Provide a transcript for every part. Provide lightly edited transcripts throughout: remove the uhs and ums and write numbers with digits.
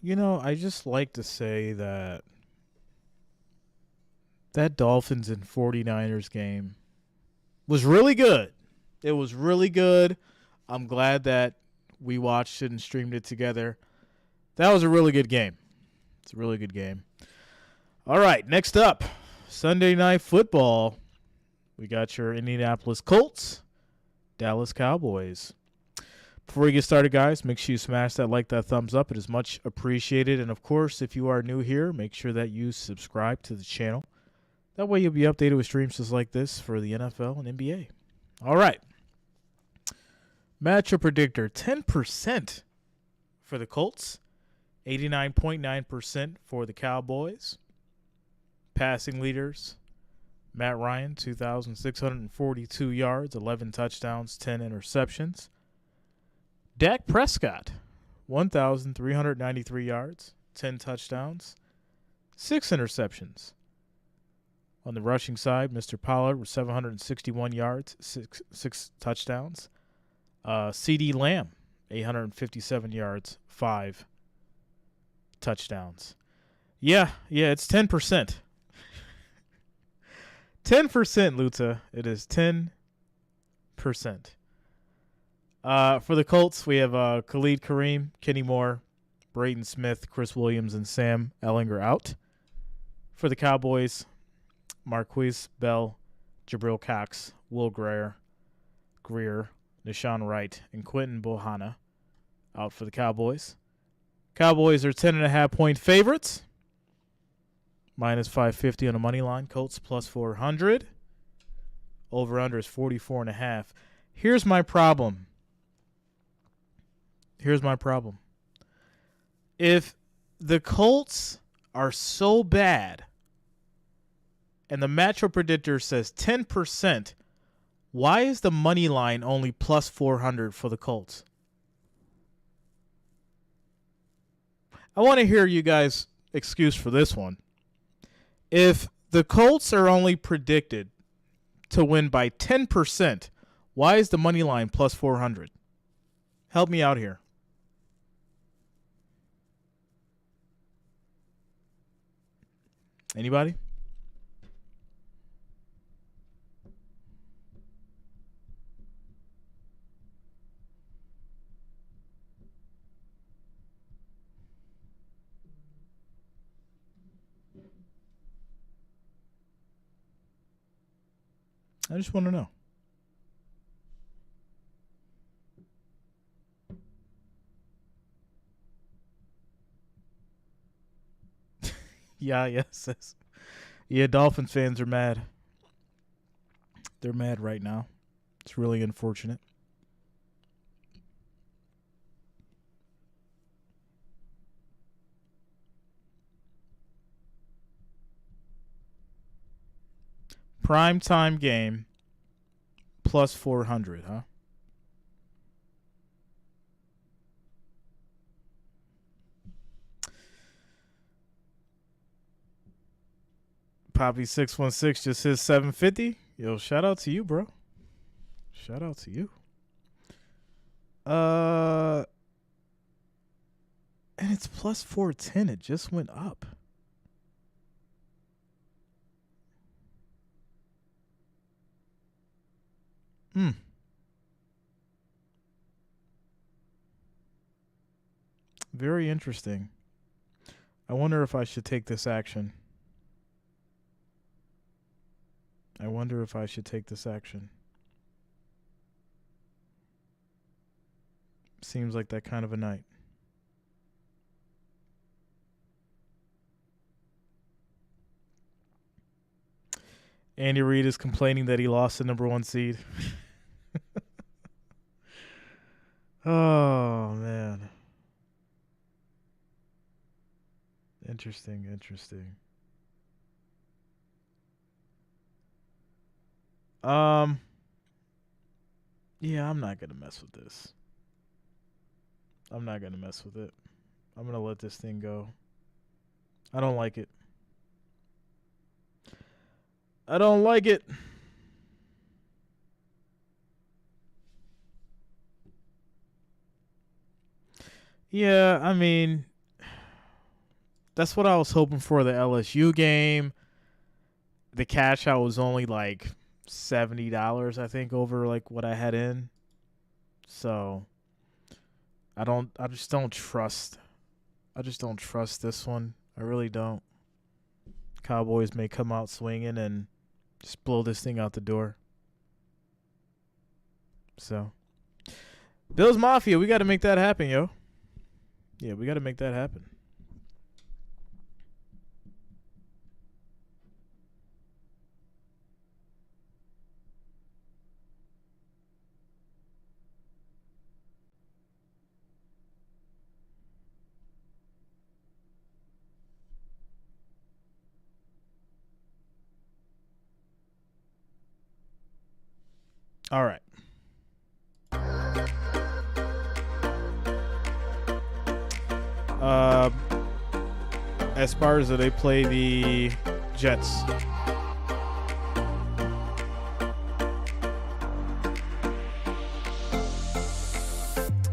I just like to say that Dolphins and 49ers game was really good. It was really good. I'm glad that we watched it and streamed it together. That was a really good game. It's a really good game. All right, next up, Sunday Night Football. We got your Indianapolis Colts, Dallas Cowboys. Before we get started, guys, make sure you smash that thumbs up. It is much appreciated. And, of course, if you are new here, make sure that you subscribe to the channel. That way you'll be updated with streams just like this for the NFL and NBA. All right. Matchup predictor, 10% for the Colts, 89.9% for the Cowboys. Passing leaders, Matt Ryan, 2,642 yards, 11 touchdowns, 10 interceptions. Dak Prescott, 1,393 yards, 10 touchdowns, 6 interceptions. On the rushing side, Mr. Pollard with 761 yards, six touchdowns. C.D. Lamb, 857 yards, 5 touchdowns. Yeah, it's 10%. 10%, Luta. It is 10%. For the Colts, we have Khalid Kareem, Kenny Moore, Braden Smith, Chris Williams, and Sam Ehlinger out. For the Cowboys, Marquise Bell, Jabril Cox, Will Greer, Deshaun Wright, and Quentin Bohanna out for the Cowboys. Cowboys are 10.5-point favorites. Minus 550 on the money line. Colts plus 400. Over-under is 44.5. Here's my problem. If the Colts are so bad and the matchup predictor says 10%, why is the money line only plus 400 for the Colts? I want to hear you guys' excuse for this one. If the Colts are only predicted to win by 10%, why is the money line plus 400? Help me out here. Anybody? I just want to know. Yes. Yeah, Dolphins fans are mad. They're mad right now. It's really unfortunate. Primetime game plus 400, huh? Poppy616 just hit 750. Yo, shout out to you, bro. Shout out to you. And it's plus 410. It just went up. Very interesting. I wonder if I should take this action. Seems like that kind of a night. Andy Reid is complaining that he lost the number 1 seed. Oh, man. Interesting. Yeah, I'm not going to mess with this. I'm not going to mess with it. I'm going to let this thing go. I don't like it. Yeah, I mean, That's what I was hoping for the LSU game. The cash out was only like $70, I think, over like what I had in. So I just don't trust this one. I really don't. Cowboys may come out swinging and just blow this thing out the door. So Bills Mafia, we got to make that happen, yo. Yeah, we got to make that happen. All right. Esparza, they play the Jets.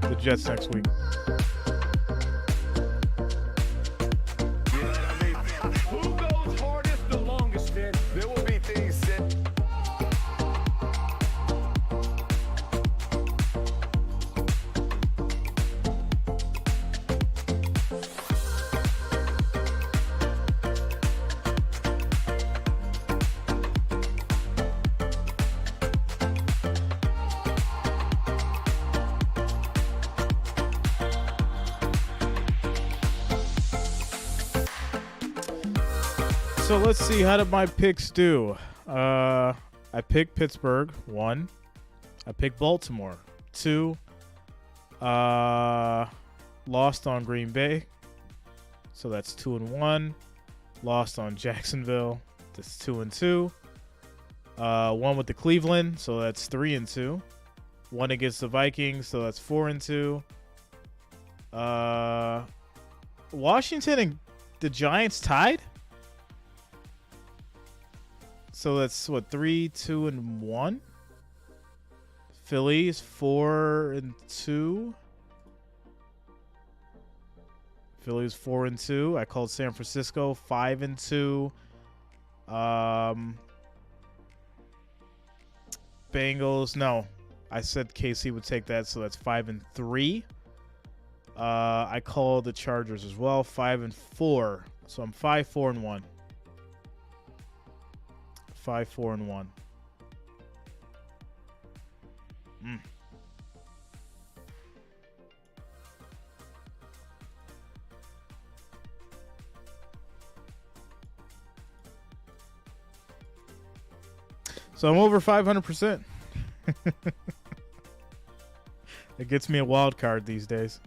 The Jets next week. Who goes hardest the longest, man? There will be things said. So let's see, how did my picks do? I picked Pittsburgh, 1. I picked Baltimore, 2. Lost on Green Bay, so that's 2-1. Lost on Jacksonville, that's 2-2. One with the Cleveland, so that's 3-2. One against the Vikings, so that's 4-2. Washington and the Giants tied. So that's what, 3-2-1. Phillies 4-2. Phillies 4-2. I called San Francisco 5-2. Bengals, no. I said KC would take that, so that's 5-3. I called the Chargers as well, 5-4. So I'm 5-4-1. 5-4-1. So I'm over 500%. It gets me a wild card these days.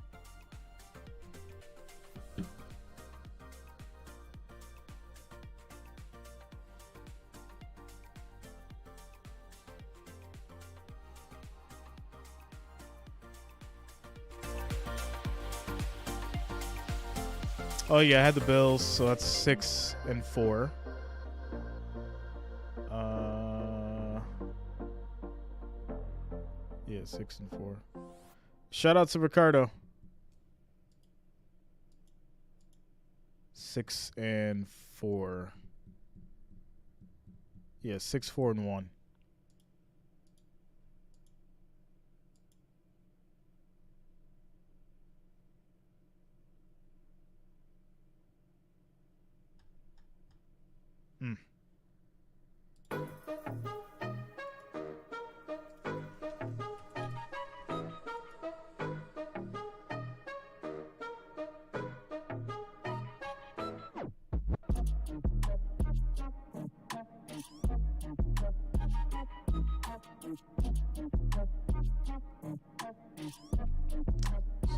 Oh yeah, I had the Bills, so that's 6-4. Yeah, 6-4. Shout out to Ricardo. 6-4. Yeah, 6-4-1.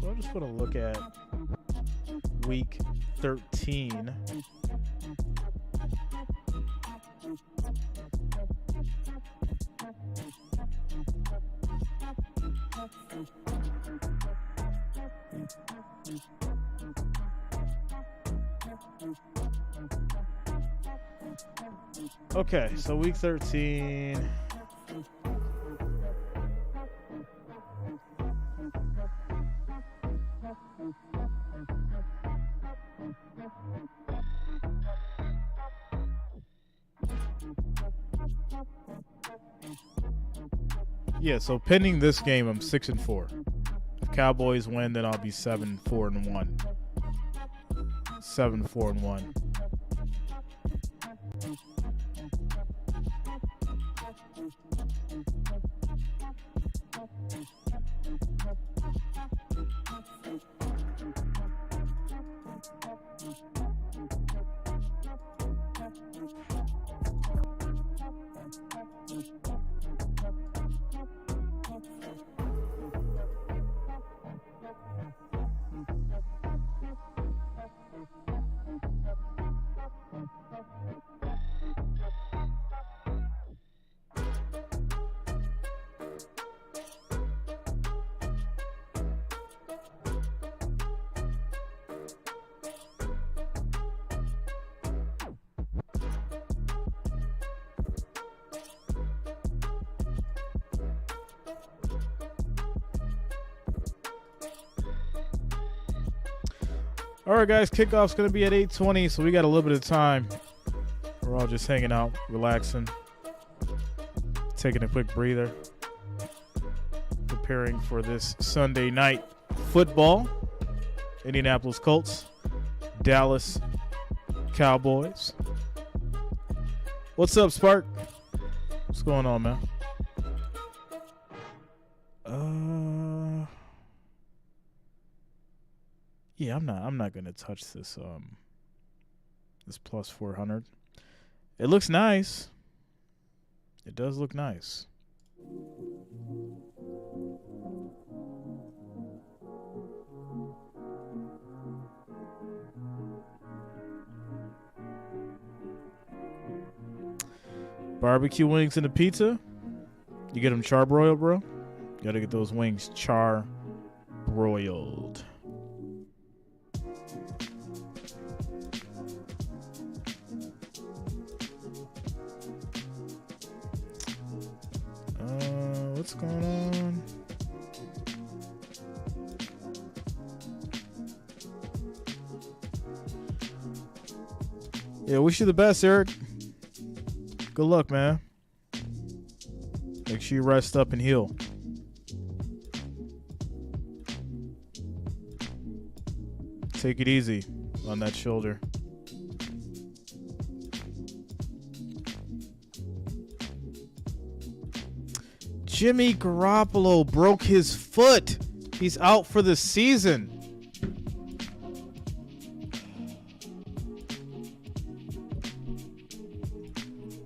So I just want to look at week 13. Okay, so week 13. Yeah, so pending this game, I'm 6-4. If Cowboys win, then I'll be 7-4-1. 7-4-1. All right, guys, kickoff's going to be at 8:20, so we got a little bit of time. We're all just hanging out, relaxing, taking a quick breather, preparing for this Sunday night football. Indianapolis Colts, Dallas Cowboys. What's up, Spark? What's going on, man? Yeah, I'm not gonna touch this this plus 400. It looks nice. It does look nice. Barbecue wings and a pizza. You get them charbroiled, bro? You gotta get those wings charbroiled. What's going on? Yeah, wish you the best, Eric. Good luck, man. Make sure you rest up and heal. Take it easy on that shoulder. Jimmy Garoppolo broke his foot. He's out for the season.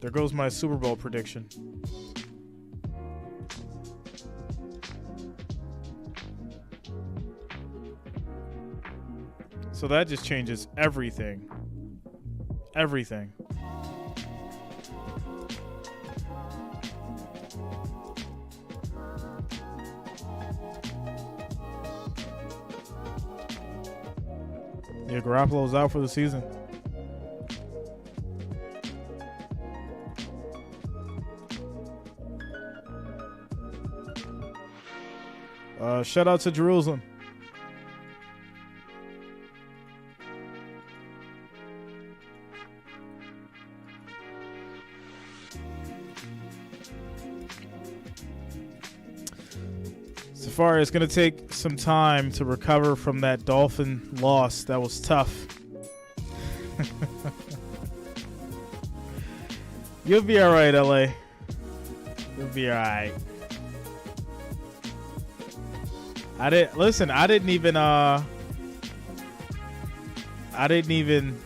There goes my Super Bowl prediction. So that just changes everything. Everything. Yeah, Garoppolo's out for the season. Shout out to Jerusalem. Safari, it's going to take some time to recover from that Dolphin loss. That was tough. You'll be all right, LA. You'll be all right. I didn't even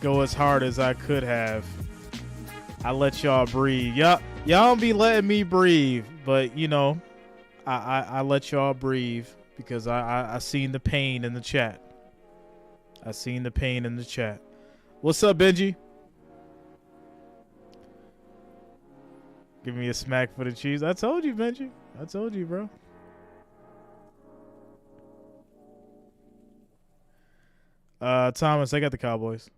go as hard as I could have. I let y'all breathe. Y'all don't be letting me breathe, but you know, I let y'all breathe because I seen the pain in the chat. I seen the pain in the chat. What's up, Benji? Give me a smack for the cheese. I told you, Benji. I told you, bro. Thomas, I got the Cowboys.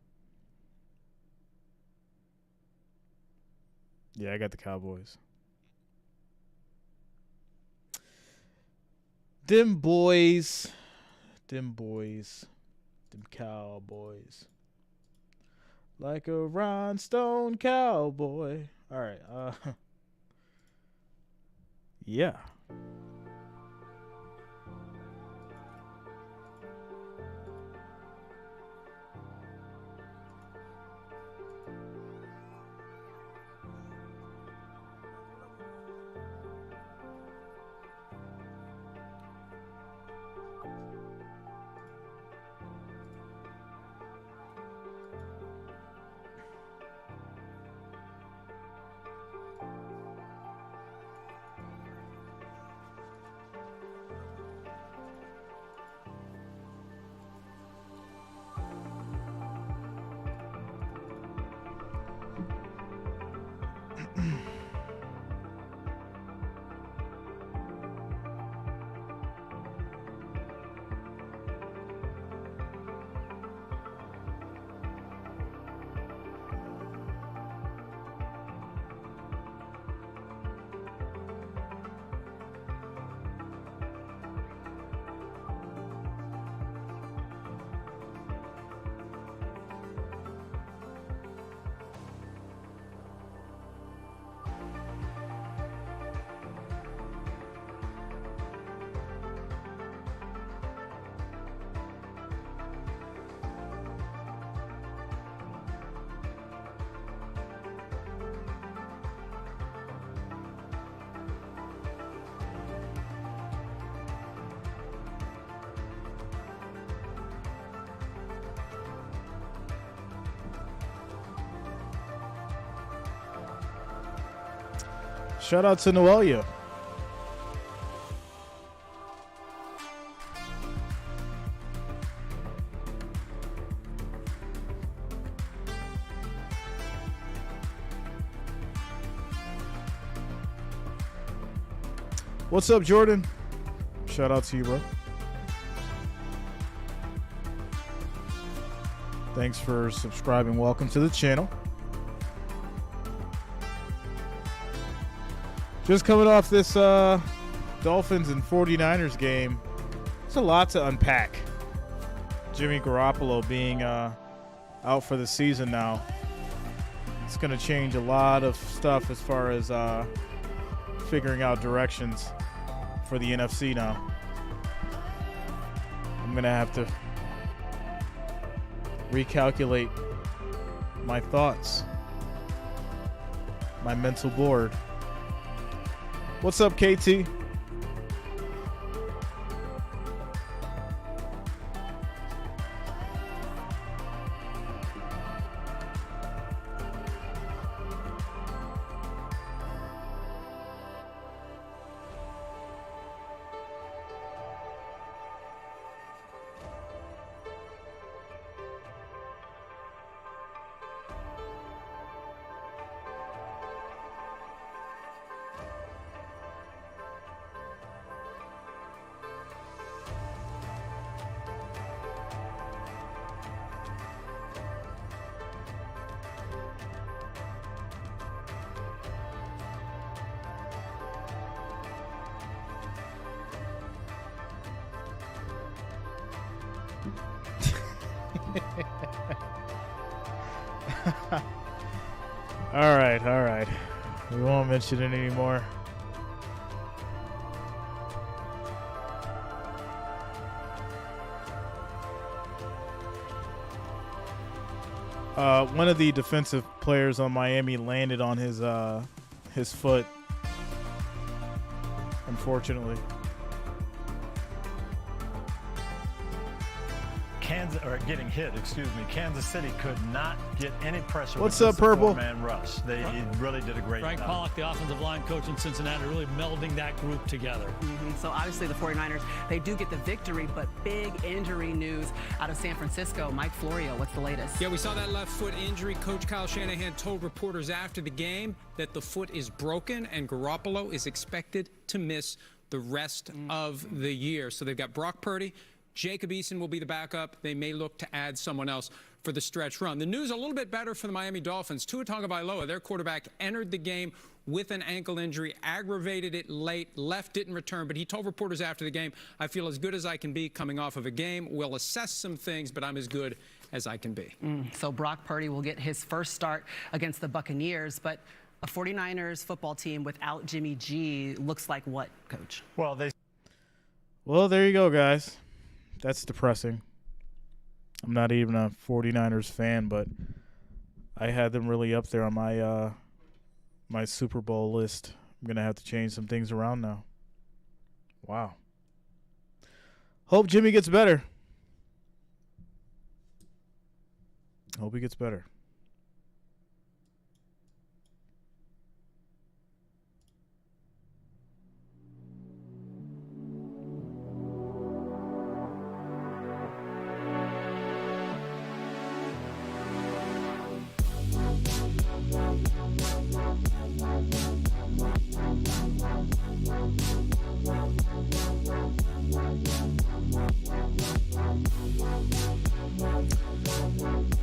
Yeah, I got the Cowboys. Them boys. Them Cowboys. Like a rhinestone cowboy. All right. Yeah. Shout out to Noelia. What's up, Jordan? Shout out to you, bro. Thanks for subscribing. Welcome to the channel. Just coming off this Dolphins and 49ers game. It's a lot to unpack. Jimmy Garoppolo being out for the season now. It's going to change a lot of stuff as far as figuring out directions for the NFC now. I'm going to have to recalculate my thoughts, my mental board. What's up, KT? All right. We won't mention it anymore. One of the defensive players on Miami landed on his foot, unfortunately. Getting hit, Kansas City could not get any pressure. What's up, Purple? Four-man rush. They really did a great Frank job. Pollock, the offensive line coach in Cincinnati, really melding that group together. So obviously the 49ers, they do get the victory, but big injury news out of San Francisco. Mike Florio, what's the latest? Yeah, we saw that left foot injury. Coach Kyle Shanahan told reporters after the game that the foot is broken and Garoppolo is expected to miss the rest of the year. So they've got Brock Purdy. Jacob Eason will be the backup. They may look to add someone else for the stretch run. The news a little bit better for the Miami Dolphins. Tua Tagovailoa, their quarterback, entered the game with an ankle injury, aggravated it late, left, didn't return. But he told reporters after the game, I feel as good as I can be coming off of a game. We'll assess some things, but I'm as good as I can be. So Brock Purdy will get his first start against the Buccaneers, but a 49ers football team without Jimmy G looks like what, Coach? Well, there you go, guys. That's depressing. I'm not even a 49ers fan, but I had them really up there on my my Super Bowl list. I'm going to have to change some things around now. Wow. Hope Jimmy gets better. Hope he gets better.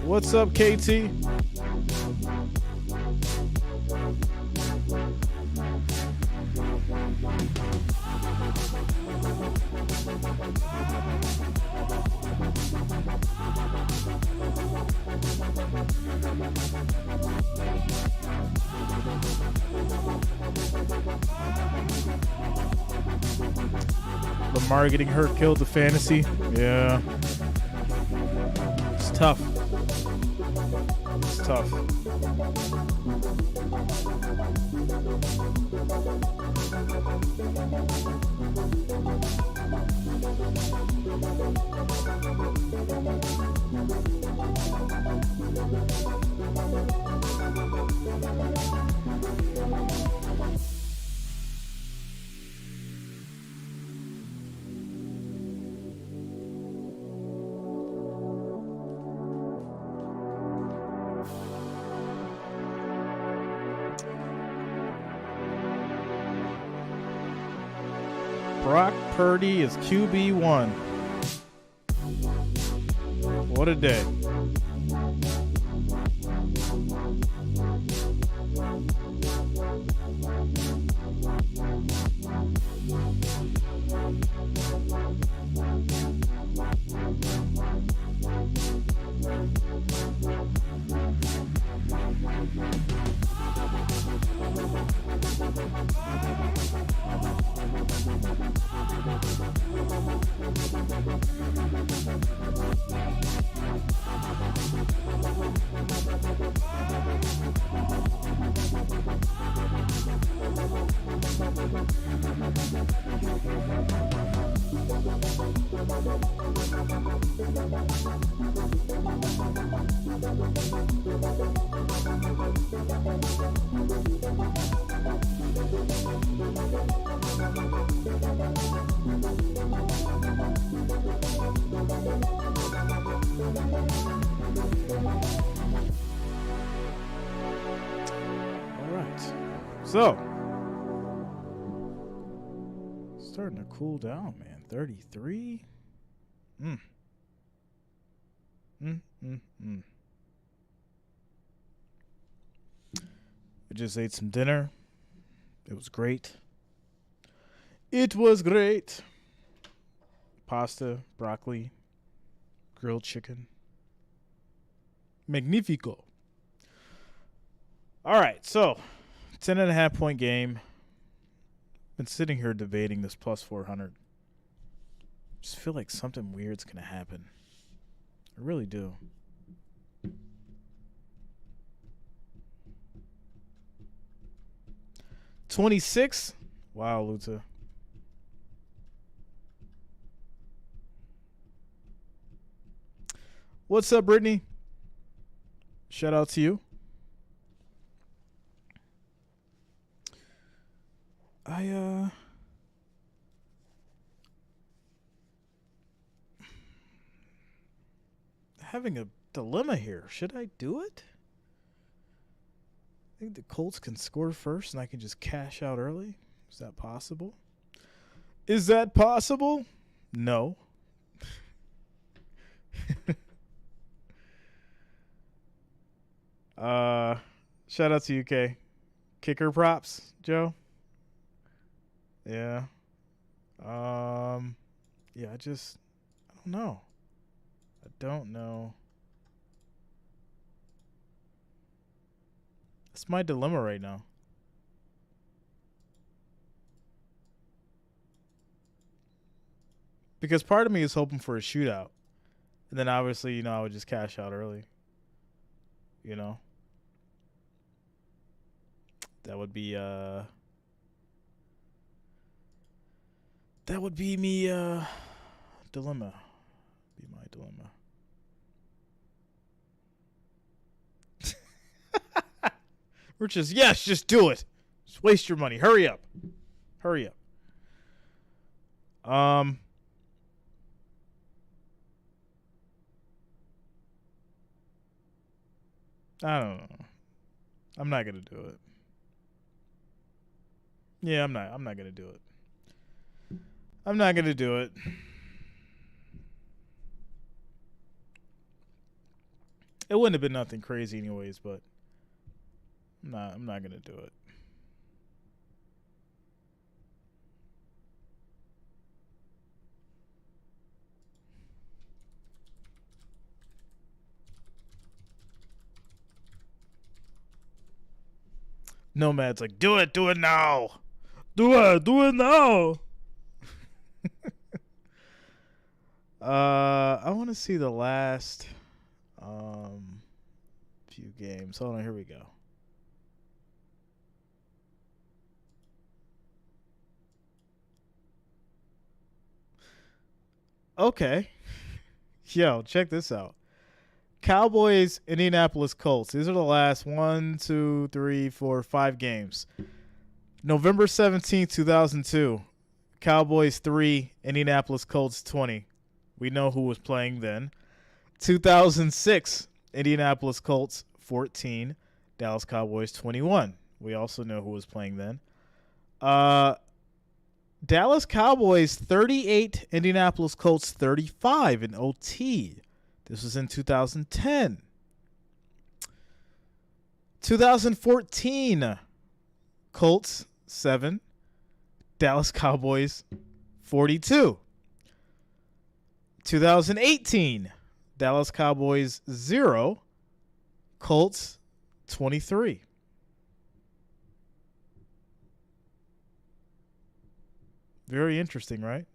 What's up, KT? Lamar getting hurt killed the fantasy. Yeah. It's tough. It's tough. Brock Purdy is QB1. What a day. So, starting to cool down, man. 33. I just ate some dinner. It was great. It was great. Pasta, broccoli, grilled chicken. Magnifico. All right, so 10.5 point game. Been sitting here debating this plus 400. Just feel like something weird's gonna happen. I really do. $26. Wow, Luta. What's up, Brittany? Shout out to you. Having a dilemma here. Should I do it? I think the Colts can score first and I can just cash out early. Is that possible? Is that possible? No. Shout out to UK. Kicker props, Joe? Yeah. Yeah, I don't know. I don't know. That's my dilemma right now. Because part of me is hoping for a shootout. And then obviously, you know, I would just cash out early. You know? That would be me dilemma. Be my dilemma. We're just do it. Just waste your money. Hurry up. Hurry up. I don't know. I'm not gonna do it. Yeah, I'm not gonna do it. I'm not gonna do it. It wouldn't have been nothing crazy anyways, but I'm not gonna do it. Nomad's like, do it now. Do it now. I want to see the last few games. Hold on, here we go. Okay. Yo, check this out. Cowboys, Indianapolis Colts. These are the last 1, 2, 3, 4, 5 games. November 17th, 2002. Cowboys 3, Indianapolis Colts 20. We know who was playing then. 2006, Indianapolis Colts 14, Dallas Cowboys 21. We also know who was playing then. Dallas Cowboys 38, Indianapolis Colts 35 in OT. This was in 2010. 2014, Colts 7, Dallas Cowboys 42. 2018, Dallas Cowboys 0, Colts 23. Very interesting, right?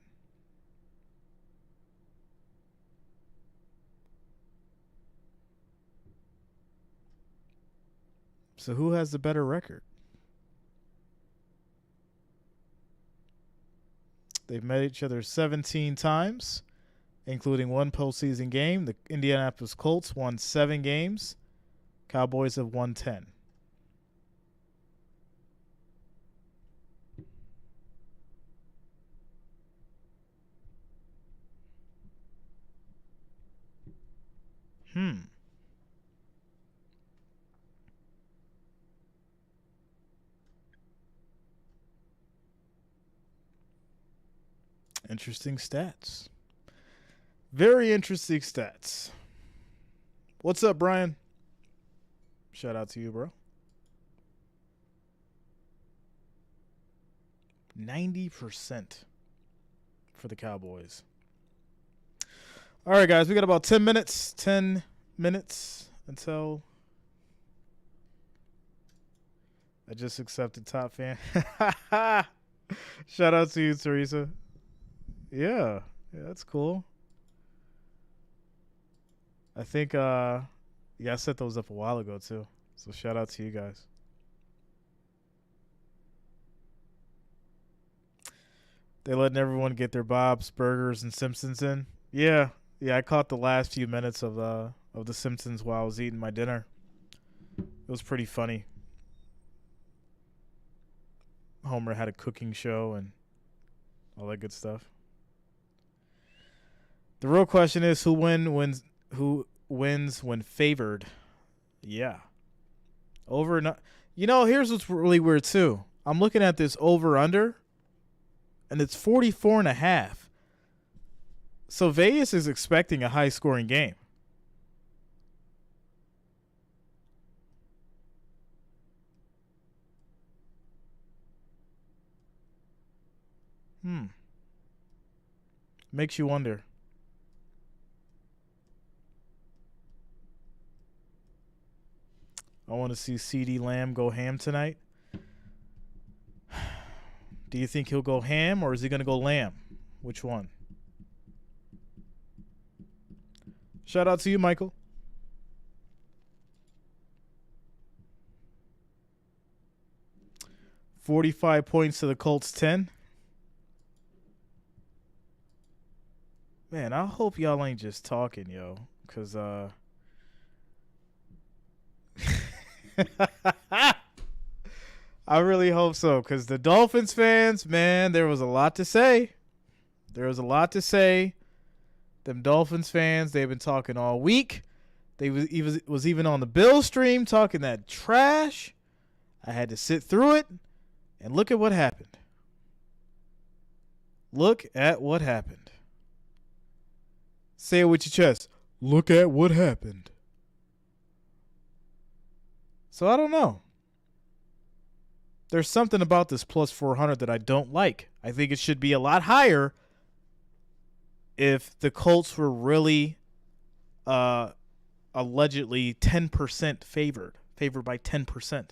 So who has the better record? They've met each other 17 times, including one postseason game. The Indianapolis Colts won 7 games. Cowboys have won 10. Interesting stats. Very interesting stats. What's up, Brian? Shout out to you, bro. 90% for the Cowboys. All right, guys, we got about 10 minutes. 10 minutes until I just accepted top fan. Shout out to you, Teresa. Yeah, that's cool. I think I set those up a while ago too. So shout out to you guys. They letting everyone get their Bob's Burgers and Simpsons in. Yeah, I caught the last few minutes of the Simpsons while I was eating my dinner. It was pretty funny. Homer had a cooking show and all that good stuff. The real question is who wins when favored. Yeah. Over and you know, here's what's really weird too. I'm looking at this over under and it's 44.5. So Vegas is expecting a high scoring game. Makes you wonder. I want to see CeeDee Lamb go ham tonight. Do you think he'll go ham or is he going to go lamb? Which one? Shout out to you, Michael. $45 points to the Colts 10. Man, I hope y'all ain't just talking, yo. Because, I really hope so. Because the Dolphins fans, man, there was a lot to say. There was a lot to say. Them Dolphins fans, they've been talking all week. They was even on the Bill stream talking that trash. I had to sit through it. And look at what happened. Look at what happened. Say it with your chest. Look at what happened. So I don't know. There's something about this plus 400 that I don't like. I think it should be a lot higher if the Colts were really allegedly 10% favored by 10%.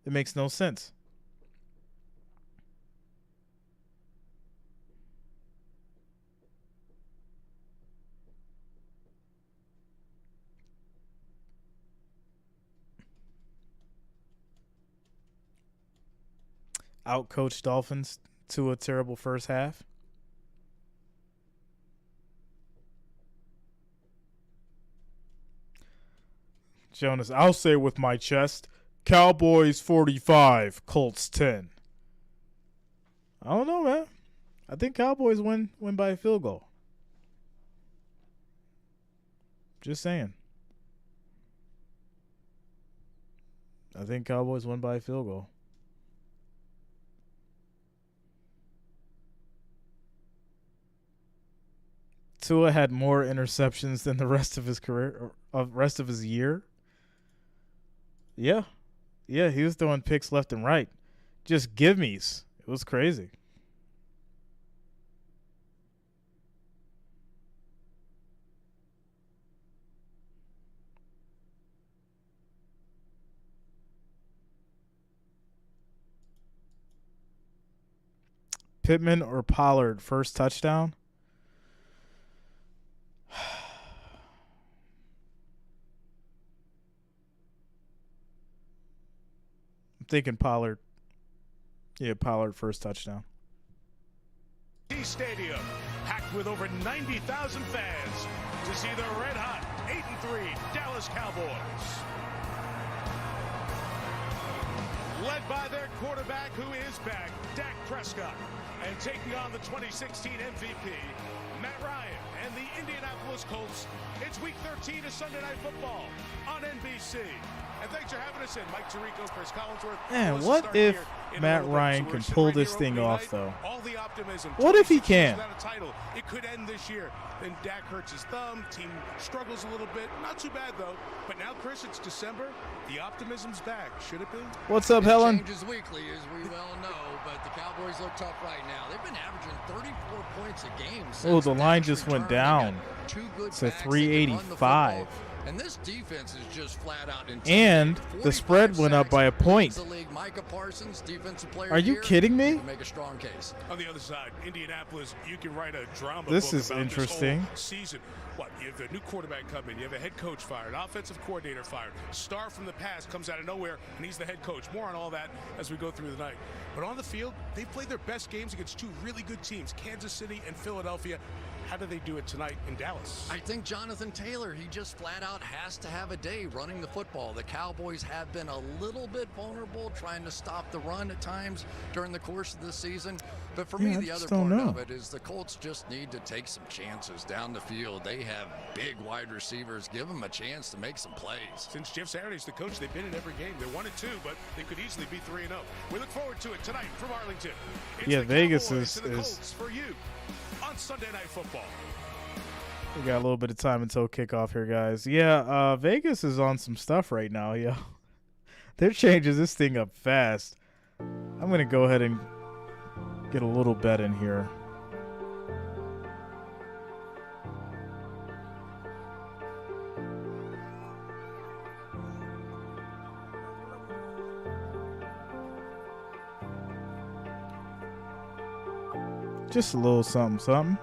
It makes no sense. Outcoached Dolphins to a terrible first half. Jonas, I'll say with my chest, Cowboys 45, Colts 10. I don't know, man. I think Cowboys win by a field goal. Just saying. I think Cowboys win by a field goal. Tua had more interceptions than the rest of his career, or rest of his year. Yeah. Yeah, he was throwing picks left and right. Just give-me's. It was crazy. Pittman or Pollard, first touchdown? Thinking Pollard. Yeah, Pollard first touchdown. AT&T Stadium, packed with over 90,000 fans to see the red-hot 8-3 Dallas Cowboys. Led by their quarterback, who is back, Dak Prescott, and taking on the 2016 MVP, Matt Ryan and the Indianapolis Colts. It's Week 13 of Sunday Night Football on NBC. And thanks for having us in, Mike Tirico, Chris Collinsworth. Man, what if Matt Ryan can pull this thing off, though? What if he can? It could end this year. Then Dak hurts his thumb. Team struggles a little bit. Not too bad, though. But now, Chris, it's December. The optimism's back. Should it be? What's up, Helen? It changes weekly, as we well know, but the Cowboys look tough right now. They've been averaging 34 points a game. Oh, the line just went down to 385. And this defense is just flat out and the spread went up by a point. Are you kidding me? Make a strong case. On the other side, Indianapolis, you can write a drama this book is about interesting. This whole season. What, you have a new quarterback coming, you have a head coach fired, offensive coordinator fired, star from the past comes out of nowhere, and he's the head coach. More on all that as we go through the night. But on the field, they played their best games against two really good teams, Kansas City and Philadelphia. How do they do it tonight in Dallas? I think Jonathan Taylor, he just flat out has to have a day running the football. The Cowboys have been a little bit vulnerable trying to stop the run at times during the course of the season. But for me, the other part of it is the Colts just need to take some chances down the field. They have big wide receivers. Give them a chance to make some plays. Since Jeff Saturday's the coach, they've been in every game. They're 1-2, but they could easily be 3-0. We look forward to it tonight from Arlington. It's yeah, Vegas Cowboys is Colts for you on Sunday Night Football. We got a little bit of time until kickoff here, guys. Yeah, Vegas is on some stuff right now, yo. They're changing this thing up fast. I'm going to go ahead and get a little bet in here. Just a little something, something.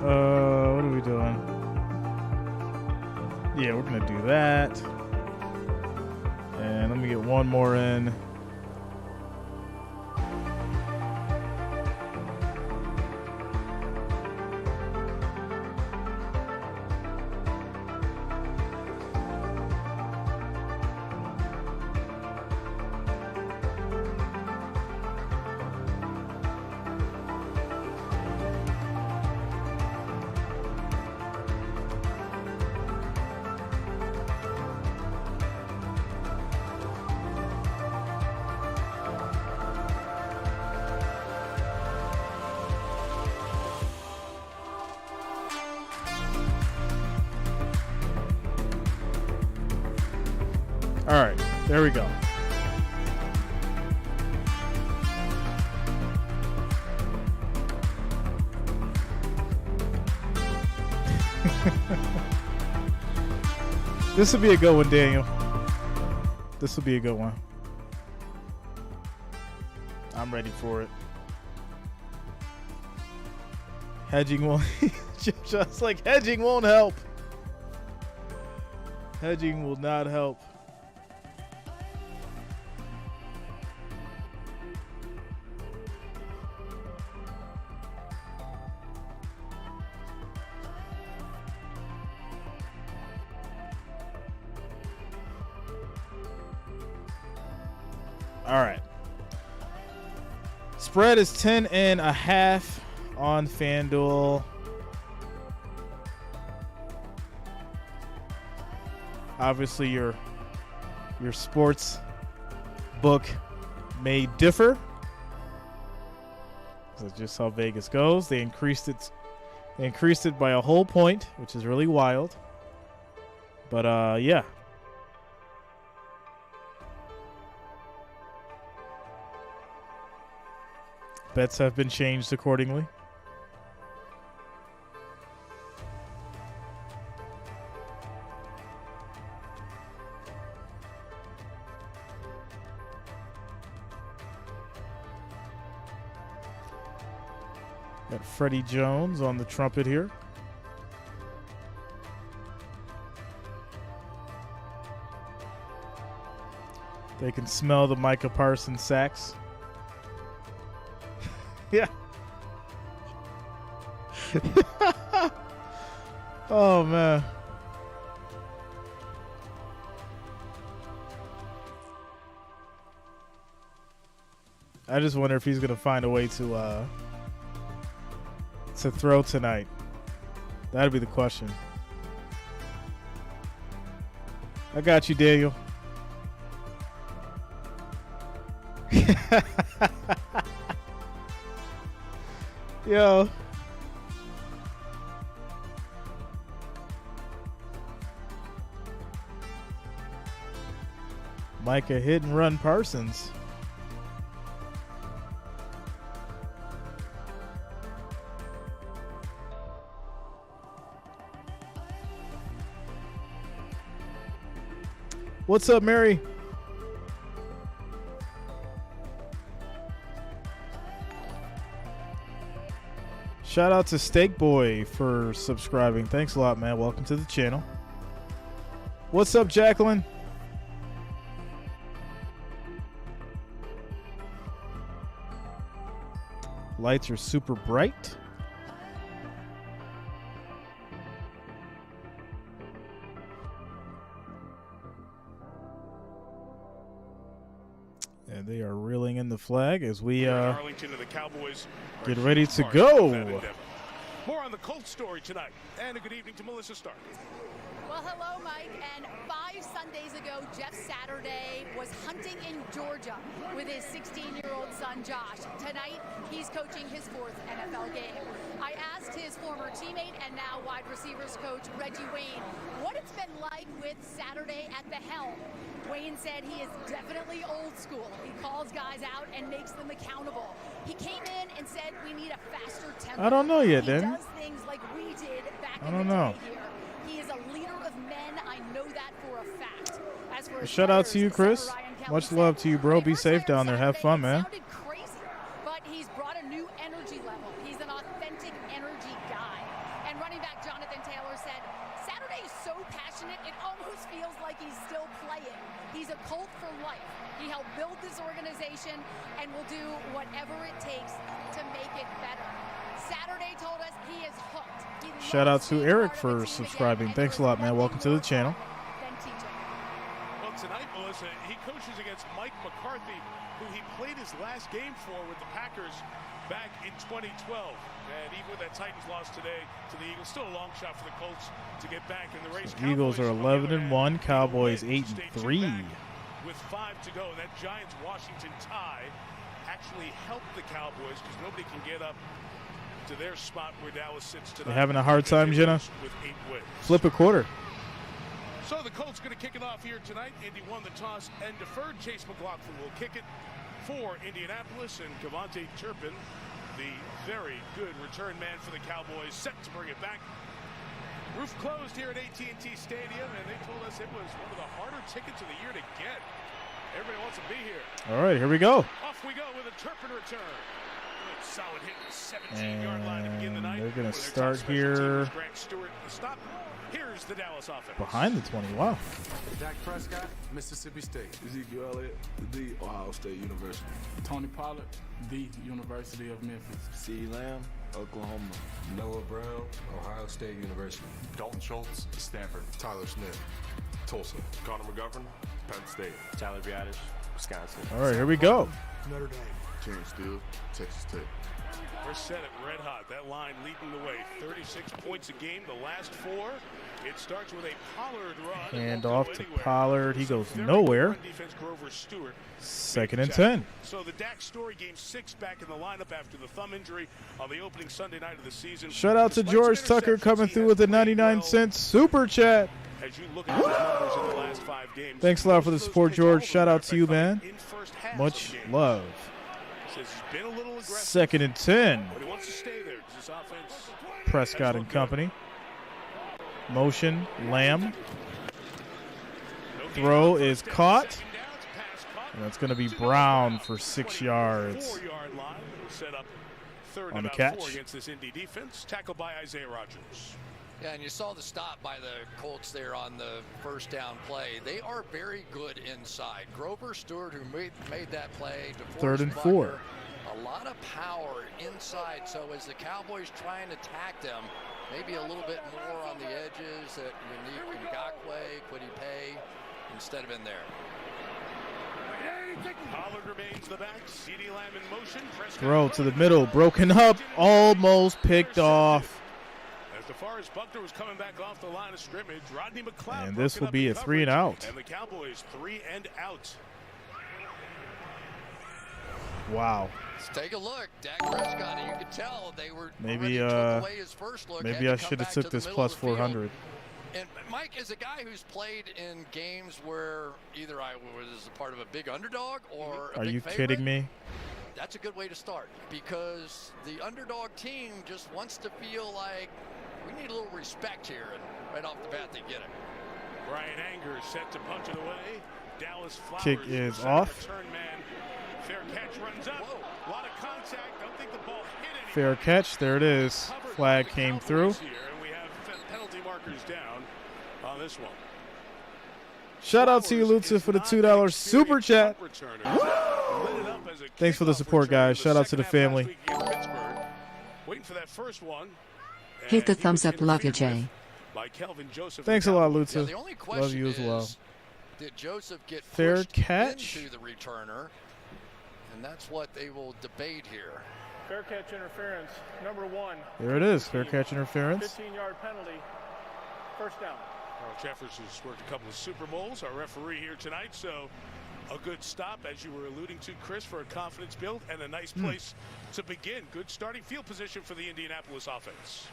What are we doing? Yeah, we're gonna do that. And let me get one more in. All right, there we go. This will be a good one, Daniel. This will be a good one. I'm ready for it. Hedging won't. Just like hedging won't help. Hedging will not help. All right. Spread is 10.5 on FanDuel. Obviously, your sports book may differ. That's just how Vegas goes. They increased it. They increased it by a whole point, which is really wild. But yeah. Bets have been changed accordingly. Got Freddie Jones on the trumpet here. They can smell the Micah Parsons sacks. Yeah. Oh, man. I just wonder if he's going to find a way to throw tonight. That'd be the question. I got you, Daniel. Yo. Micah hit and run Parsons. What's up, Mary? Shout out to Steak Boy for subscribing. Thanks a lot, man. Welcome to the channel. What's up, Jacqueline? Lights are super bright. And they are reeling in the flag as we Arlington to the Cowboys get ready to go. More on the Colts story tonight. And a good evening to Melissa Stark. Well, hello, Mike. And 5 Sundays ago, Jeff Saturday was hunting in Georgia with his 16-year-old son, Josh. Tonight, he's coaching his 4th NFL game. I asked his former teammate and now wide receivers coach, Reggie Wayne, what it's been like with Saturday at the helm. Wayne said he is definitely old school. He calls guys out and makes them accountable. He came in and said we need a faster tempo. I don't know yet, he then. does things like we did back I in don't the know. day here. He is a leader of men. I know that for a fact. As for his Shout out to you, players, Chris. Ryan Kelly Much said, love to you, bro. "My Be first safe day on down there. Have Saturday, fun, it man." sounded crazy, but he's brought a new energy level. He's an authentic energy guy. And running back Jonathan Taylor said, Saturday is so passionate, it almost feels like he's still playing. He's a Colt for life. He helped build this organization and will do whatever it takes to make it better. Saturday told us he is hooked. He Shout out loves to being Eric part of for the team subscribing. again, and Thanks a there lot, is man. nothing Welcome to the more channel. fun than teaching. Well, tonight, Melissa, he coaches against Mike McCarthy, who he played his last game for with the Packers back in 2012. And even with that Titans loss today to the Eagles, still a long shot for the Colts to get back in the race. Eagles are 11-1. Cowboys 8-3. With 5 to go, that Giants-Washington tie actually helped the Cowboys because nobody can get up to their spot where Dallas sits tonight. They're having a hard time, Jenna. With 8 wins. Flip a quarter. So the Colts going to kick it off here tonight. Indy won the toss and deferred. Chase McLaughlin will kick it for Indianapolis, and Kevontae Turpin, the very good return man for the Cowboys, set to bring it back. Roof closed here at AT&T Stadium, and they told us it was one of the harder tickets of the year to get. Everybody wants to be here. All right, here we go. Off we go with a Turpin return. Good solid hit, 17-yard line to begin the night. They're going to With their start top special here teamers, Grant Stewart, the stop. Here's the Dallas offense. behind the 20. Wow. Dak Prescott, Mississippi State. Ezekiel Elliott, the Ohio State University. Tony Pollard, the University of Memphis. CeeDee Lamb, Oklahoma. Noah Brown, Ohio State University. Dalton Schultz, Stanford. Tyler Smith, Tulsa. Connor McGovern, Penn State. Tyler Biadasz, Wisconsin. All right, here we go. Notre Dame. Terrence Steele, Texas Tech. We're set it red hot. That line leading the way. 36 points a game. The last 4. It starts with a Pollard run. Hand Won't off go to anywhere. Pollard. He goes Very nowhere. good run defense, Grover Stewart. 2nd and 10. So the Dak Story game 6 back in the lineup after the thumb injury on the opening Sunday night of the season. Shout out to Despite George some Tucker interceptions, coming he through has with a played 99-cent super chat. As you look at his numbers in the last 5 games. Thanks a lot for the Most of those support, picks, George. all of Shout them, out to you, matter of man. fact, in first halves Much of games. love. Says he's been a little aggressive. 2nd and 10. But he wants to stay there because this offense Prescott and company. Motion, Lamb. Throw is caught. And that's going to be Brown for 6 yards. 4-yard line. Set up third On and the about 4 catch. against this Indy defense. Tackled by Isaiah Rodgers. Yeah, and you saw the stop by the Colts there on the first down play. They are very good inside. Grover Stewart, who made that play. DeForest 3rd and Buckner, 4. A lot of power inside. So as the Cowboys try and attack them, maybe a little bit more on the edges at Unique Ngakoue, Kwity Paye, instead of in there. Pollard remains the back. CeeDee Lamb in motion. Prescott Throw to the middle. Broken up. Almost picked off. As DeForest Buckner was coming back off the line of scrimmage, Rodney McLeod. And this broken will up be in a 3 and coverage, out. And the Cowboys 3 and out. Wow. Let's take a look. Dak Prescott, you could tell they were Maybe already took away his first look. maybe had I to come should have back took to the this middle plus of the field. 400. And Mike is a guy who's played in games where either I was a part of a big underdog or a Are big you favorite. kidding me? That's a good way to start because the underdog team just wants to feel like we need a little respect here, and right off the bat they get it. Brian Anger set to punch it away. Dallas Flowers. Kick is center off. Return man. Fair catch runs up. A lot of contact. Don't think the ball hit anything. Fair catch. There it is. Flag came through. Here, and we have penalty markers down on this one. Shout out to you, Lutza, for the $2 super chat. Thanks for the support, guys. Shout out to the family. Waiting for that first one. Hit the thumbs up. Love you, Jay. Thanks a lot, Yeah, Lutza. the only question Love you as well. is, did Joseph get Fair pushed catch. into the returner? And that's what they will debate here. Fair catch interference, number 1. There it is, fair catch interference. 15-yard penalty, first down. Well, Jeffers has worked a couple of Super Bowls, our referee here tonight, so a good stop, as you were alluding to, Chris, for a confidence build and a nice place to begin. Good starting field position for the Indianapolis offense.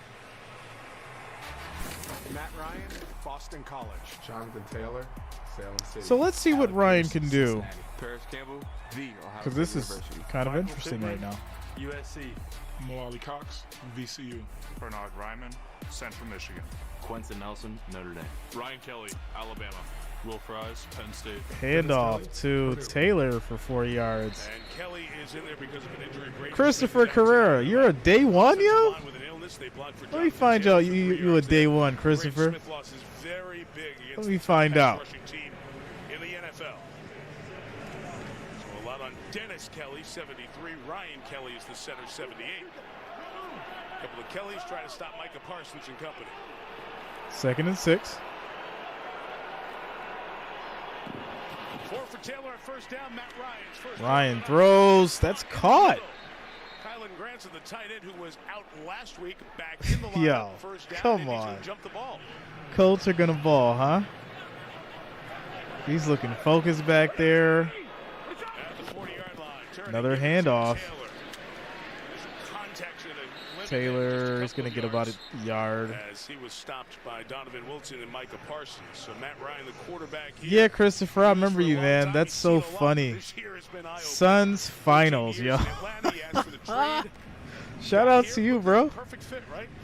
Matt Ryan, Boston College. Jonathan Taylor, Salem City. So let's see what Ryan can do, Paris Campbell, the Ohio because this State is University. kind of interesting right now. USC. Moali Cox, VCU. Bernard Ryman, Central Michigan. Quentin Nelson, Notre Dame. Ryan Kelly, Alabama. Will Fries, Penn State. Handoff to Taylor for 4 yards. And Kelly is in there because of an injury. Christopher Carrera, you're a day one, yo? Let me find out you a day one, Christopher. Let me find out. In the NFL. So a lot on Dennis Kelly, 73. Ryan Kelly is the center, 78. A couple of Kellys trying to stop Micah Parsons and company. 2nd and 6. 4 for Taylor at first down. Matt Ryan's first. Ryan throws. That's caught. Kylan Granson, the tight end who was out last week, back in the lineup. Yo, First down. come Indy's on. gonna jump the ball. Colts are going to ball, huh? He's looking focused back there. At the 40-yard line. Another handoff. Taylor is going to get about a yard. As he was stopped by Donovan Wilson and Micah Parsons. So Matt Ryan, the quarterback here. Yeah, Christopher, I remember you, man. That's so funny. Suns finals, yo. Shout out to you, bro.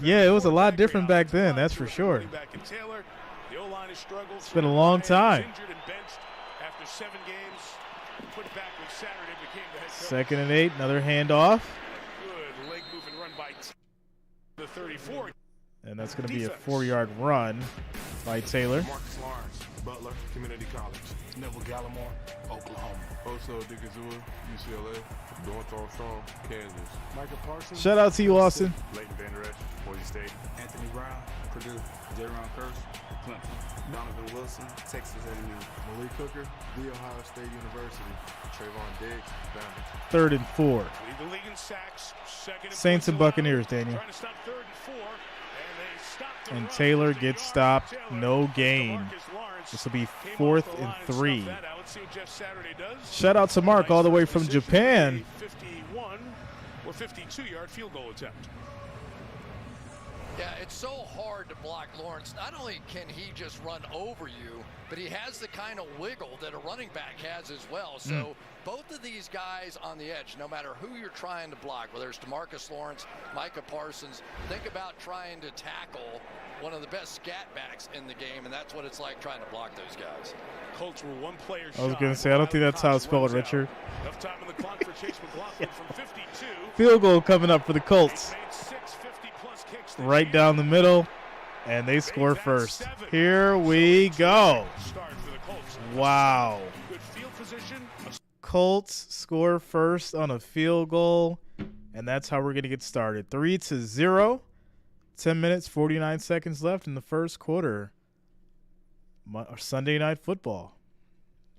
Yeah, it was a lot different back then, that's for sure. It's been a long time. 2nd and 8, another handoff. The 34. And that's going to be a 4-yard run by Taylor. Marcus Lawrence, Butler Community College. Neville Gallimore, Oklahoma. Oso Dikazua, UCLA. Dorrance Armstrong, Kansas. Micah Parsons. Shout out to you, Austin. Leighton Van Der Esch, Boise State. Anthony Brown, Purdue. Jaron Curse, Clemson. Donovan Wilson, Texas A&M. Malik Hooker, The Ohio State University. Trayvon Diggs, Bama. 3rd and 4. Lead the league in sacks. Saints and Buccaneers, Daniel. Trying to stop 3rd and 4, and they stopped the And run. Taylor gets stopped. No gain. This will be 4th and 3. Let's see what Jeff Saturday does. Shout out to Mark all the way from Japan. 51 or 52-yard field goal attempt. Yeah, it's so hard to block Lawrence. Not only can he just run over you, but he has the kind of wiggle that a running back has as well. So both of these guys on the edge, no matter who you're trying to block, whether it's DeMarcus Lawrence, Micah Parsons, think about trying to tackle one of the best scat backs in the game, and that's what it's like trying to block those guys. Colts were one player I was going to say, I don't think that's how it's spelled, Richard. Enough time on the clock for Chase McLaughlin from 52. Field goal coming up for the Colts. Made 6 50-plus kicks this Right year. down the middle, and they score first. Here we go. Start for the Colts. Wow. Good field position. Colts score first on a field goal, and that's how we're going to get started. 3-0. 10 minutes, 49 seconds left in the first quarter. Sunday Night Football.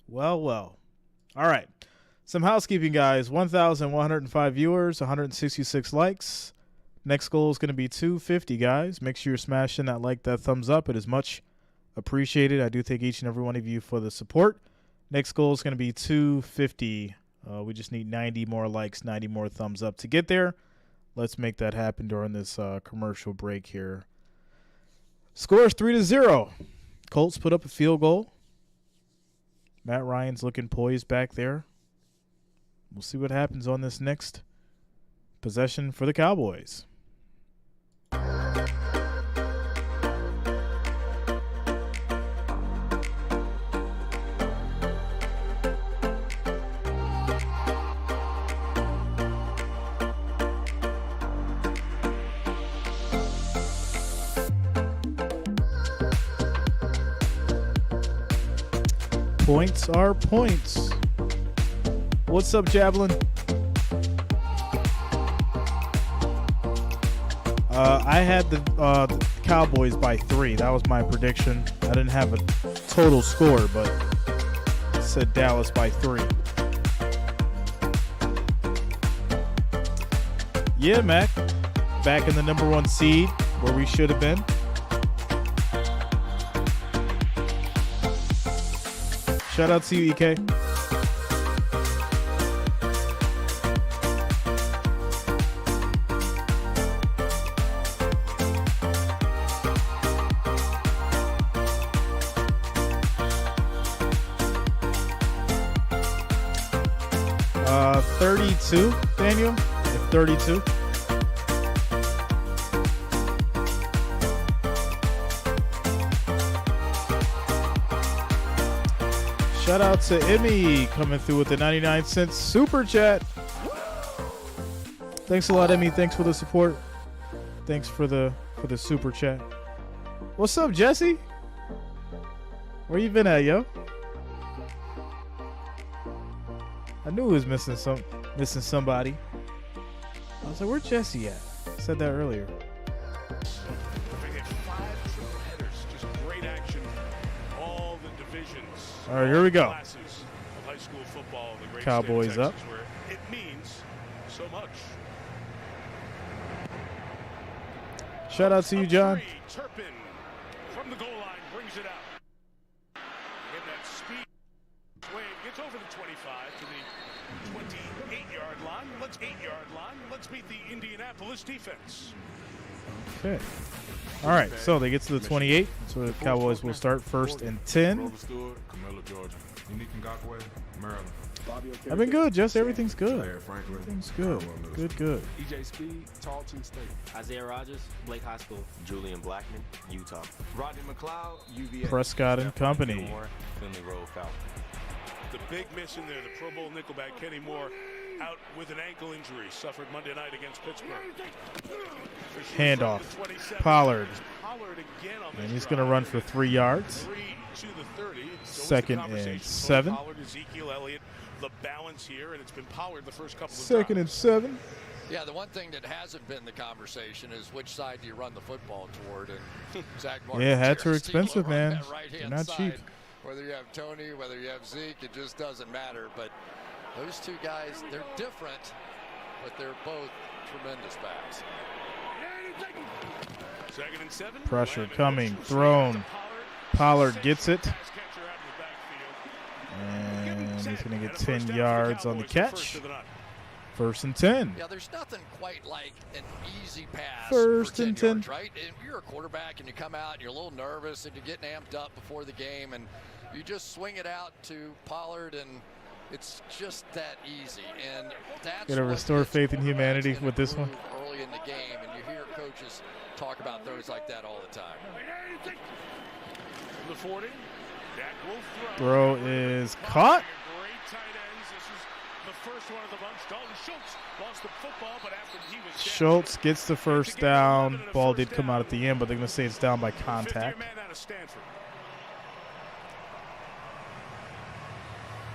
Well. All right. Some housekeeping, guys. 1,105 viewers, 166 likes. Next goal is going to be 250, guys. Make sure you're smashing that like, that thumbs up. It is much appreciated. I do thank each and every one of you for the support. Next goal is going to be 250. We just need 90 more likes, 90 more thumbs up to get there. Let's make that happen during this commercial break here. Score is 3-0. Colts put up a field goal. Matt Ryan's looking poised back there. We'll see what happens on this next possession for the Cowboys. Points are points. What's up, Javelin? I had the Cowboys by 3. That was my prediction. I didn't have a total score, but it said Dallas by 3. Yeah, Mac. Back in the number 1 seed where we should have been. Shout out to you, EK. Uh, 32, Daniel. 32. Shout out to Emmy coming through with the 99-cent super chat. Thanks a lot, Emmy. Thanks for the support. Thanks for the super chat. What's up, Jesse? Where you been at, yo? I knew he was missing somebody. I was like, where's Jesse at? I said that earlier. They had 5 triple headers, just great action. All the divisions. All right, here we go. Classes of high school football, the great Cowboys state of up. Texas, where it means so much. Shout out to you, John. Turpin from the goal line brings it out. Getting that speed. Wade gets over the 25 to the 28-yard line. Let's 8-yard line. Let's beat the Indianapolis defense. Okay. All right, so they get to the 28. So the Cowboys will start 1st and 10. Georgia. Unique Ngakwe, Maryland. I've been good, Jess. Everything's good. Everything's good. Good. EJ Speed, Tarleton State. Isaiah Rogers, Blake High School. Julian Blackman, Utah. Rodney McLeod, UVA. Prescott and Company. Finley Road Falcons. The big miss in there, the Pro Bowl nickelback Kenny Moore, out with an ankle injury, suffered Monday night against Pittsburgh. Handoff. Pollard. Again on And he's going to run for 3 yards. 3 to the 30. 2nd and 7. Pollard, Ezekiel Elliott, the balance here, and it's been Pollard the first couple of 2nd and 7. Yeah, the one thing that hasn't been the conversation is which side do you run the football toward? And Zach Martin. Yeah, hats are expensive, man. They're not cheap. Whether you have Tony, whether you have Zeke, it just doesn't matter. But those two guys, they're different, but they're both tremendous backs. 2nd and 7. Pressure coming, thrown. Pollard gets it. And he's going to get 10 yards on the catch. 1st and 10. Yeah, there's nothing quite like an easy pass. 1st and 10. Yards, right? And you're a quarterback and you come out and you're a little nervous and you're getting amped up before the game and you just swing it out to Pollard and it's just that easy. And that's going to restore faith in humanity with this one. Early in the game, and you hear coaches talk about throws like that all the time. The 40. Dak will throw is caught. Great tight ends. This is the first one of the bunch. Dalton Schultz lost the football, but after he was down, Schultz gets the first down. Ball did come out at the end, but they're going to say it's down by contact.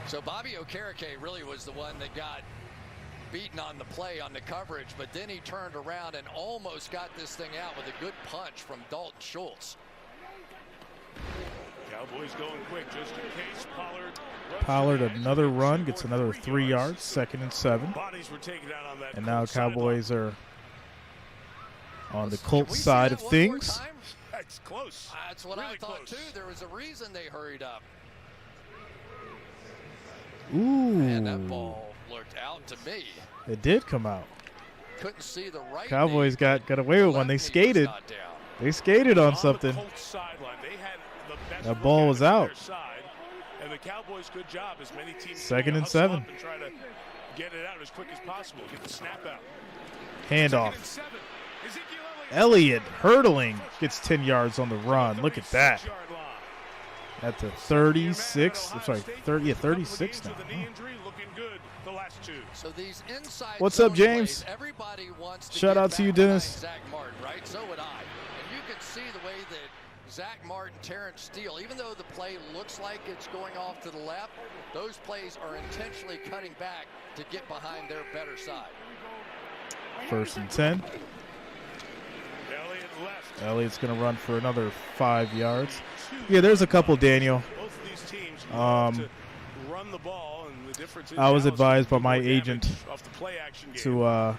So Bobby Okereke really was the one that got beaten on the play on the coverage, but then he turned around and almost got this thing out with a good punch from Dalton Schultz. Cowboys going quick just in case. Pollard another run, gets another 3 yards, 2nd and 7. Bodies were taken out on that. And now Cowboys are on the Colts side of things. That's close. That's what I thought too. There was a reason they hurried up. Ooh. And that ball looked out to me. It did come out. Couldn't see the right. Cowboys got away with one. They skated. They skated on something. That ball was out. And the Cowboys, good job as many teams 2nd and 7. And try to get it out as quick as possible. Get the snap out. Handoff. Elliott hurdling, gets 10 yards on the run. Look at that. At the 36, I'm sorry, 36 now. So these inside What's up, James? Plays, everybody wants to shout out to you, Dennis. Zach Martin, right? So would I. And you can see the way that Zach Martin, Terrence Steele, even though the play looks like it's going off to the left, those plays are intentionally cutting back to get behind their better side. 1st and 10. Elliott's going to run for another 5 yards. Yeah, there's a couple, Daniel. Run the ball, and the difference is I was advised by my agent to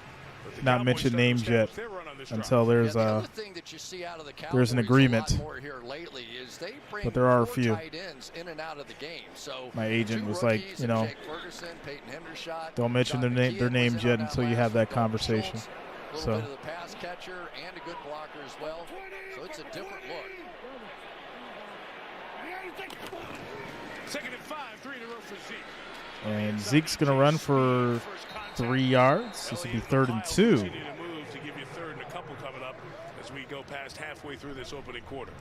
not mention names yet until there's an agreement. But there are a few. My agent was like, don't mention their names yet until you have that conversation. So. The pass catcher and a good blocker as well. So it's a different look. Second and 5, 3 in a row for Zeke. And Zeke's going to run for 3 yards. This will be 3rd and 2. To give you 3rd and a couple coming up as we go past halfway through this opening quarter.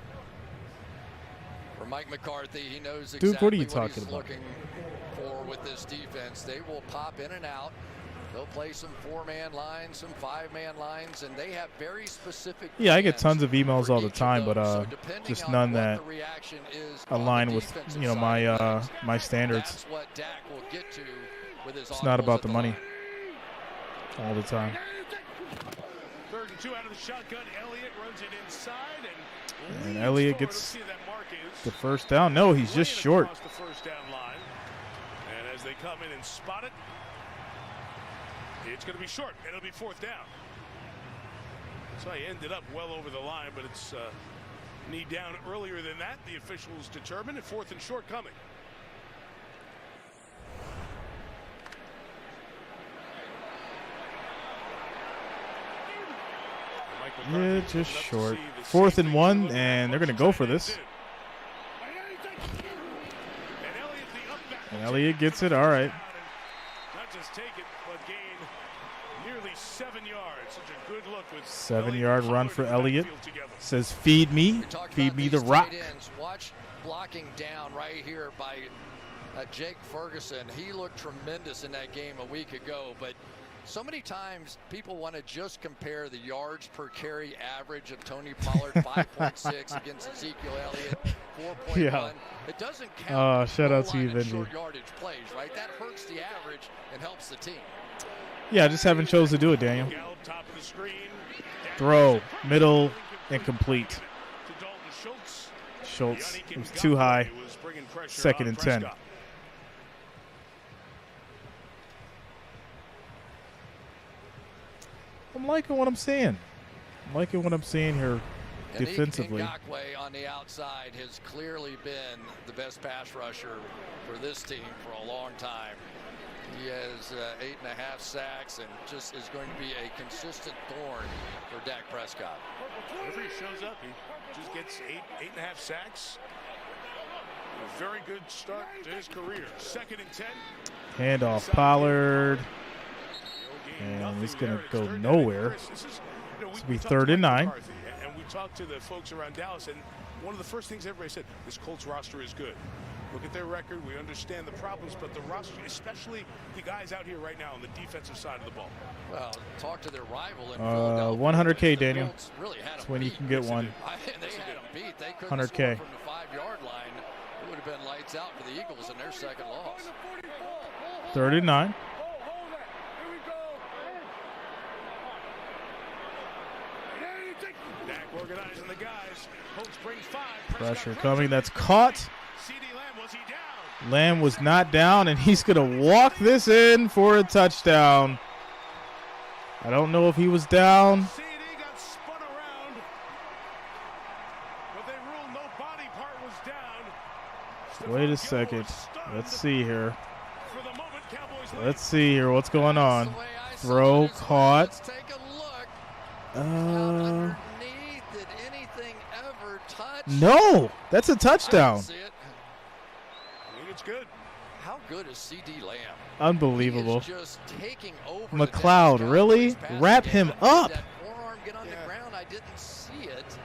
For Mike McCarthy, he knows exactly Dude, what are you what talking he's about? looking for with this defense. They will pop in and out. They'll play some 4-man lines, some 5-man lines, and they have very specific. Yeah, I get tons of emails all the time, but just none that align with my standards. It's not about the money all the time. 3rd and 2 out of the shotgun. Elliott runs it inside, and Elliott gets the first down. No, he's just short. The first down line, and as they come in and spot it. It's going to be short, and it'll be 4th down. So he ended up well over the line, but it's knee down earlier than that. The officials determined, and 4th and short coming. Yeah, just short. 4th and 1, and they're going to go for this. And Elliott gets it. All right. Not just take it, but gain nearly 7 yards. Such a good look with 7-yard run for Elliott. Says, feed me the rock. Watch blocking down right here by Jake Ferguson. He looked tremendous in that game a week ago, but so many times people want to just compare the yards per carry average of Tony Pollard, 5.6 against Ezekiel Elliott, 4.1. Yeah. It doesn't count. Shout out to you, Benji. Short yardage plays, right? That hurts the average and helps the team. Yeah, I just haven't chose to do it, Daniel. Throw, middle, and complete. Schultz, it was too high. 2nd and 10. I'm liking what I'm seeing. Here defensively. Ngakwe on the outside has clearly been the best pass rusher for this team for a long time. He has 8.5 sacks and just is going to be a consistent thorn for Dak Prescott. Whenever he shows up, he just gets 8.5 sacks. A very good start to his career. 2nd and 10. Handoff Pollard. And he's going to go nowhere. This will be 3rd and 9. And we talked to the folks around Dallas, and one of the first things everybody said, this Colts roster is good. Look at their record. We understand the problems, but the roster, especially the guys out here right now on the defensive side of the ball. Well, talk to their rival in Philadelphia. 100K, Daniel. Really That's when you can get one. They had them beat. They couldn't 100K. score from the 5-yard line. It would have been lights out for the Eagles in their second loss. 3rd and 9. Dak organizing the guys. Colts bring 5. Pressure coming. That's caught. Lamb was not down, and he's going to walk this in for a touchdown. I don't know if he was down. CD got spun around, but they ruled no body part was down. Wait a second. Let's see here. Let's see here what's going on. Throw caught. Let's take a look. Did anything ever touch? No, that's a touchdown. It's good. How good is CD Lamb? Unbelievable. He is just taking over McLeod, really? Wrap him up. That forearm get on the ground. I didn't see it.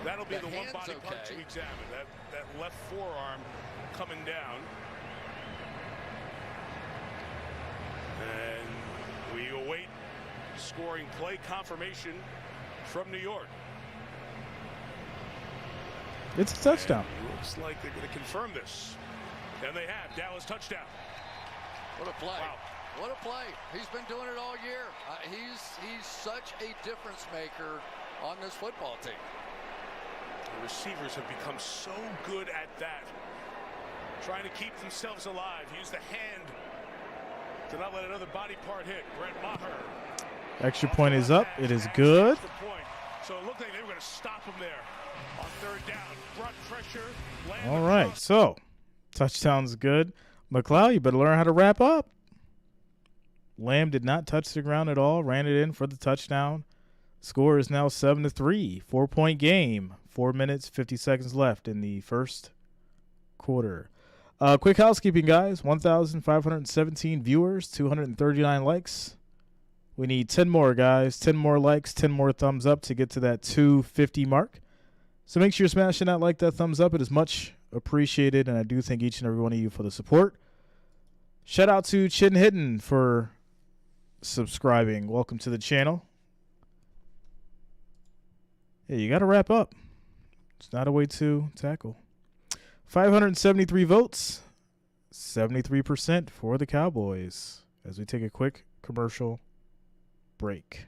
That'll be the one body part to examine. That left forearm coming down. And we await scoring play confirmation from New York. It's a touchdown. And looks like they're going to confirm this. And they have. Dallas touchdown. What a play. Wow. What a play. He's been doing it all year. He's such a difference maker on this football team. The receivers have become so good at that. Trying to keep themselves alive. Use the hand to not let another body part hit. Brett Maher Extra point is up. It is good. So it looked like they were going to stop him there on third down. Brought pressure. All right, so touchdown's good. McLeod, you better learn how to wrap up. Lamb did not touch the ground at all. Ran it in for the touchdown. Score is now 7-3. 4-point game. 4 minutes, 50 seconds left in the first quarter. Quick housekeeping, guys. 1,517 viewers, 239 likes. We need 10 more, guys. 10 more likes, 10 more thumbs up to get to that 250 mark. So make sure you're smashing that like, that thumbs up. It is much appreciated, and I do thank each and every one of you for the support. Shout out to Chin Hidden for subscribing. Welcome to the channel. Yeah, you got to wrap up. It's not a way to tackle. 573 votes, 73% for the Cowboys. As we take a quick commercial break.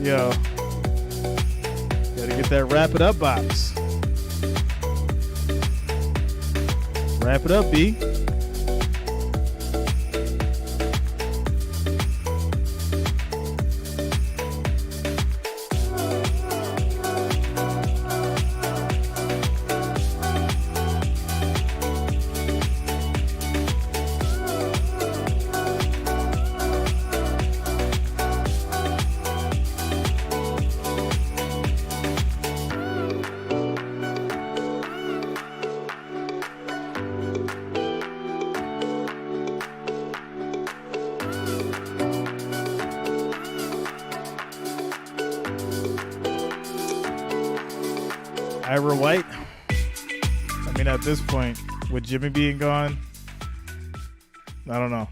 Yo, gotta get that wrap it up box. Wrap it up, B. Ira White. I mean, at this point, with Jimmy being gone, I don't know.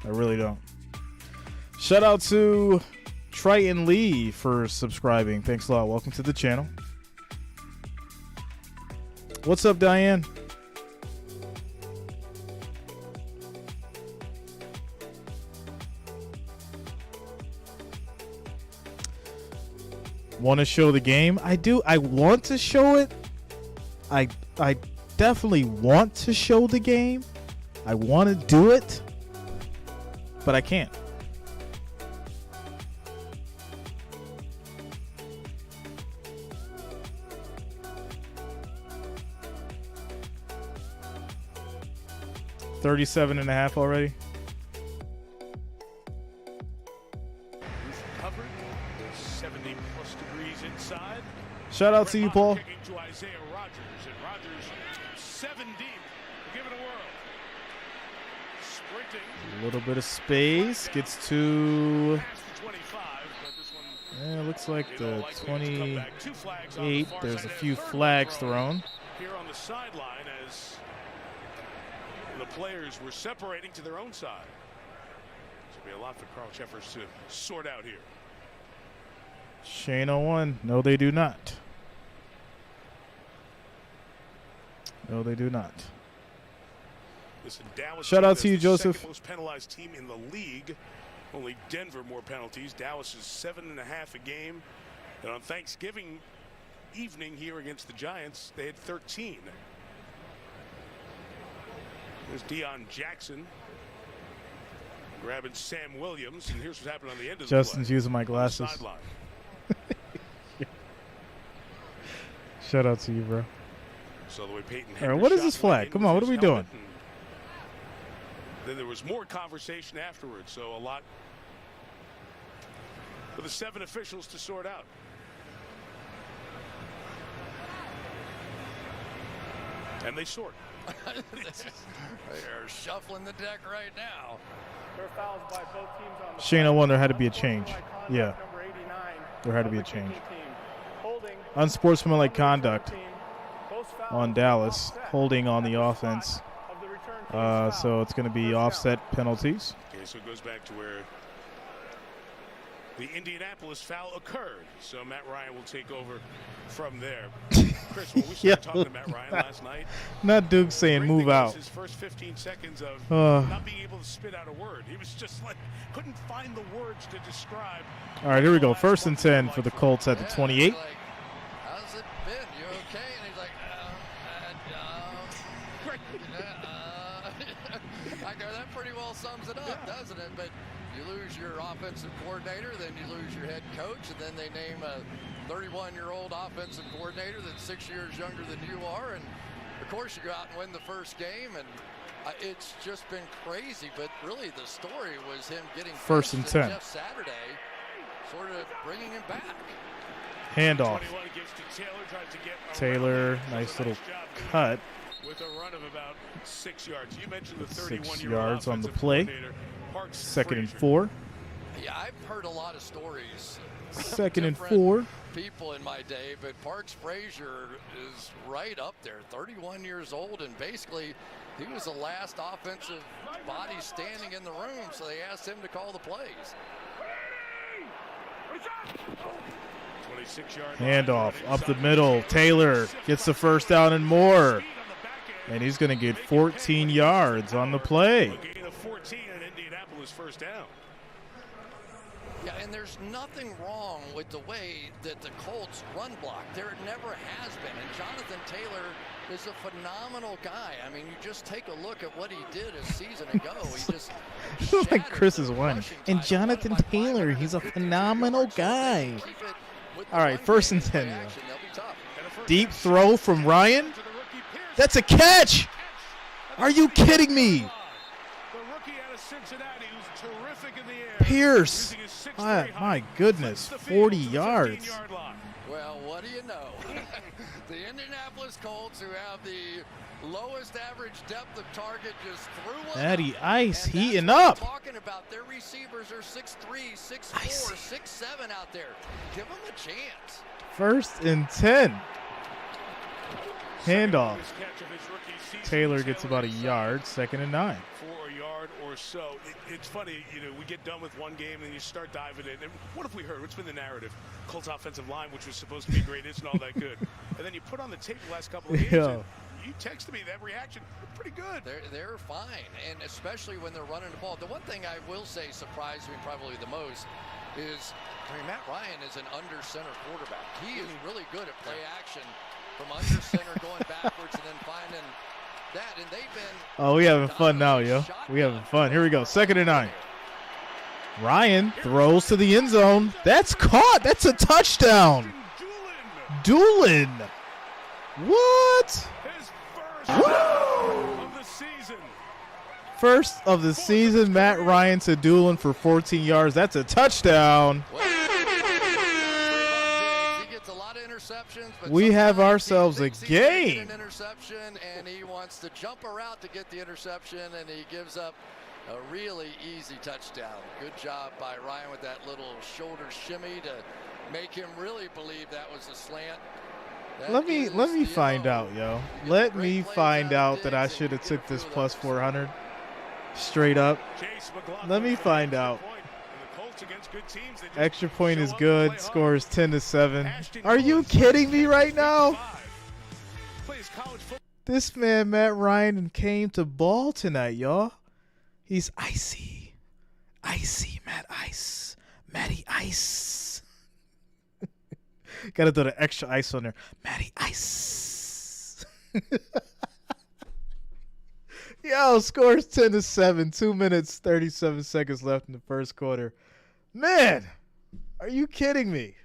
I really don't. Shout out to Triton Lee for subscribing. Thanks a lot. Welcome to the channel. What's up, Diane? Want to show the game? I do. I want to show it. I definitely want to show the game. I want to do it, but I can't. $37.5 already. Covered, 70 plus degrees inside. Shout out to you, Paul. Kicking to Isaiah Rodgers, and Rodgers 7 deep. Give it a whirl. Sprinting. A little bit of space. Gets to. Yeah, it looks like the 28. There's a few flags thrown. Here on the sideline as the players were separating to their own side. This will be a lot for Carl Cheffers to sort out here. Shane 01. No, they do not. No, they do not. Listen, Dallas shout out to you, Joseph. Second most penalized team in the league. Only Denver more penalties. Dallas is 7.5 a game. And on Thanksgiving evening here against the Giants, they had 13. There's Deion Jackson grabbing Sam Williams, and here's what happened on the end of the Justin's play. using my glasses. Shout out to you, bro. So the way Peyton all right, what is this flag? Come on, what are we doing? Then there was more conversation afterwards, so a lot for the 7 officials to sort out. And they sort. They're shuffling the deck right now. There are fouls by both teams on the Shane 01, there had to be a change. Yeah. There had to be a change. Unsportsmanlike conduct on Dallas, holding on the offense. So it's going to be offset penalties. Okay, so it goes back to where the Indianapolis foul occurred. So Matt Ryan will take over from there. Chris, when we started talking to Matt Ryan last night, not Duke saying move out. His first 15 seconds of not being able to spit out a word. He was just like, couldn't find the words to describe. All right, here we go. 1st and 10 for the Colts at the 28. doesn't it? But you lose your offensive coordinator, then you lose your head coach, and then they name a 31-year-old offensive coordinator that's 6 years younger than you are, and of course you go out and win the first game, and it's just been crazy. But really the story was him getting first and 10. Jeff Saturday, sort of bringing him back. Handoff. Taylor, nice little cut. With a run of about 6 yards. You mentioned the 6 yards on the play. 2nd and 4. Yeah, I've heard a lot of stories. 2nd and 4. People in my day, but Parks Frazier is right up there, 31 years old, and basically he was the last offensive body standing in the room, so they asked him to call the plays. Handoff up the middle. Taylor gets the first down and more. And he's going to get 14 yards on the play. Gain of 14 in Indianapolis first down. Yeah, and there's nothing wrong with the way that the Colts run block. There never has been. And Jonathan Taylor is a phenomenal guy. I mean, you just take a look at what he did a season ago. He just like Chris's one. And Jonathan Taylor, he's a phenomenal guy. All right, 1st and 10. Deep throw from Ryan. That's a catch. Are you kidding me? Pierce. My goodness, 40 yards. Well, what do you know? The Indianapolis Colts, who have the lowest average depth of target, just threw one. Matty Ice heating up. Talking about their receivers are 6'3", 6'4", 6'7" out there. Give them a chance. 1st and 10. Handoff. Taylor gets about a yard. 2nd and 9. For a yard or so. It's funny, we get done with one game and you start diving in. And what have we heard? What's been the narrative? Colts offensive line, which was supposed to be great, isn't all that good. And then you put on the tape the last couple of games. Yeah. And you texted me that reaction. Pretty good. They're fine, and especially when they're running the ball. The one thing I will say surprised me probably the most is, Matt Ryan is an under center quarterback. He is really good at play action from under center, going backwards and then finding that. And they've been. Oh, we having fun now, yo. We having fun. Here we go. 2nd and 9. Ryan throws to the end zone. That's caught. That's a touchdown. Doolin. What? First of the season, Matt Ryan to Doolin for 14 yards. That's a touchdown. We have ourselves a game. An interception, and he wants to jump a route to get the interception, and he gives up a really easy touchdown. Good job by Ryan with that little shoulder shimmy to make him really believe that was a slant. Let me find out, yo. Let me find out that I should have took this plus 400 straight up. Let me find out. Extra point is good. Score is 10-7. Are you kidding me right now? This man, Matt Ryan, came to ball tonight, y'all. He's icy. Icy, Matt Ice. Matty Ice. Got to throw the extra ice on there. Matty Ice. Yo, scores 10-7. 2 minutes, 37 seconds left in the first quarter. Man, are you kidding me?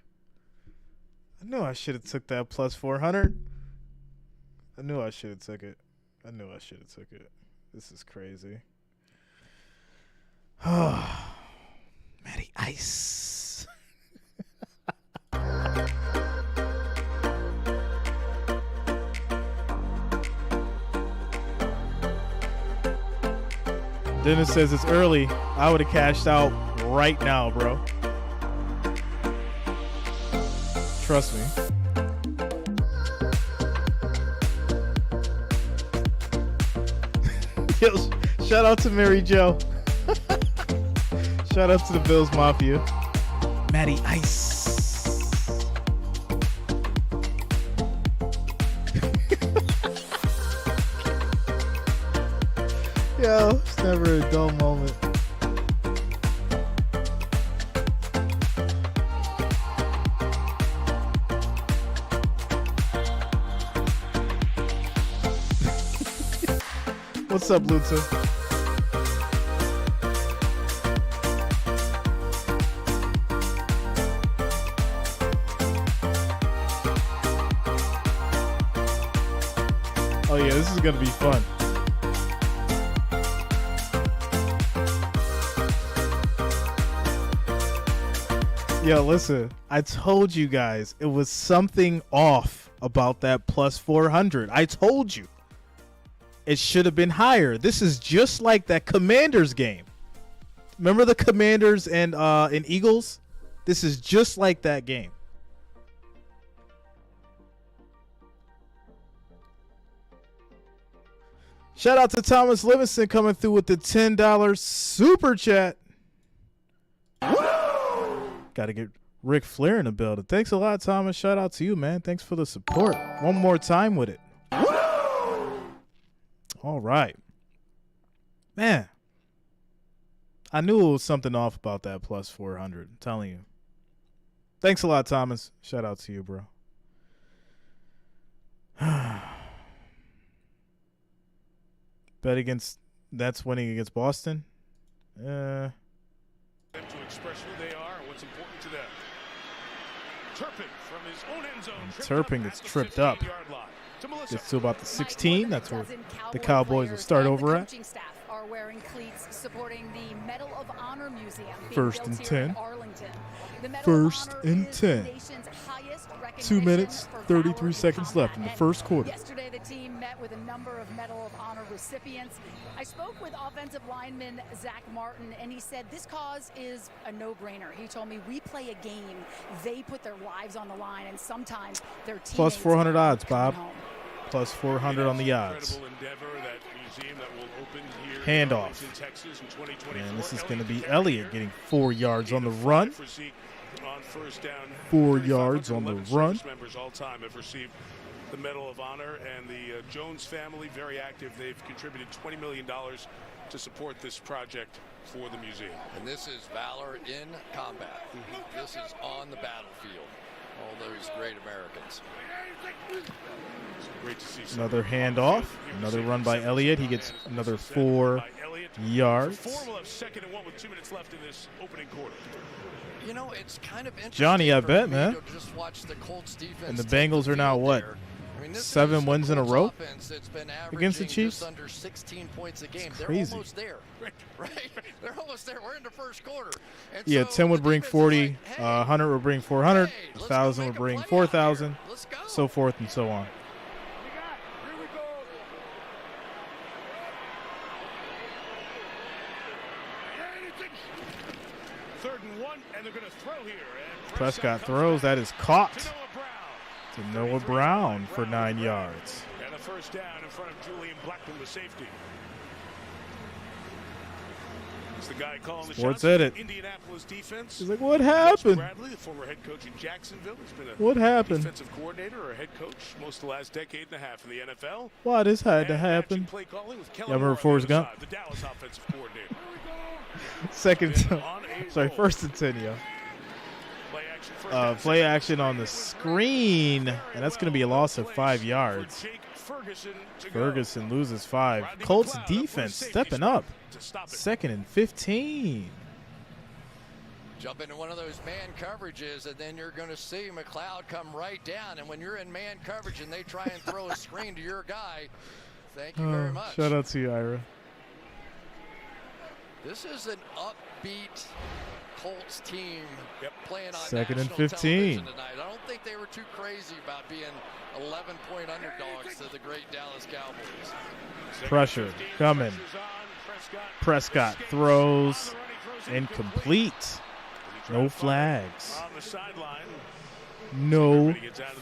I knew I should have took that plus 400. I knew I should have took it. This is crazy. Oh, Matty Ice. Dennis says it's early. I would have cashed out right now, bro. Trust me. Yo, shout out to Mary Jo. Shout out to the Bills Mafia. Matty Ice. Yo, it's never a dull moment. What's up, Lutza? Oh, yeah, this is going to be fun. Yo, listen, I told you guys it was something off about that plus 400. I told you. It should have been higher. This is just like that Commanders game. Remember the Commanders and Eagles? This is just like that game. Shout out to Thomas Livingston coming through with the $10 super chat. Got to get Ric Flair in the building. Thanks a lot, Thomas. Shout out to you, man. Thanks for the support. One more time with it. All right. Man. I knew it was something off about that plus 400. I'm telling you. Thanks a lot, Thomas. Shout out to you, bro. Bet against that's winning against Boston. To express who they are and what's important to them. Turpin from his own end zone. Turpin gets tripped up. Gets to about the 16. That's where the Cowboys will start over at. Are wearing cleats supporting the Medal of Honor Museum. First and 10. First and 10. 2 minutes, 33 seconds left in the first quarter. Yesterday, the team met with a number of Medal of Honor recipients. I spoke with offensive lineman Zach Martin, and he said this cause is a no-brainer. He told me we play a game. They put their lives on the line, and sometimes their teammates plus 400 odds, Bob. home. Plus 400 on the odds. Handoff. And this is going to be Elliott getting 4 yards on the run. 4 yards on the run. Members all time have received the Medal of Honor, and the Jones family, very active. They've contributed $20 million to support this project for the museum. And this is valor in combat. This is on the battlefield. All those great Americans. Great to see another handoff. Another run by Elliott. He gets another 4 yards. Four will have second and 1 with 2 minutes left in this opening quarter. You know, it's kind of interesting. Johnny, I bet, man. Just watch the Colts defense. And the Bengals are now what? I mean, 7 wins in a row against the Chiefs. Just under 16 points a game. It's They're crazy. almost there, right? They're almost there. We're in the first quarter. And Yeah, so 10 would bring 40. like, hey, 100 would bring 400. hey, 1,000 would bring 4,000. So forth and so on. Third and 1, and they're going to throw here. And Prescott throws. That is caught to Noah Brown for 9 yards. And a first down in front of Julian Blackman, the safety. It's the guy calling the Sports shots. Edit. Indianapolis defense. He's like, what happened? Bradley, the former head coach in Jacksonville. He's been a What happened? defensive coordinator or head coach most of the last decade and a half in the NFL. Why this had to happen? Play calling with Yeah, Kellen remember Moore on Forrest the other Gump? side, the Dallas offensive coordinator. First and 10, yo. Play action on the screen, and that's going to be a loss of 5 yards. Ferguson loses 5. Colts defense stepping up. 2nd and 15. Jump into one of those man coverages, and then you're going to see McLeod come right down. And when you're in man coverage and they try and throw a screen to your guy, thank you very much. Shout out to you, Ira. This is an upbeat Colts team playing on 2nd and national 15. television tonight. I don't think they were too crazy about being 11-point underdogs to the great Dallas Cowboys. Pressure coming. Prescott throws incomplete. No flags. On the sideline. No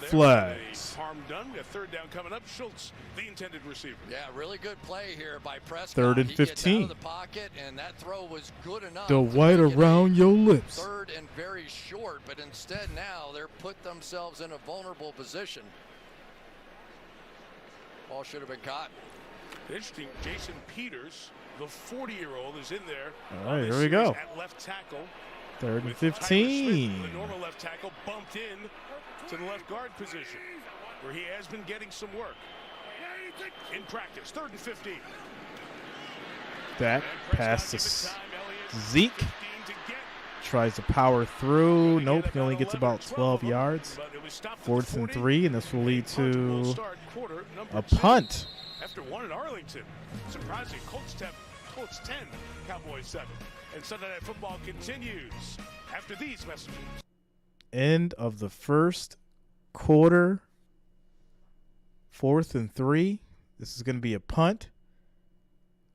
flags. Harm done. We have third down coming up. Schultz, the intended receiver. Yeah, really good play here by Prescott. 3rd and He gets out 15. of the pocket, and that throw was good enough. The white around your lips. 3rd and very short, but instead now they're put themselves in a vulnerable position. Ball should have been caught. Interesting. Jason Peters, the 40-year-old, is in there. All right, here we go. At left tackle. 3rd and With 15. Smith, the normal left tackle, bumped in to the left guard position, where he has been getting some work in practice. 3rd and 15. That pass to Zeke. Tries to power through. Nope, he only gets about 12 yards. 4th and 3, and this will lead to quarter, A punt. After one in Arlington. Surprising, Colts 10, Cowboys 7. And Sunday Night Football continues after these messages. End of the first quarter. 4th and 3. This is going to be a punt.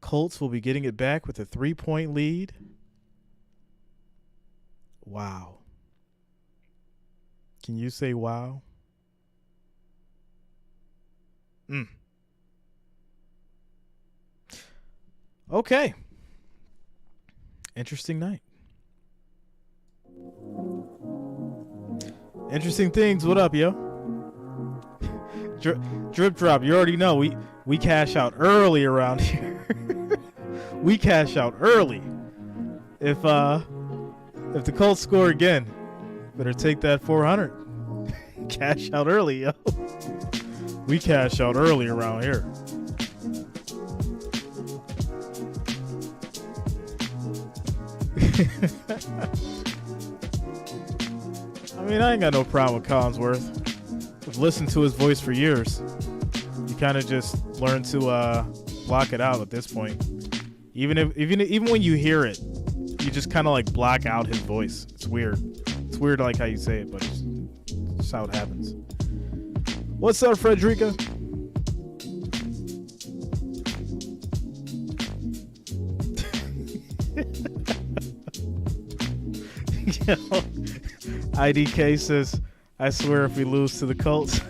Colts will be getting it back with a 3-point lead. Wow. Can you say wow? Okay. Interesting night. Interesting things. What up, yo? Drip drop. You already know we cash out early around here. We cash out early. If the Colts score again, better take that 400. Cash out early, yo. We cash out early around here. I mean, I ain't got no problem with Collinsworth. I've listened to his voice for years. You kind of just learn to block it out at this point. Even when you hear it, you just kind of like block out his voice. It's weird. It's weird like how you say it, but it's just how it happens. What's up, Frederica? Yo, IDK says, I swear if we lose to the Colts.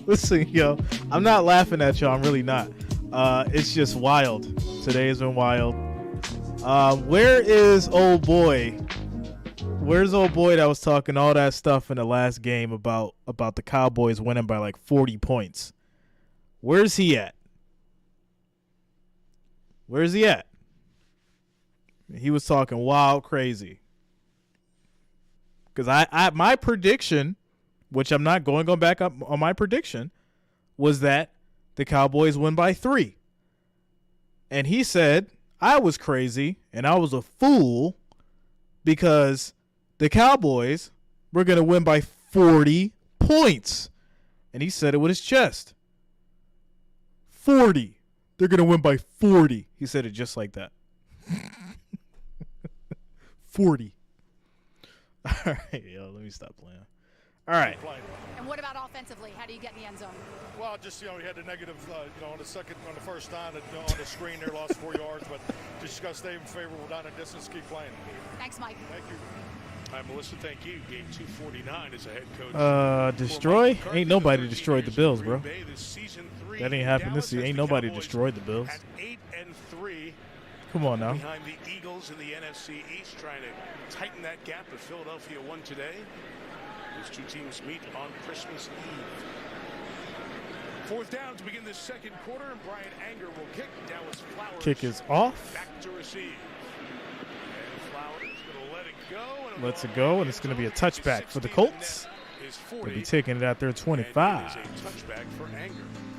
Listen, yo, I'm not laughing at y'all. I'm really not. It's just wild. Today has been wild. Where is old boy? Where's old boy that was talking all that stuff in the last game about the Cowboys winning by like 40 points? Where's he at? Where's he at? He was talking wild crazy. Because I my prediction, which I'm not going back up on my prediction, was that the Cowboys win by 3. And he said I was crazy and I was a fool because the Cowboys were going to win by 40 points. And he said it with his chest. 40. They're going to win by 40. He said it just like that. 40. All right, yo, let me stop playing. All right. And what about offensively? How do you get in the end zone? Well, just, we had the negative, on the first down, on the screen there, lost 4 yards, but just got to stay favorable down the distance, keep playing. Thanks, Mike. Thank you. Hi, Melissa, thank you. Game 249 as a head coach. Destroy? Ain't nobody destroyed the Bills, bro. That ain't happened this year. Ain't nobody destroyed the Bills. At 8-3. Come on now. Behind the Eagles in the NFC East, trying to tighten that gap. But Philadelphia won today. These two teams meet on Christmas Eve. 4th down to begin this second quarter, and Brian Anger will kick. Dallas Flowers kick is off. Back to receive. And Flowers going to let it go. Lets it go, and it's going to be a touchback for the Colts. They'll be taking it at their 25.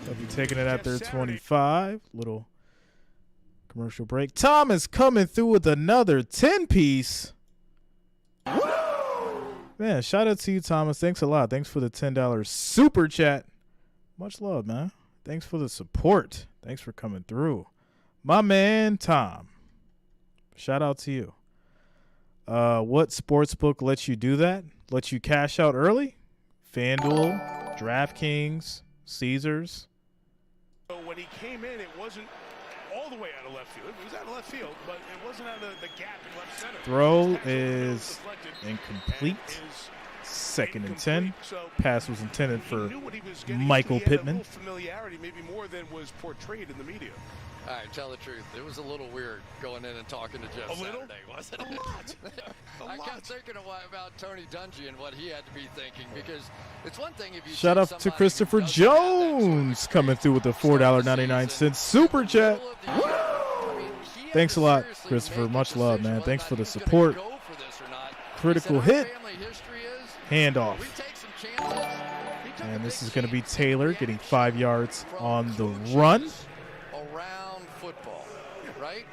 They'll be taking it at their 25. Little commercial break. Tom is coming through with another 10-piece. Man, shout out to you, Thomas. Thanks a lot. Thanks for the $10 super chat. Much love, man. Thanks for the support. Thanks for coming through. My man, Tom. Shout out to you. What sportsbook lets you do that? Lets you cash out early? FanDuel, DraftKings, Caesars. So when he came in, it wasn't all the way out of left field. It was out of left field, but it wasn't out of the gap in left center. Throw is incomplete. 2nd and 10. Pass was intended for Michael Pittman. Familiarity, maybe more than was portrayed in the media. All right, tell the truth. It was a little weird going in and talking to Jeff Saturday, wasn't it? I kept thinking about Tony Dungy and what he had to be thinking, because it's one thing if you shout out to Christopher Jones coming through with the $4.99 super chat. Thanks a lot, Christopher. Much love, man. Thanks for the support. Critical hit. Handoff. And this is going to be Taylor getting 5 yards on the run. Around football, right?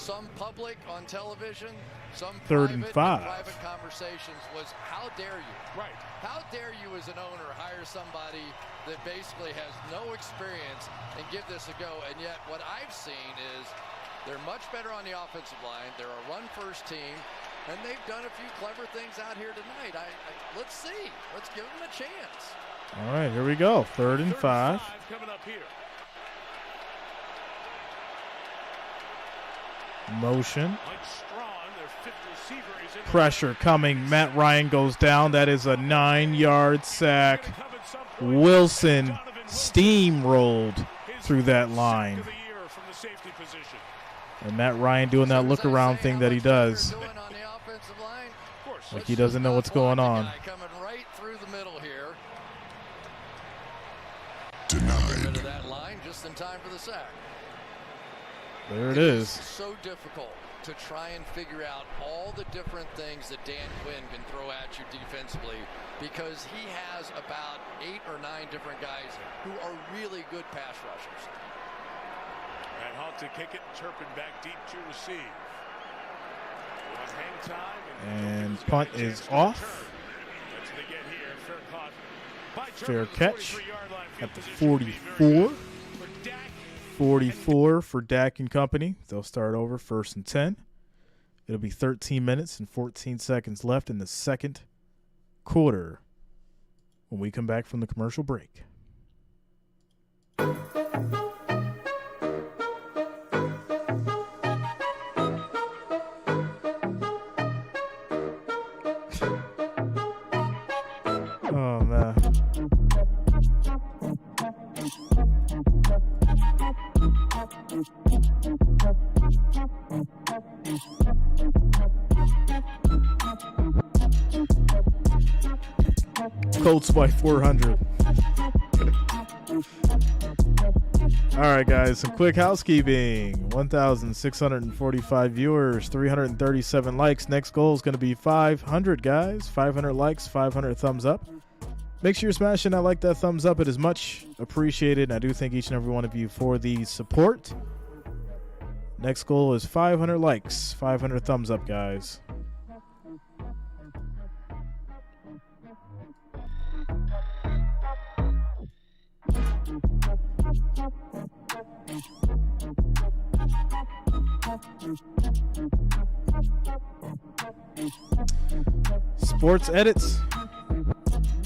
some public on television, some Third and 5. private conversations was, how dare you? Right. How dare you as an owner hire somebody that basically has no experience and give this a go? And yet what I've seen is they're much better on the offensive line. They're a run-first team, and they've done a few clever things out here tonight. Let's see. Let's give them a chance. All right, here we go. Third and 5. Coming up here. Motion. Mike Strawn, their fifth receiver, is in Pressure coming. Matt Ryan goes down. That is a 9-yard sack. Wilson steamrolled through that line. And Matt Ryan doing that look-around thing that he does. Like he doesn't know what's going on. Coming right through the middle here. Denied. Rid of that line just in time for the sack. There it is. So difficult to try and figure out all the different things that Dan Quinn can throw at you defensively, because he has about 8 or 9 different guys who are really good pass rushers. And Hunt to kick it, Turpin back deep to receive. Hang time And punt is off. Fair catch at the 44. 44 for Dak and company. They'll start over 1st and 10. It'll be 13 minutes and 14 seconds left in the second quarter when we come back from the commercial break. Oh, man. Colts by 400. All right, guys, some quick housekeeping. 1,645 viewers, 337 likes. Next goal is going to be 500, guys. 500 likes, 500 thumbs up. Make sure you're smashing that thumbs up. It is much appreciated, and I do thank each and every one of you for the support. Next goal is 500 likes, 500 thumbs up, guys. Sports edits.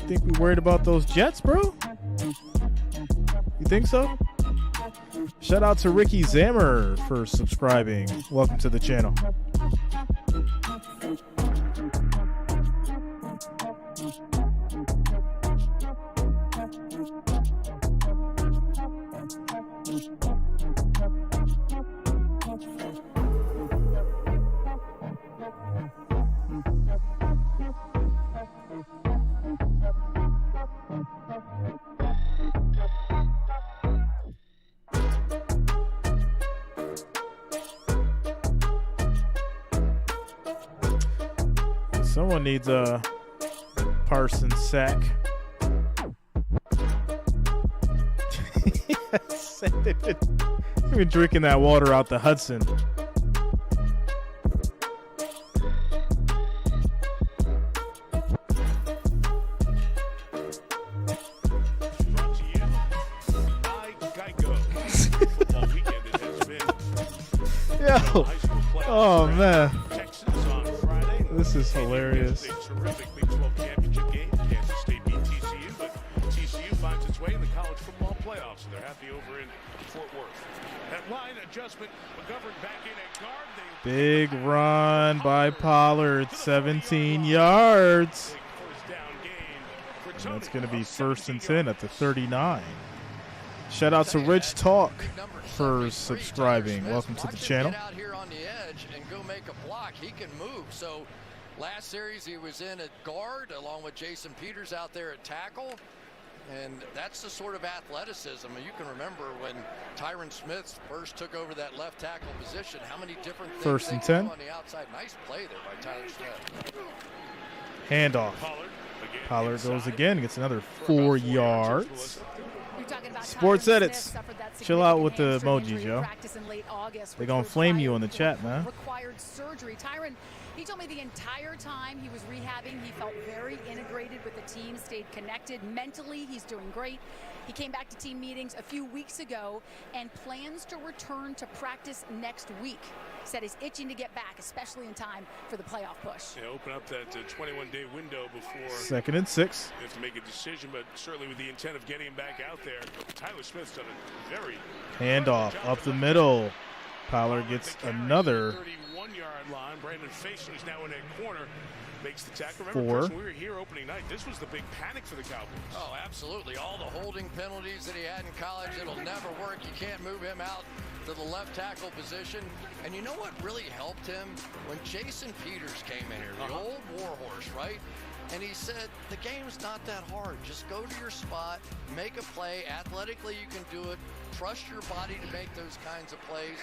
Think we worried about those Jets, bro? You think so? Shout out to Ricky Zammer for subscribing. Welcome to the channel. Someone needs a Parsons sack. Yes, they've been drinking that water out the Hudson. Yo, oh man. This is hilarious. Terrific Big 12 championship game. Kansas State beat TCU, but TCU finds its way in the college football playoffs, and they're happy over in Fort Worth. That line adjustment, McGovern back in at guard. Big run by Pollard, 17 yards. And that's going to be 1st and 10 at the 39. Shout out to Rich Talk for subscribing. Welcome to the channel. Out here on the edge and go make a block. He can move. So last series he was in at guard along with Jason Peters out there at tackle. And that's the sort of athleticism. And you can remember when Tyron Smith first took over that left tackle position, how many different things 1st and 10 on the outside. Nice play there by Tyron Smith. Handoff. Pollard goes again, gets another 4 yards. Sports edits. Chill out with the emojis, yo. They're going to flame you in the chat, man. Required surgery. Tyron, he told me the entire time he was rehabbing, he felt very integrated with the team, stayed connected. Mentally, he's doing great. He came back to team meetings a few weeks ago and plans to return to practice next week. Said he's itching to get back, especially in time for the playoff push. Yeah, open up that 21-day window before 2nd and 6. You have to make a decision, but certainly with the intent of getting him back out there. Tyler Smith's done a very handoff up the middle. Pollard gets another 31-yard line. Brandon Faison is now in that corner. Makes the tackle. Remember, Chris, when we were here opening night, this was the big panic for the Cowboys. Oh, absolutely. All the holding penalties that he had in college, it'll never work. You can't move him out to the left tackle position. And you know what really helped him? When Jason Peters came in here, the old warhorse, right? And he said, the game's not that hard. Just go to your spot, make a play. Athletically, you can do it. Trust your body to make those kinds of plays.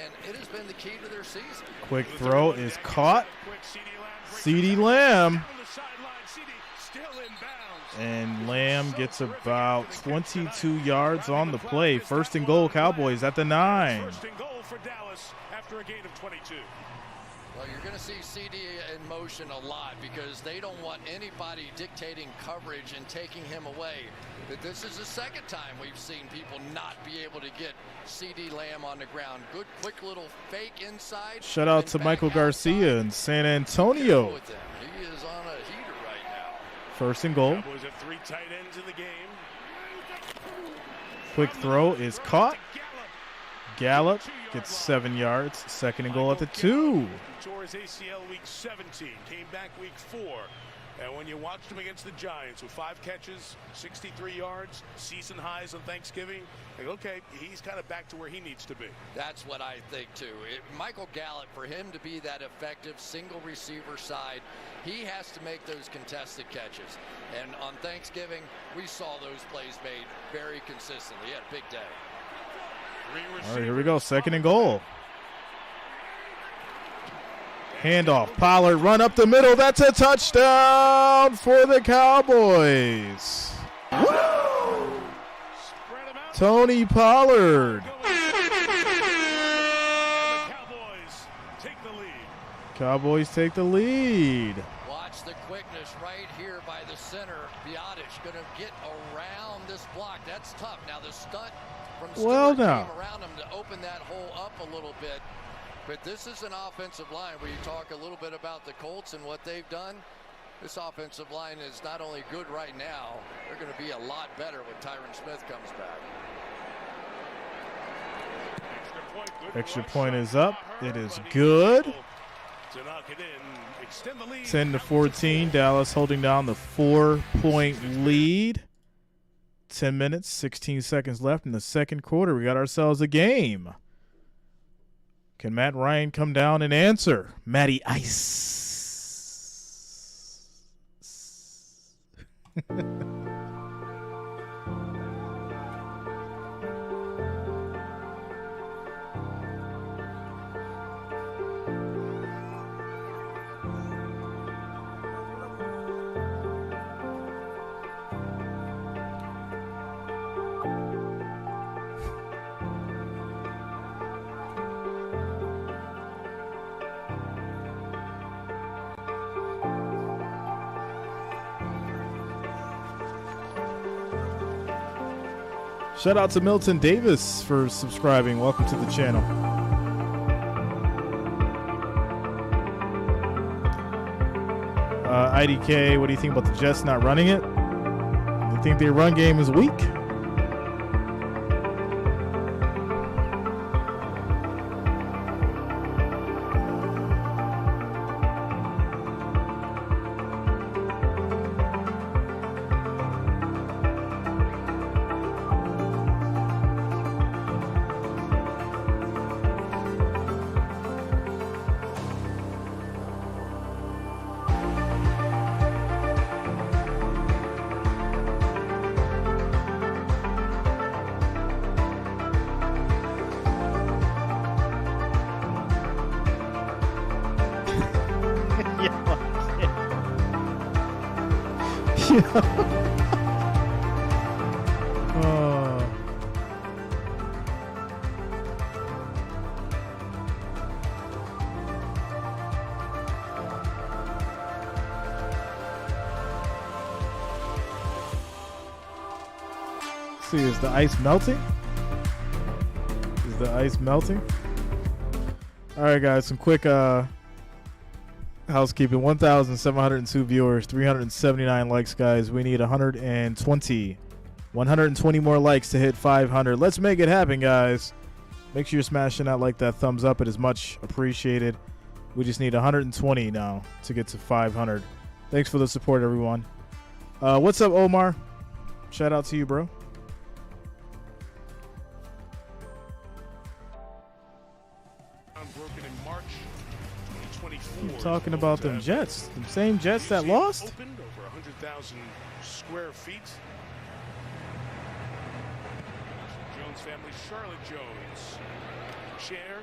And it has been the key to their season. Quick throw is caught. CeeDee Lamb. And Lamb gets about 22 yards on the play. 1st and goal, Cowboys at the 9. 1st and goal for Dallas after a gain of 22. Well, you're going to see CD in motion a lot because they don't want anybody dictating coverage and taking him away. But this is the second time we've seen people not be able to get CeeDee Lamb on the ground. Good, quick little fake inside. Shout out to Michael Garcia in San Antonio. He is on a heater right now. 1st and goal. Cowboys have 3 tight ends in the game. Quick throw is caught. Gallup gets 7 yards. 2nd and goal at the 2. Tore his ACL week 17, came back week 4. And when you watched him against the Giants with 5 catches, 63 yards, season highs on Thanksgiving, like, okay, he's kind of back to where he needs to be. That's what I think, too. Michael Gallup, for him to be that effective single receiver side, he has to make those contested catches. And on Thanksgiving, we saw those plays made very consistently. He had a big day. All right, here we go. 2nd and goal. Handoff. Pollard run up the middle. That's a touchdown for the Cowboys. Woo! Tony Pollard. Cowboys take the lead. Watch the quickness right here by the center. Biotic going to get around this block. That's tough. Now the stunt from Stewart came around him to open that hole up a little bit. But this is an offensive line where you talk a little bit about the Colts and what they've done. This offensive line is not only good right now, they're going to be a lot better when Tyron Smith comes back. Extra point is up. It is good. 10-14. Dallas holding down the 4-point lead. 10 minutes, 16 seconds left in the second quarter. We got ourselves a game. Can Matt Ryan come down and answer? Matty Ice. Shout out to Milton Davis for subscribing. Welcome to the channel. IDK, what do you think about the Jets not running it? You think their run game is weak? Oh. Let's see, is the ice melting? Is the ice melting? All right, guys, some quick housekeeping. 1,702 viewers, 379 likes, guys. We need 120 more likes to hit 500. Let's make it happen, guys. Make sure you're smashing that thumbs up. It is much appreciated. We just need 120 now to get to 500. Thanks for the support, everyone. What's up, Omar? Shout out to you, bro. Broken in March 2024. You're talking about them Jets, the same Jets that lost. Opened over 100,000 square feet. Jones family, Charlotte Jones, chair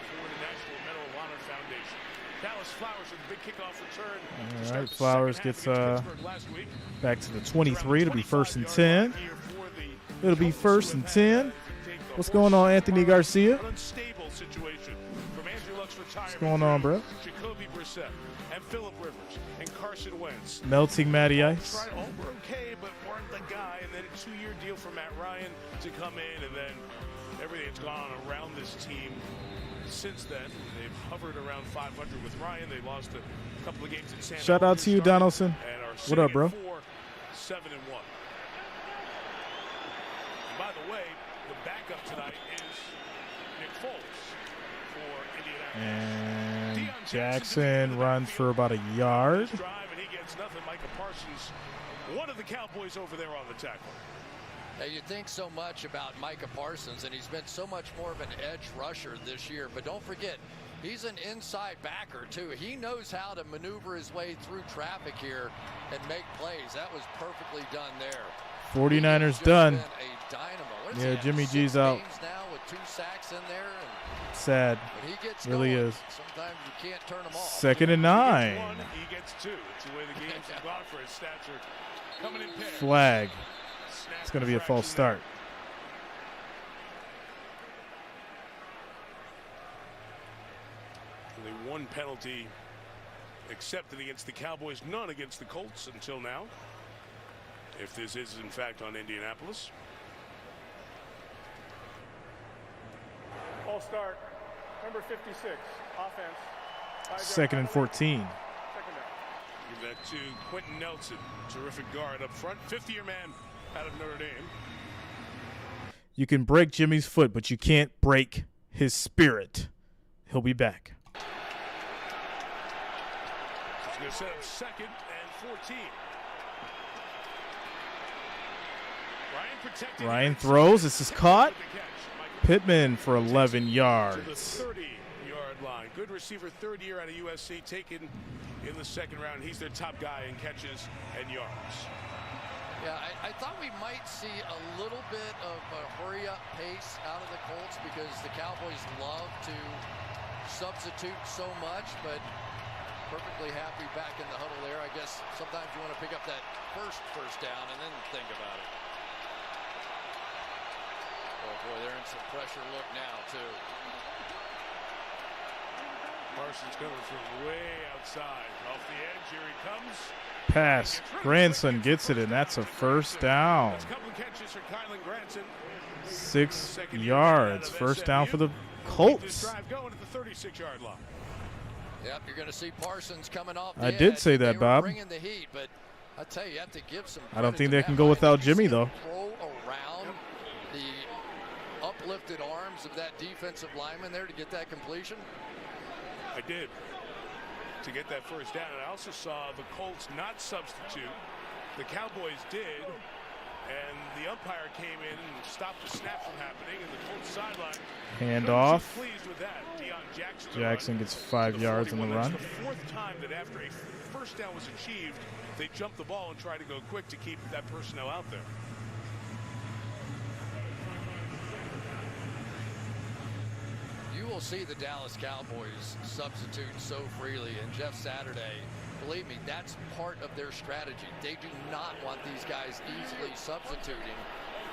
for the National Medal of Honor Foundation. Dallas Flowers with the big kickoff return. All right, Flowers gets back to the 23. It'll be 1st and 10. It'll be 1st and 10. What's going on, Anthony Garcia? Unstable situation from Andrew Luck's retirement. What's going on, bro? Jacoby Brissett and Phillip Rivers and Carson Wentz. Melting Matty Ice. All were okay, but weren't the guy. And then a 2-year deal for Matt Ryan to come in, and then everything that's gone on around this team since then. They've hovered around 500 with Ryan. They lost a couple of games in San Shout out to you, Donaldson. What up, bro? 7-1. And by the way, the backup tonight is Nick Foles for Indianapolis. And Jackson runs for about a yard. Drive, and he gets nothing. Micah Parsons, one of the Cowboys over there on the tackle. Now, you think so much about Micah Parsons, and he's been so much more of an edge rusher this year. But don't forget, he's an inside backer, too. He knows how to maneuver his way through traffic here and make plays. That was perfectly done there. 49ers done. A dynamo. Yeah, Jimmy G's out. Now with 2 sacks in there. And sad. when he gets really going, is. Sometimes you can't turn him off. 2nd and 9. He gets 2. It's the way the games have gone for his stature. Coming in pairs. Flag. It's going to be a false start. Only 1 penalty accepted against the Cowboys, none against the Colts until now. If this is in fact on Indianapolis. All start. Number 56, offense. 2nd and 14. Give that to Quentin Nelson. Terrific guard up front. 50-year man out of Notre Dame. You can break Jimmy's foot, but you can't break his spirit. He'll be back. He's going to set up 2nd and 14. Ryan throws. This is caught. Pittman for 11 yards. To the 30-yard line. Good receiver, 3rd year out of USC, taken in the 2nd round. He's their top guy in catches and yards. Yeah, I thought we might see a little bit of a hurry-up pace out of the Colts because the Cowboys love to substitute so much, but perfectly happy back in the huddle there. I guess sometimes you want to pick up that first down and then think about it. Oh, boy, they're in some pressure look now, too. Parsons coming from way outside. Off the edge, here he comes. Pass. Granson gets it, and that's a 1st down. That's a couple of catches for Kylan Granson. 6 yards. 1st down for the Colts. Drive going at the 36-yard line. Yep, you're going to see Parsons coming off the I edge. did say that, They Bob. were bringing the heat, but I tell you, you have to give some I don't think credit they to can Matt go Ryan. without Did you Jimmy, see him though. Throw around the uplifted arms of that defensive lineman there to get that completion. I did. To get that 1st down. And I also saw the Colts not substitute. The Cowboys did. And the umpire came in and stopped the snap from happening. And the Colts sideline. Hand off. Pleased with that. Deion Jackson gets 5 yards on the run. That's the 4th time that after a 1st down was achieved, they jumped the ball and tried to go quick to keep that personnel out there. You will see the Dallas Cowboys substitute so freely, and Jeff Saturday, believe me, that's part of their strategy. They do not want these guys easily substituting,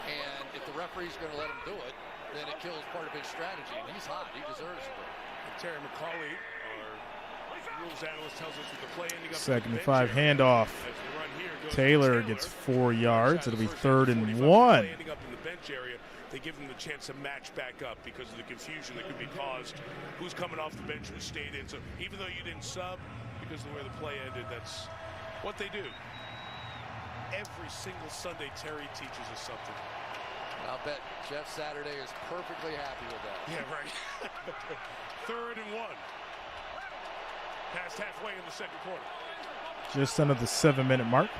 and if the referee's going to let him do it, then it kills part of his strategy, and he's hot. He deserves it. And Terry McCauley, our Second and 5, handoff. Taylor gets 4 yards. It'll be 3rd and 1. They give them the chance to match back up because of the confusion that could be caused. Who's coming off the bench, who stayed in. So even though you didn't sub, because of the way the play ended, that's what they do. Every single Sunday, Terry teaches us something. I'll bet Jeff Saturday is perfectly happy with that. Yeah, right. 3rd and 1. Past halfway in the second quarter. Just under the 7-minute mark.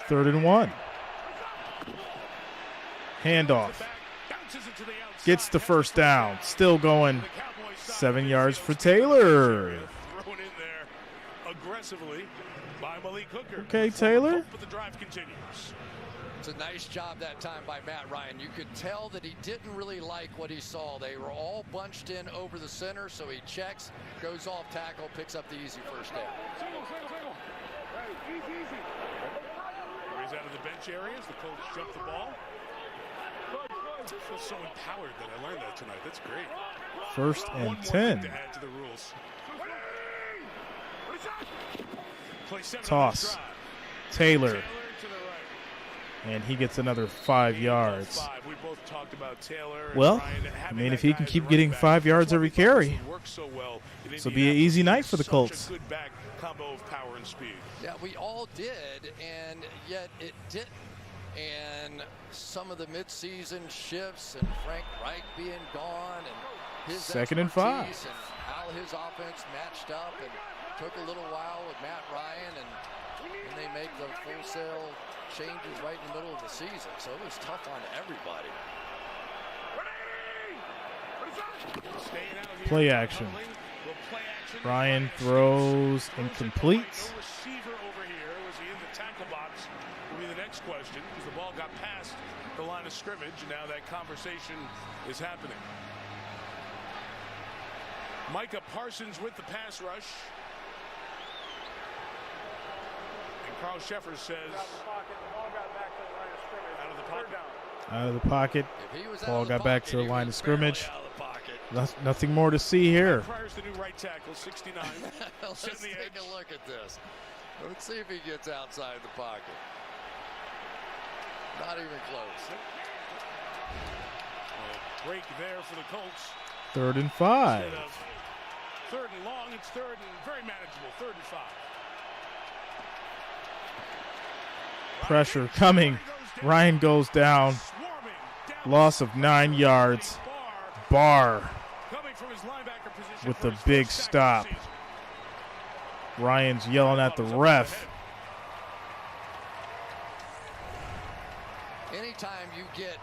Third and 1. Handoff. Gets the first down. Still going. 7 yards for Taylor. Thrown in there aggressively by Malik Hooker. Okay, Taylor. But the drive continues. It's a nice job that time by Matt Ryan. You could tell that he didn't really like what he saw. They were all bunched in over the center, so he checks, goes off tackle, picks up the easy first down. He's out of the bench areas. The Colts jump the ball. I feel so empowered that I learned that tonight. That's great. 1st and One 10. to add to the rules. Toss. Taylor. And he gets another 5 yards. We both talked about Taylor. Well, I mean, if he can keep getting 5 yards every carry, this will be an easy night for the Colts. Good back combo of power and speed. Yeah, we all did, and yet it didn't. And some of the midseason shifts and Frank Reich being gone and his 2nd and 5. And how his offense matched up and took a little while with Matt Ryan, and they make the wholesale changes right in the middle of the season. So it was tough on everybody. Play action. Ryan throws incomplete. No receiver over here. Was he in the tackle box? Will be the next question, because the ball got past the line of scrimmage, and now that conversation is happening. Micah Parsons with the pass rush. And Carl Sheffer says out of the pocket. Out of the pocket. Ball got back to the line of scrimmage. Nothing more to see here. Pryor's the new right tackle, 69. Let's take a look at this. Let's see if he gets outside the pocket. Not even close. Break there for the Colts. 3rd and 5. Instead of 3rd and long, it's 3rd and very manageable. 3rd and 5. Pressure coming. Ryan goes down. Loss of 9 yards. Barr with the big stop. Ryan's yelling at the ref. Anytime you get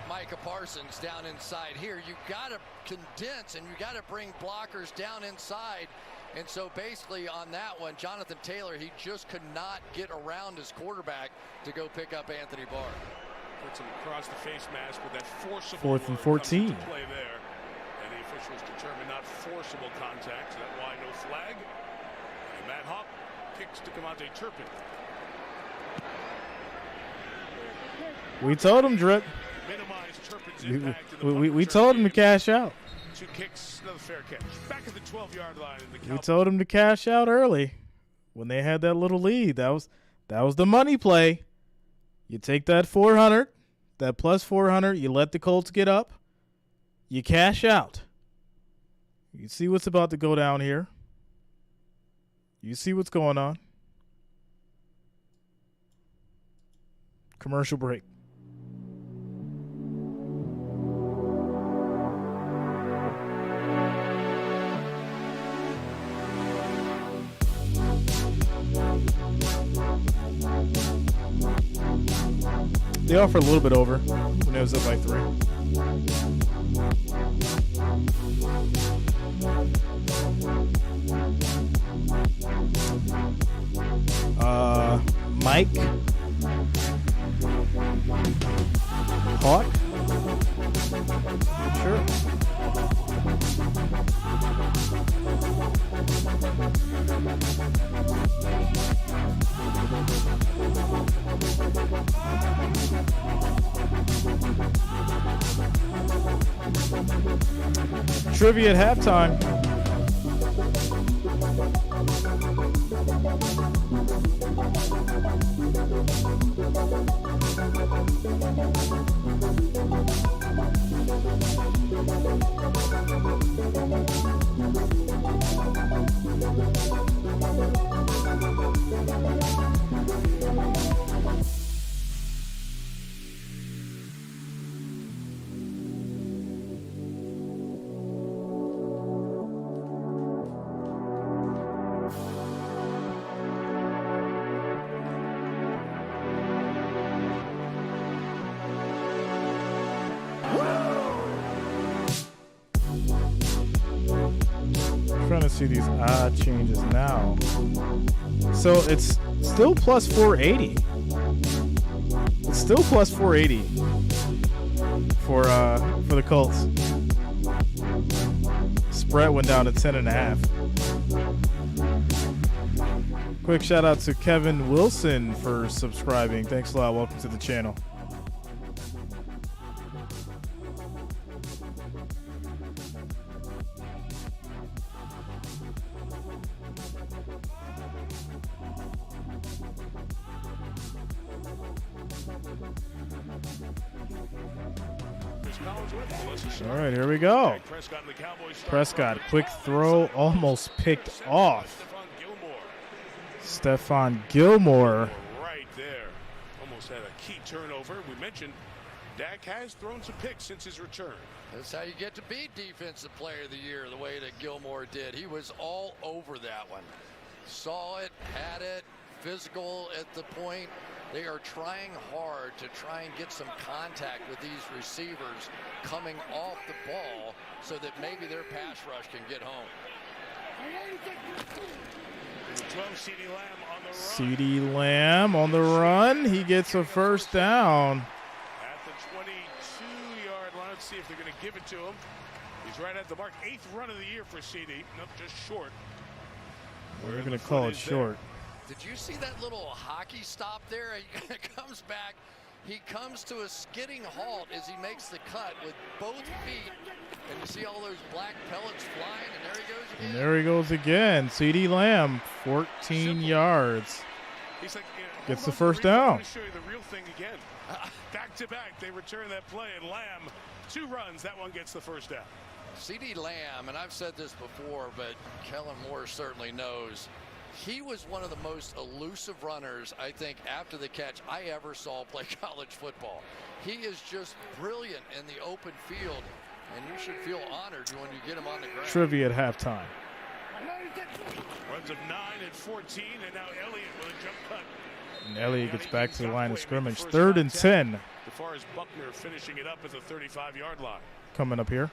Micah Parsons down inside here, you got to condense and you got to bring blockers down inside. And so basically on that one, Jonathan Taylor, he just could not get around his quarterback to go pick up Anthony Barr. Puts him across the face mask with that forcible 4th and 14. play there. And the officials determined not forcible contact, so that's why no flag. And Matt Hawk kicks to Kamante Turpin. We told him, Drip. Minimize Turpin's impact to the We told him to cash out. 2 kicks, another fair catch. Back at the 12-yard line. We told him to cash out early when they had that little lead. That was the money play. You take that 400, that plus 400, you let the Colts get up, you cash out. You see what's about to go down here. You see what's going on. Commercial break. They offer a little bit over when it was up by 3. Mike Hawk. Sure. Trivia at halftime. Trying to see these odd changes now. So it's still plus 480. It's still plus 480 for the Colts. Spread went down to 10.5. Quick shout out to Kevin Wilson for subscribing. Thanks a lot. Welcome to the channel. All right, here we go. Prescott, quick throw, almost picked off. Stephon Gilmore. Right there. Almost had a key turnover. We mentioned Dak has thrown some picks since his return. That's how you get to be Defensive Player of the Year, the way that Gilmore did. He was all over that one. Saw it, had it, physical at the point. They are trying hard to try and get some contact with these receivers coming off the ball so that maybe their pass rush can get home. 12, CeeDee Lamb on the run. CeeDee Lamb on the run. He gets a first down. At the 22-yard line. Let's see if they're going to give it to him. He's right at the mark. 8th run of the year for CeeDee. Nope, just short. We're going to call it short. Did you see that little hockey stop there? He comes back. He comes to a skidding halt as he makes the cut with both feet. And you see all those black pellets flying, and there he goes again. And there he goes again. CeeDee Lamb, 14 yards. He's like, gets the first down. Let me show you the real thing again. Back to back, they return that play, and Lamb, 2 runs. That one gets the first down. CeeDee Lamb, and I've said this before, but Kellen Moore certainly knows, he was one of the most elusive runners, I think, after the catch I ever saw play college football. He is just brilliant in the open field, and you should feel honored when you get him on the ground. Trivia at halftime. Runs of 9 and 14, and now Elliott with a jump cut. And Elliott gets back to the line of scrimmage. 3rd and 10. DeForest Buckner finishing it up at the 35-yard line. Coming up here.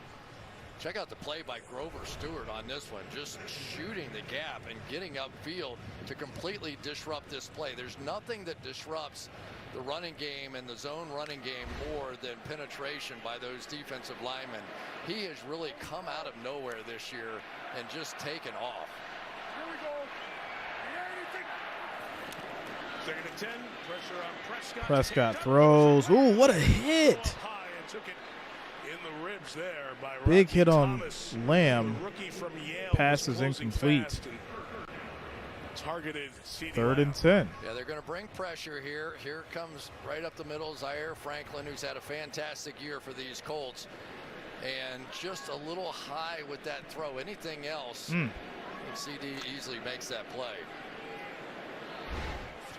Check out the play by Grover Stewart on this one, just shooting the gap and getting upfield to completely disrupt this play. There's nothing that disrupts the running game and the zone running game more than penetration by those defensive linemen. He has really come out of nowhere this year and just taken off. Here we go. 2nd and 10. Pressure on Prescott. Prescott throws. Ooh, what a hit. Big hit on Lamb. Pass is incomplete. Targeted 3rd and 10. Yeah, they're going to bring pressure here. Here comes right up the middle Zaire Franklin, who's had a fantastic year for these Colts. And just a little high with that throw. Anything else, and CD easily makes that play.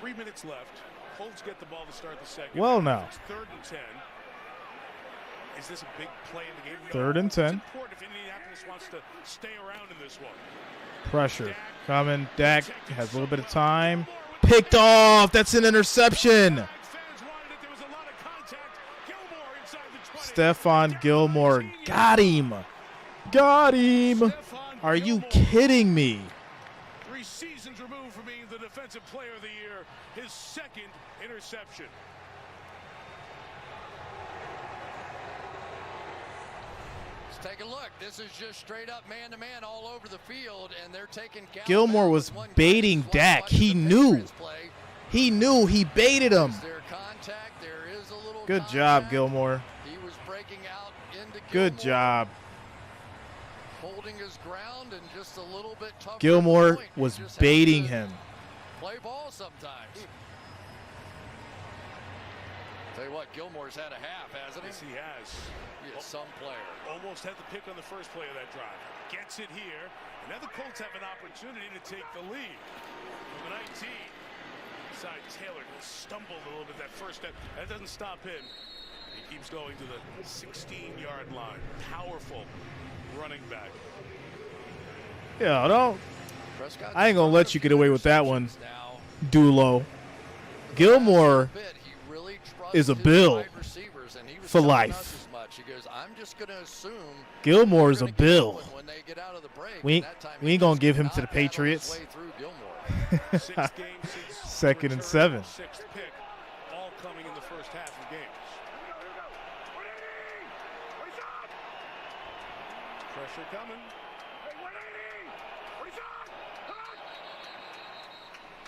3 minutes left. Colts get the ball to start the second. Well, now. It's 3rd and 10. Is this a big play in the game? 3rd and 10. It's important if Indianapolis wants to stay around in this one. Pressure coming. Dak has a little bit of time. Picked off. That's an interception. Stephon Gilmore got him. Got him. Are you kidding me? 3 seasons removed from being the Defensive Player of the Year. His 2nd interception. Take a look. This is just straight up man-to-man all over the field, and they're taking. Gilmore was baiting Dak. He knew. He knew. He baited him. Is there contact? There is a little Good contact. job, Gilmore. He was breaking out into Good job. Holding his ground and just a little bit tougher. Gilmore was baiting him. Play ball sometimes. Tell you what, Gilmore's had a half, hasn't he? Yes, he has. He is some player. Almost had the pick on the first play of that drive. Gets it here. And now the Colts have an opportunity to take the lead. From the 19. Inside Taylor stumbled a little bit that first step. That doesn't stop him. He keeps going to the 16-yard line. Powerful running back. Yeah, don't. I ain't gonna let you get away with that one, Dulo. Gilmore is a Bill for life. Gilmore is a Bill. We ain't gonna give him to the Patriots. 2nd and 7. Sixth pick, all coming in the first half of games. Pressure coming.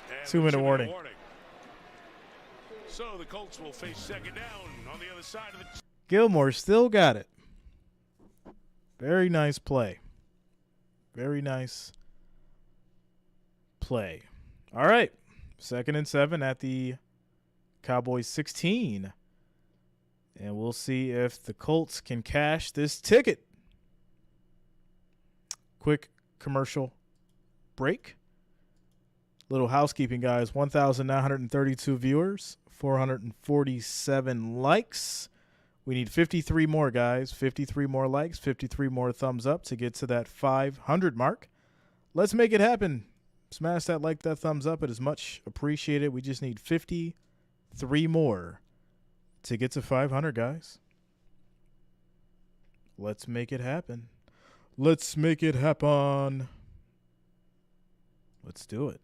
And 2-minute warning. So the Colts will face second down on the other side of the. Gilmore still got it. Very nice play. Very nice play. All right. 2nd and 7 at the Cowboys 16. And we'll see if the Colts can cash this ticket. Quick commercial break. Little housekeeping, guys. 1,932 viewers, 447 likes. We need 53 more, guys. 53 more likes, 53 more thumbs up to get to that 500 mark. Let's make it happen. Smash that like, that thumbs up. It is much appreciated. We just need 53 more to get to 500, guys. Let's make it happen. Let's make it happen. Let's do it.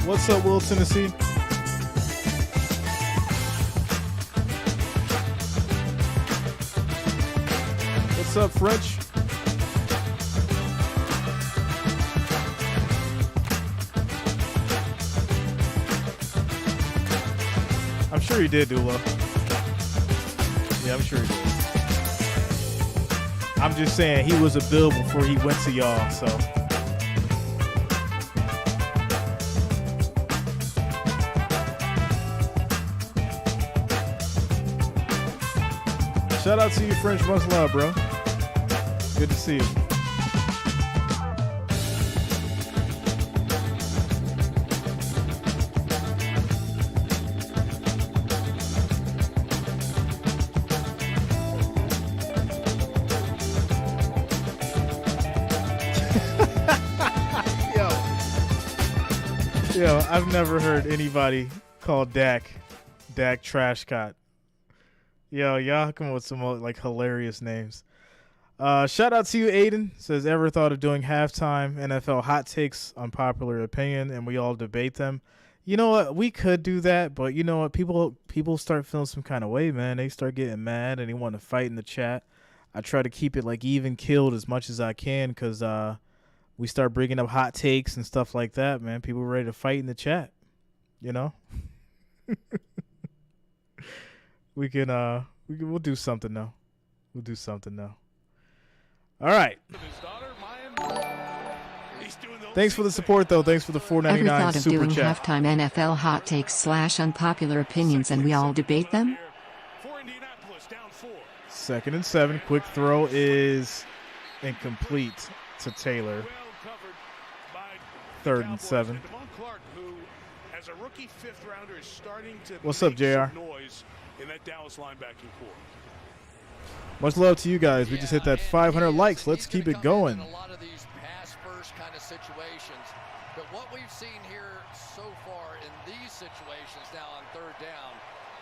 What's up, Will, Tennessee? What's up, French? I'm sure he did, Dulo. Yeah, I'm sure he did. I'm just saying he was a Bill before he went to y'all, so. Shout out to you, French. Much love, bro. Good to see you. Yo, I've never heard anybody call Dak Trashcott. Yo, y'all come up with some like hilarious names. Shout out to you, Aiden. Says, ever thought of doing halftime NFL hot takes, unpopular opinion, and we all debate them? You know what? We could do that, but you know what? People start feeling some kind of way, man. They start getting mad and they want to fight in the chat. I try to keep it like even killed as much as I can because we start bringing up hot takes and stuff like that, man. People are ready to fight in the chat, you know? We'll do something though. We'll do something though. All right. Thanks for the support though. Thanks for the $4.99 Ever thought of super doing chat. halftime NFL hot takes / unpopular opinions and we all debate them? 2nd and 7. Quick throw is incomplete to Taylor. 3rd and 7. As a rookie fifth rounder is starting to What's up, JR? Noise in that Dallas linebacking core. Much love to you guys. We just hit that 500 likes. Let's keep it going. A lot of these pass first kind of situations, but what we've seen here so far in these situations now on 3rd down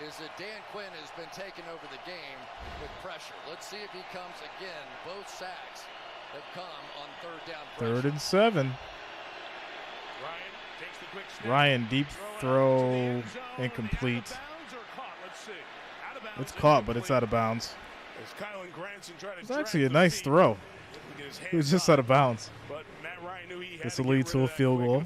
is that Dan Quinn has been taking over the game with pressure. Let's see if he comes again. Both sacks have come on 3rd down pressure. 3rd and 7. Ryan, deep throw, incomplete. It's caught, but it's out of bounds. It's actually a nice throw. It was just out of bounds. This will lead to a field goal.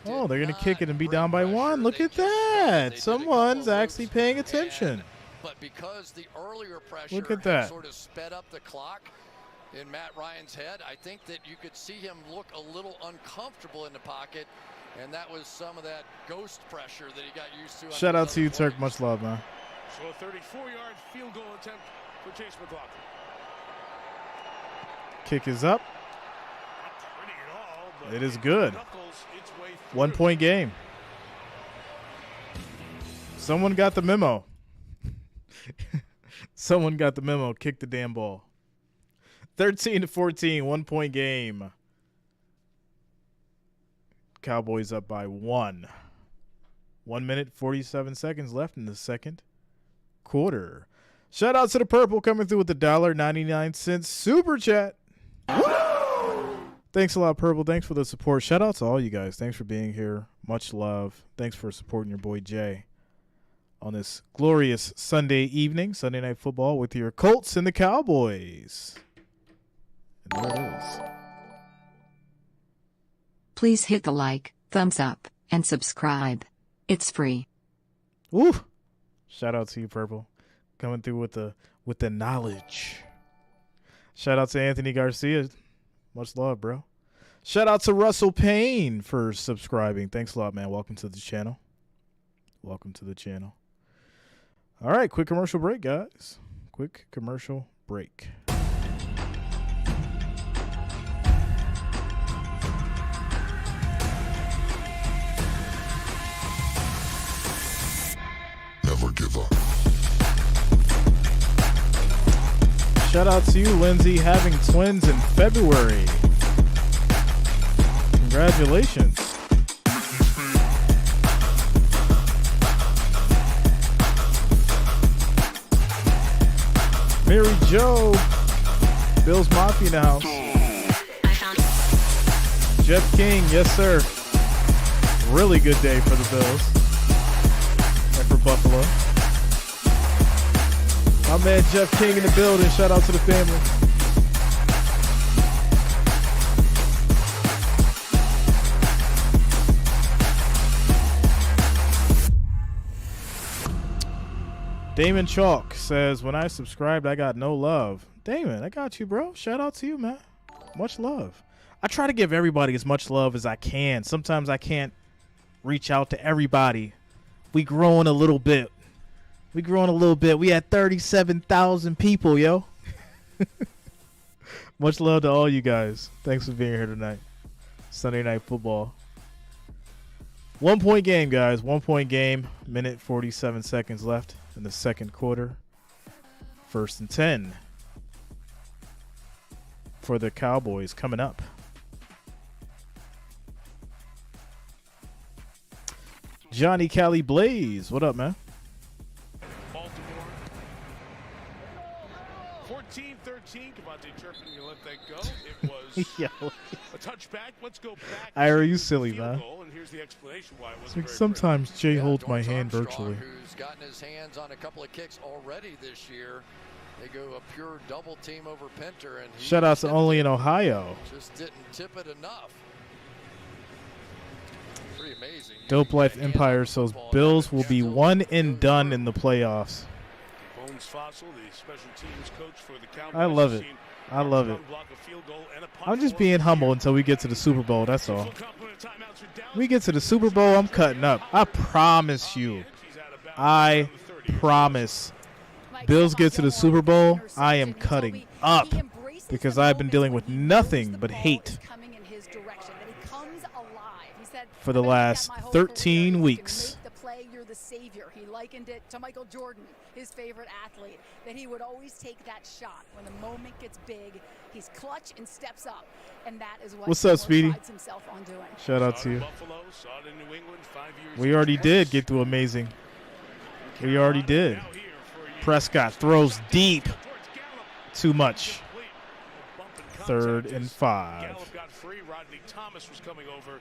Oh, they're going to kick it and be down by 1. Look at that. Someone's actually paying attention. But because the earlier pressure Look at that. sort of sped up the clock in Matt Ryan's head, I think that you could see him look a little uncomfortable in the pocket, and that was some of that ghost pressure that he got used to. Shout out to you, Turk. Much love, man. So a 34-yard field goal attempt for Chase McLaughlin. Kick is up. It is good. 1-point game. Someone got the memo. Someone got the memo. Kick the damn ball. 13-14, 1-point game. Cowboys up by 1. 1 minute, 47 seconds left in the second quarter. Shout out to the Purple coming through with the $1.99 super chat. Thanks a lot, Purple. Thanks for the support. Shout out to all you guys. Thanks for being here. Much love. Thanks for supporting your boy Jay on this glorious Sunday evening, Sunday Night Football with your Colts and the Cowboys. And there it is. Please hit the like, thumbs up, and subscribe. It's free. Woo! Shout out to you, Purple. Coming through with the knowledge. Shout out to Anthony Garcia. Much love, bro. Shout out to Russell Payne for subscribing. Thanks a lot, man. Welcome to the channel. Welcome to the channel. All right, quick commercial break, guys. Quick commercial break. Never give up. Shout out to you, Lindsay, having twins in February. Congratulations. Mary Jo, Bills Mafia in the house. Jeff King, yes sir. Really good day for the Bills and for Buffalo. My man Jeff King in the building. Shout out to the family. Damon Chalk says, when I subscribed, I got no love. Damon, I got you, bro. Shout out to you, man. Much love. I try to give everybody as much love as I can. Sometimes I can't reach out to everybody. We growing a little bit. We had 37,000 people, yo. Much love to all you guys. Thanks for being here tonight. Sunday Night Football. 1-point game, guys. 1-point game. Minute 47 seconds left in the second quarter. 1st and 10 for the Cowboys coming up. Johnny Cali Blaze. What up, man? Baltimore. 14-13. Devontae Turpin, you let that go. It was Yeah. a touchback. Let's go back. Ira, you silly, man. And here's the explanation why it It's wasn't like very sometimes Jay holds my Dorrance hand Armstrong, virtually. who's gotten his hands on a couple of kicks already this year. They go a pure double team over Pinter, and he Shout out to Only in Ohio. just didn't tip it enough. Pretty amazing. Dope Life Empire says Bills will be one and done in the playoffs. Bones Fossil, the special teams coach for the Cowboys. I love it. I love it. I'm just being humble until we get to the Super Bowl. That's all. We get to the Super Bowl, I'm cutting up. I promise you. I promise. Bills get to the Super Bowl, I am cutting up because I've been dealing with nothing but hate for the last 13 weeks. You're the savior. He likened it to Michael Jordan, his favorite athlete, that he would always take that shot when the moment gets big. He's clutch and steps up, and that is what What's up, Speedy? prides himself on doing. Shout out to you. We already did get through amazing. We already did. Prescott throws deep. Too much. 3rd and 5. Gallup got free. Rodney Thomas was coming over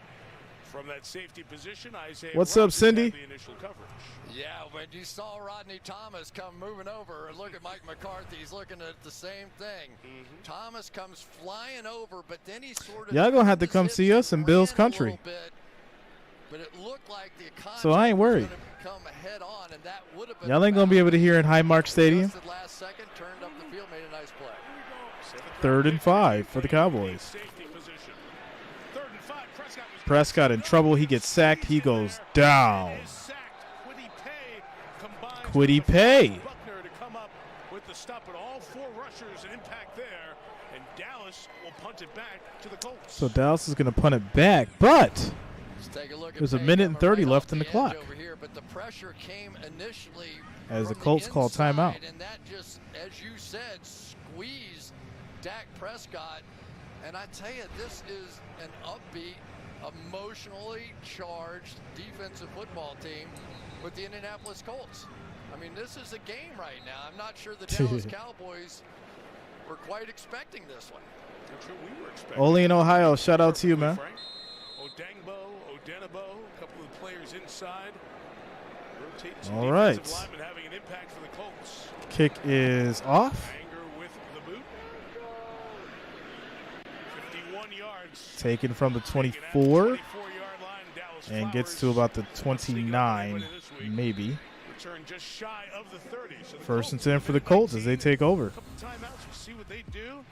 from that safety position. What's up, Cindy? The initial coverage. Yeah, when you saw Rodney Thomas come moving over and look at Mike McCarthy, he's looking at the same thing. Thomas comes flying over, but then he sort of... Y'all gonna have to come see us in Bill's country. But it looked like the so I ain't worried. Y'all ain't gonna be able to hear in Highmark Stadium. Last second, turned up the field, made a nice play. 3rd and 5 for the Cowboys. Prescott in trouble. He gets sacked. He goes down. Kwity Paye. Buckner to come up with the stop, but all 4 rushers an impact there, and Dallas will punt it back to the Colts. So Dallas is going to punt it back, but there's a minute and 30 left in the clock. Over here, but the pressure came initially as the Colts call timeout. And that just, as you said, squeezed Dak Prescott. And I tell you, this is an upbeat, emotionally charged defensive football team with the Indianapolis Colts. I mean, this is a game right now. I'm not sure the Dallas Cowboys were quite expecting this one. I'm sure we were expecting. Only in Ohio. Shout out to you, man. Odengbo, Odenabo, a couple of players inside. All right. Having an impact for the Colts. Kick is off. Anger with the boot. 51 yards. Taken from the 24 and gets to about the 29, maybe. Return just shy of the 30. So the 1st and 10 for the Colts as they take over. Timeouts. We'll see what they do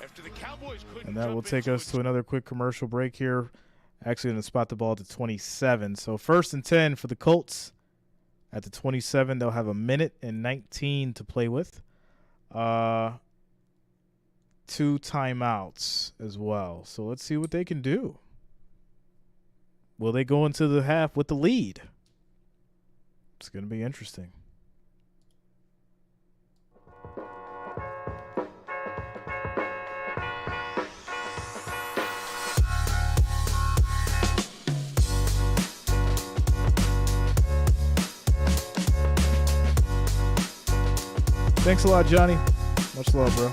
after the Cowboys couldn't. And that will take us to another quick commercial break here. Actually, going to spot the ball to 27. So 1st and 10 for the Colts. At the 27, they'll have a minute and 19 to play with. 2 timeouts as well. So let's see what they can do. Will they go into the half with the lead? It's going to be interesting. Thanks a lot, Johnny. Much love, bro.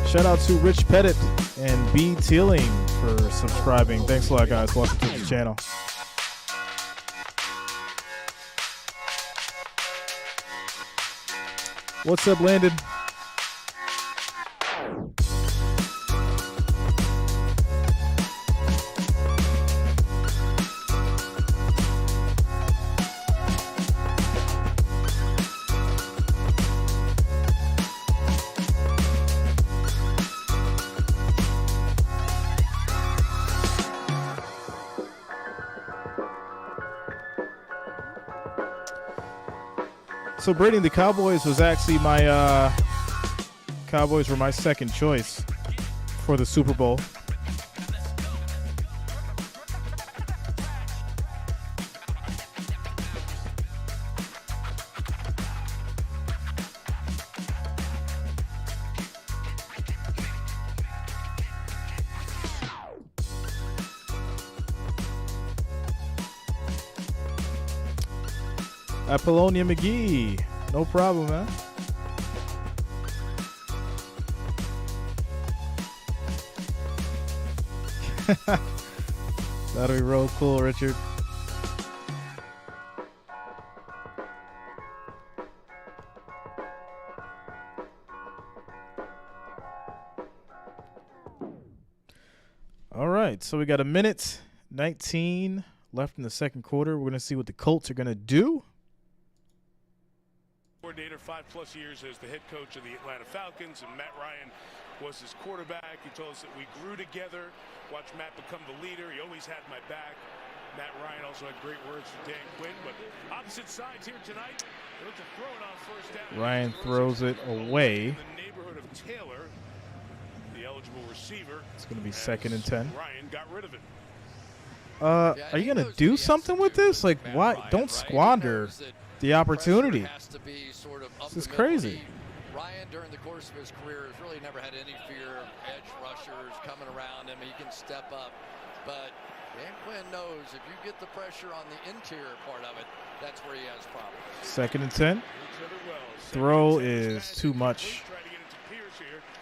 Shout out to Rich Pettit and B. Teeling for subscribing. Thanks a lot, guys. Welcome to the channel. What's up, Landon? So, Brady, the Cowboys was actually my Cowboys were my second choice for the Super Bowl. Apollonia McGee. No problem, man. That'll be real cool, Richard. All right, so we got a minute 19 left in the second quarter. We're going to see what the Colts are going to do. Coordinator, 5+ years as the head coach of the Atlanta Falcons, and Matt Ryan was his quarterback. He told us that we grew together, watched Matt become the leader. He always had my back. Matt Ryan also had great words for Dan Quinn, but opposite sides here tonight. They look to throw it on first down. Ryan throws it away. In the neighborhood of Taylor, the eligible receiver. It's going to be 2nd and 10. Ryan got rid of it. Are you going to do something with this? Like, why? Don't squander the opportunity. This is crazy. Ryan, during the course of his career, has really never had any fear of edge rushers coming around him. He can step up. But Dan Quinn knows if you get the pressure on the interior part of it, that's where he has problems. 2nd and 10. Throw is too much.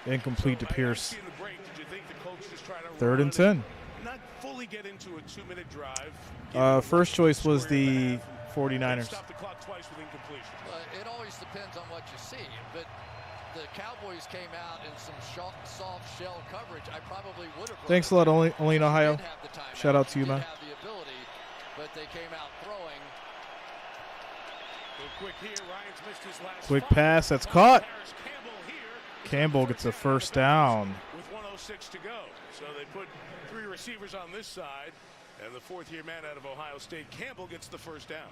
Incomplete to Pierce. 3rd and 10. Not fully get into a 2-minute drive. First choice was the 49ers. Stop the clock twice with incompletion. It always depends on what you see, but the Cowboys came out in some soft shell coverage. I probably would have. Thanks a lot, Only in Ohio. Shout out to you, man. Have the ability, but they came out throwing. Quick here, Ryan's missed his last Quick pass, that's caught. Campbell gets a first down. With 1:06 to go, so they put 3 receivers on this side, and the 4th-year man out of Ohio State, Campbell, gets the first down.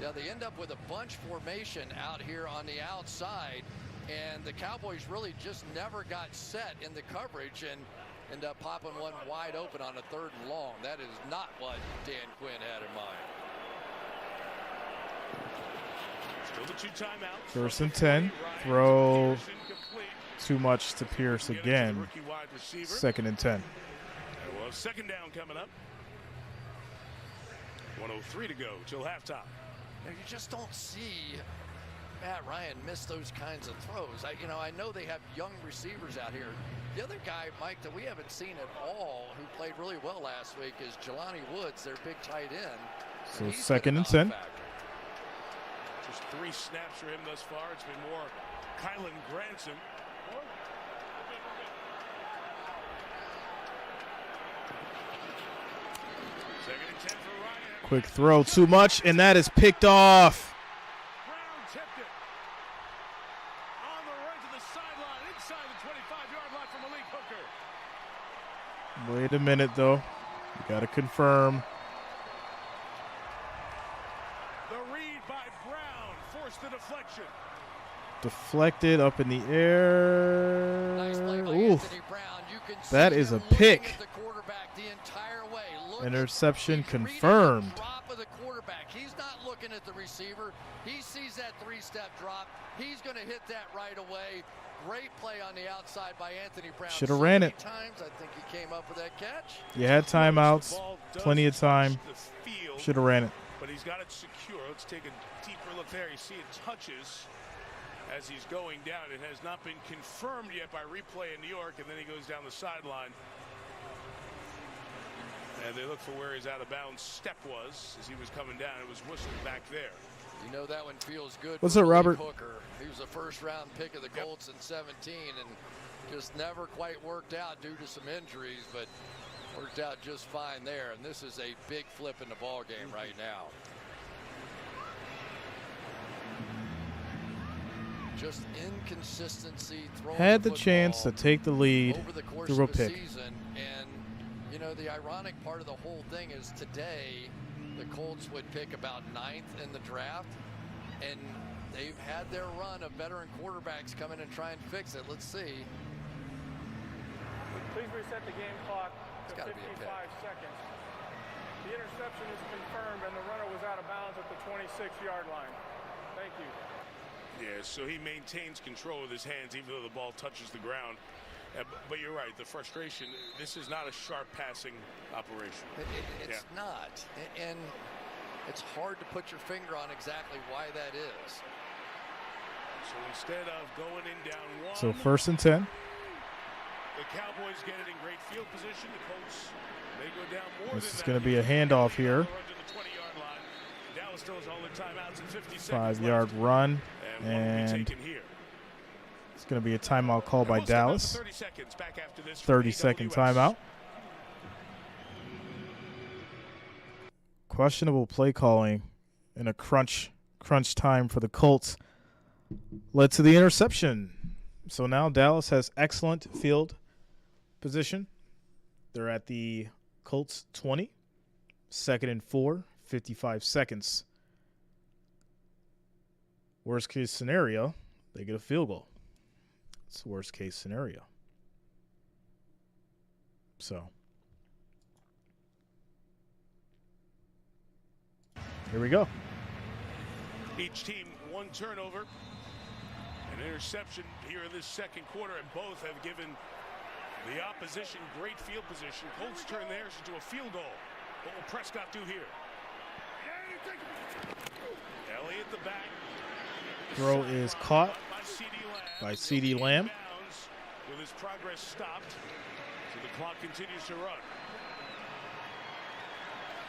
Yeah, they end up with a bunch formation out here on the outside, and the Cowboys really just never got set in the coverage and end up popping one wide open on a 3rd and long. That is not what Dan Quinn had in mind. Still the 2 timeouts. 1st and 10. Throw too much to Pierce again. 2nd and 10. Well, 2nd down coming up. 1:03 to go till halftime. You just don't see Matt Ryan miss those kinds of throws. I know they have young receivers out here. The other guy, Mike, that we haven't seen at all, who played really well last week, is Jelani Woods, their big tight end. So 2nd and 10. Just 3 snaps for him thus far. It's been more Kylan Granson. Second and 10 for Ryan. Quick throw, too much, and that is picked off. Brown tipped it. On the right to the sideline, inside the 25-yard line for Malik Hooker. Wait a minute, though. You got to confirm. The read by Brown forced the deflection. Deflected up in the air. Nice play by Ooh, Anthony Brown. You can that see is a him looking pick. at the quarterback the entire way. Interception He's reading confirmed. the drop of the quarterback. He's not looking at the receiver. He sees that 3-step drop. He's going to hit that right away. Great play on the outside by Anthony Brown. Should have ran it. Times I think he came up with that catch. You had timeouts, plenty of time. Should have ran it. But he's got it secure. Let's take a deeper look there. You see it touches as he's going down. It has not been confirmed yet by replay in New York, and then he goes down the sideline. And they look for where his out-of-bounds step was as he was coming down. It was whistled back there. You know that one feels good. What's for up, Robert? Hooker. He was a first-round pick of the Colts in 17 and just never quite worked out due to some injuries, but worked out just fine there. And this is a big flip in the ball game right now. Just inconsistency. Had the chance to take the lead over the course through a of the pick. season, and you know the ironic part of the whole thing is today the Colts would pick about 9th in the draft, and they've had their run of veteran quarterbacks come in and try and fix it. Let's see. Please reset the game clock to 55 seconds. The interception is confirmed, and the runner was out of bounds at the 26-yard line. Thank you. Yeah, so he maintains control with his hands even though the ball touches the ground. But you're right, the frustration, this is not a sharp passing operation. It's not. And it's hard to put your finger on exactly why that is. So instead of going in down 1. So 1st and 10. The Cowboys get it in great field position. The Colts, they go down more. This is going to be a handoff here. Dallas still has all their timeouts in 50 seconds. 5-yard run. And it's going to be a timeout called by Dallas. 30-second timeout. Questionable play calling in a crunch time for the Colts led to the interception. So now Dallas has excellent field position. They're at the Colts 20. 2nd and 4, 55 seconds. Worst case scenario, they get a field goal. It's the worst case scenario. So here we go. Each team 1 turnover, an interception here in this second quarter, and both have given The opposition, great field position. Colts turn theirs into a field goal. What will Prescott do here? Elliott the back. Throw is caught by CeeDee Lamb. With his progress stopped, so the clock continues to run.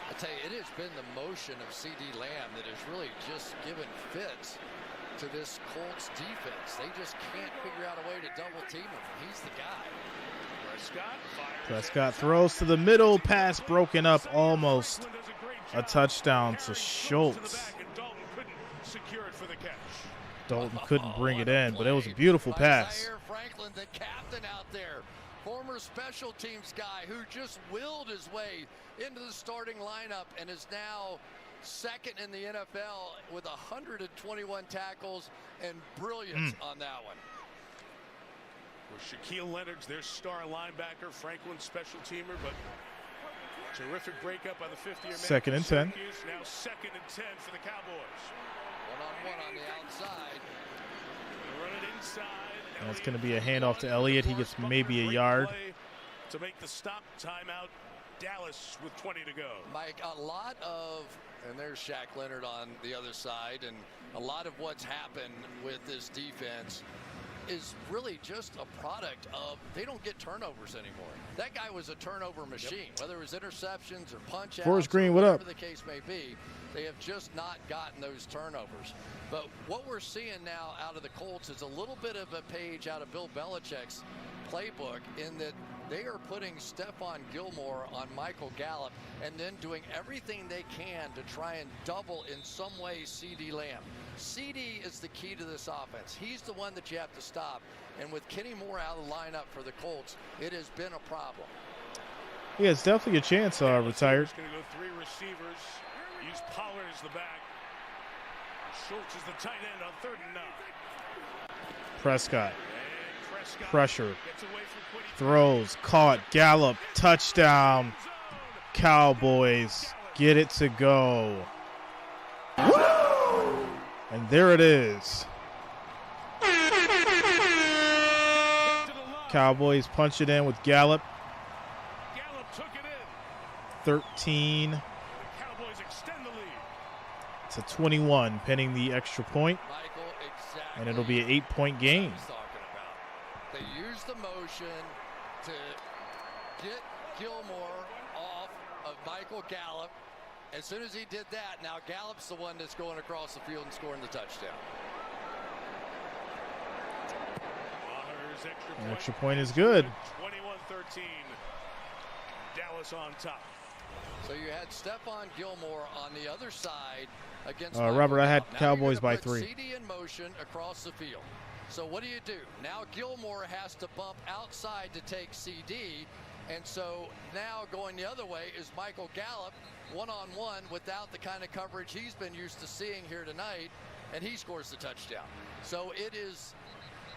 I tell you, it has been the motion of CeeDee Lamb that has really just given fits to this Colts defense. They just can't figure out a way to double team him. He's the guy. Prescott throws to the middle, pass broken up, almost a touchdown to Schultz. Dalton couldn't bring it in, but it was a beautiful pass. Franklin, the captain out there, former special teams guy who just willed his way into the starting lineup and is now second in the NFL with 121 tackles and brilliance on that one. With Shaquille Leonard's their star linebacker, Franklin special teamer, but terrific breakup by the 50-year man. Second and 10. Now second and 10 for the Cowboys. One-on-one on the outside. Run it inside. And it's going to be a handoff to Elliott. He gets maybe a yard. To make the stop, timeout. Dallas with 20 to go. Mike, a lot of, and there's Shaq Leonard on the other side, and a lot of what's happened with this defense is really just a product of they don't get turnovers anymore. That guy was a turnover machine, whether it was interceptions or punch outs, Forrest Green, what up? Whatever the case may be, they have just not gotten those turnovers. But what we're seeing now out of the Colts is a little bit of a page out of Bill Belichick's playbook in that they are putting Stephon Gilmore on Michael Gallup and then doing everything they can to try and double in some way CeeDee Lamb. CeeDee is the key to this offense. He's the one that you have to stop. And with Kenny Moore out of the lineup for the Colts, it has been a problem. Yeah, it's definitely a chance, retired. Going to go three receivers. Use Pollard as the back. Schultz is the tight end on 3rd and 9. Prescott. Pressure. Throws. Caught. Gallup. Touchdown. Cowboys get it to go. And there it is. Cowboys punch it in with Gallup. Gallup took it in. 13 The Cowboys extend the lead. to 21, pending the extra point. Michael, exactly. And it'll be an 8-point game. They use the motion to get Gilmore off of Michael Gallup. As soon as he did that, now Gallup's the one that's going across the field and scoring the touchdown. Extra point is good. 21-13. Dallas on top. So you had Stephon Gilmore on the other side against Robert, I had now Cowboys by put 3. CeeDee in motion across the field. So what do? Now Gilmore has to bump outside to take CeeDee. And so now going the other way is Michael Gallup, one-on-one without the kind of coverage he's been used to seeing here tonight, and he scores the touchdown. So it is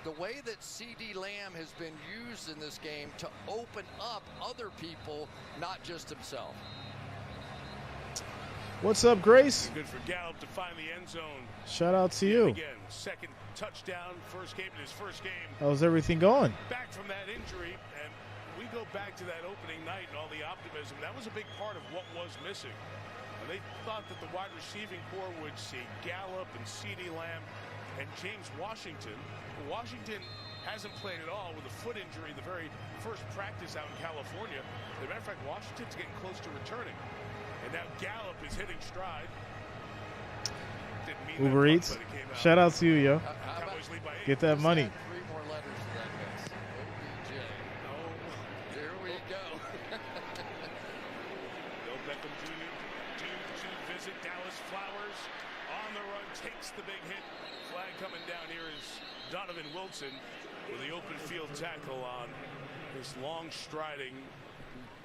the way that CeeDee Lamb has been used in this game to open up other people, not just himself. What's up, Grace? Good for Gallup to find the end zone. Shout out to you. Again, second touchdown, first game in his first game. How's everything going? Back from that injury, and we go back to that opening night and all the optimism. That was a big part of what was missing. And they thought that the wide receiving core would see Gallup and CeeDee Lamb and James Washington. Washington hasn't played at all with a foot injury the very first practice out in California. As a matter of fact, Washington's getting close to returning. And now Gallup is hitting stride. Uber Eats. Shout out to you, yo. Get that money. 3 more letters to that mess. OBJ. Oh, there we go. Bill Beckham Jr. due to visit Dallas. Flowers on the run, takes the big hit. Flag coming down here is Donovan Wilson with the open field tackle on this long striding,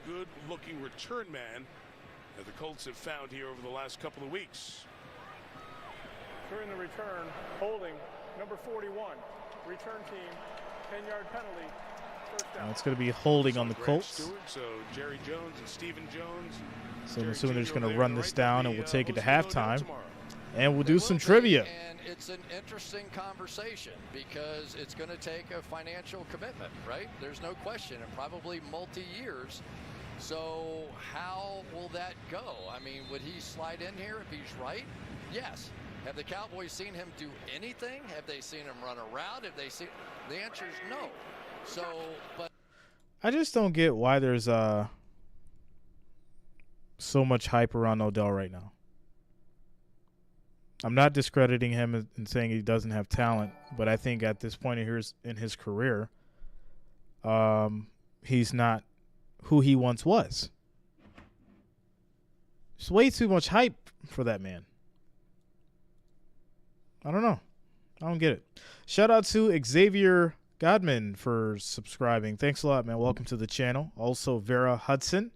good looking return man that the Colts have found here over the last couple of weeks. During the return, holding number 41, return team, 10-yard penalty, first down. It's going to be holding on the Colts. Stewart, so Jerry Jones and Stephen Jones. So I'm assuming they're just going to run this down, and we'll take it to halftime. And we'll do some trivia. And it's an interesting conversation because it's going to take a financial commitment, right? There's no question, and probably multi-years. So how will that go? I mean, would he slide in here if he's right? Yes. Have the Cowboys seen him do anything? Have they seen him run a route? Have they seen? The answer is no. So, but I just don't get why there's so much hype around Odell right now. I'm not discrediting him and saying he doesn't have talent, but I think at this point in his career, he's not who he once was. There's way too much hype for that man. I don't know. I don't get it. Shout out to Xavier Godman for subscribing. Thanks a lot, man. Welcome to the channel. Also, Vera Hudson.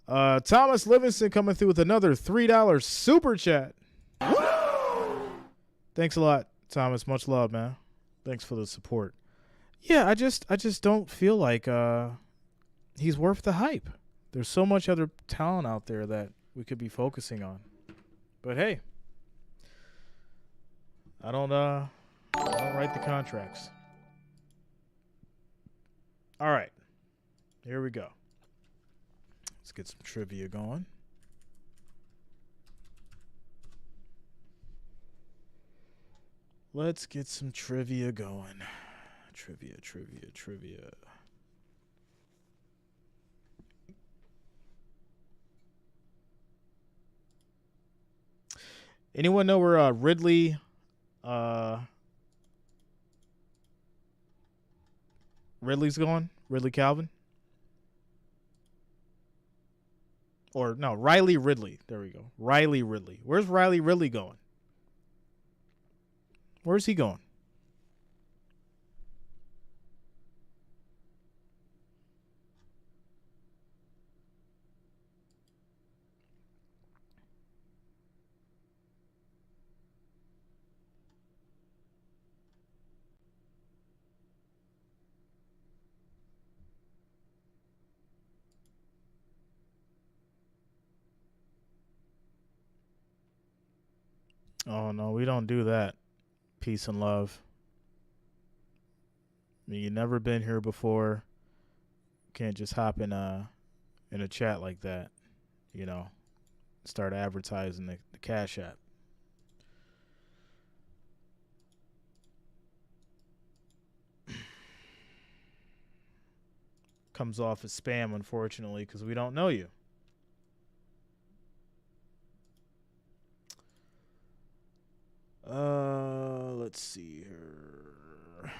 Thomas Livingston coming through with another $3 super chat. Thanks a lot, Thomas. Much love, man. Thanks for the support. Yeah, I just don't feel like he's worth the hype. There's so much other talent out there that we could be focusing on. But hey, I don't write the contracts. All right, here we go. Let's get some trivia going. Let's get some trivia going. Trivia. Anyone know where Ridley's going? Ridley Calvin? Or no, Riley Ridley. There we go. Riley Ridley. Where's Riley Ridley going? Where's he going? Oh, no, we don't do that. Peace and love. I mean, you've never been here before. Can't just hop in a chat like that, you know. Start advertising the Cash App. Comes off as spam, unfortunately, because we don't know you. Let's see here.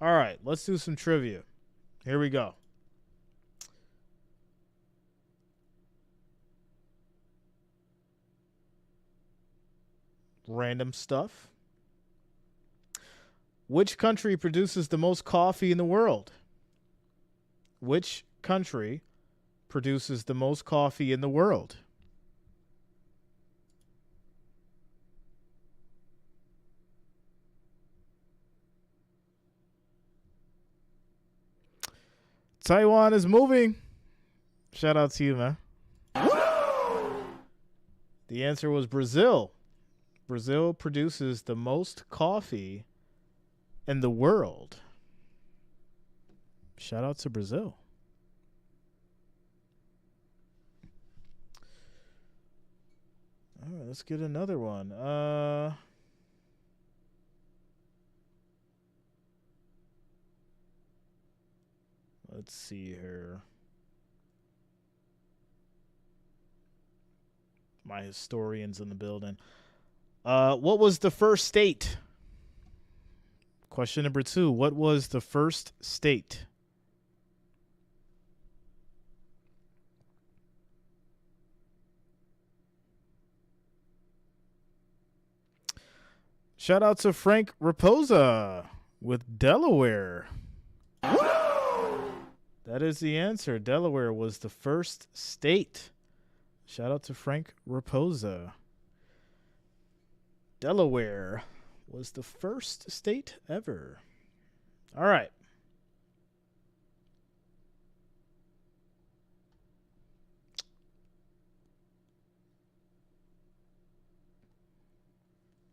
All right, let's do some trivia. Here we go. Random stuff. Which country produces the most coffee in the world? Which country produces the most coffee in the world? Taiwan is moving. Shout out to you, man. The answer was Brazil. Brazil produces the most coffee in the world. Shout out to Brazil. All right, let's get another one. Let's see here. My historian's in the building. What was the first state? Question number 2. What was the first state? Shout out to Frank Raposa with Delaware. That is the answer. Delaware was the first state. Shout out to Frank Raposa. Delaware was the first state ever. All right.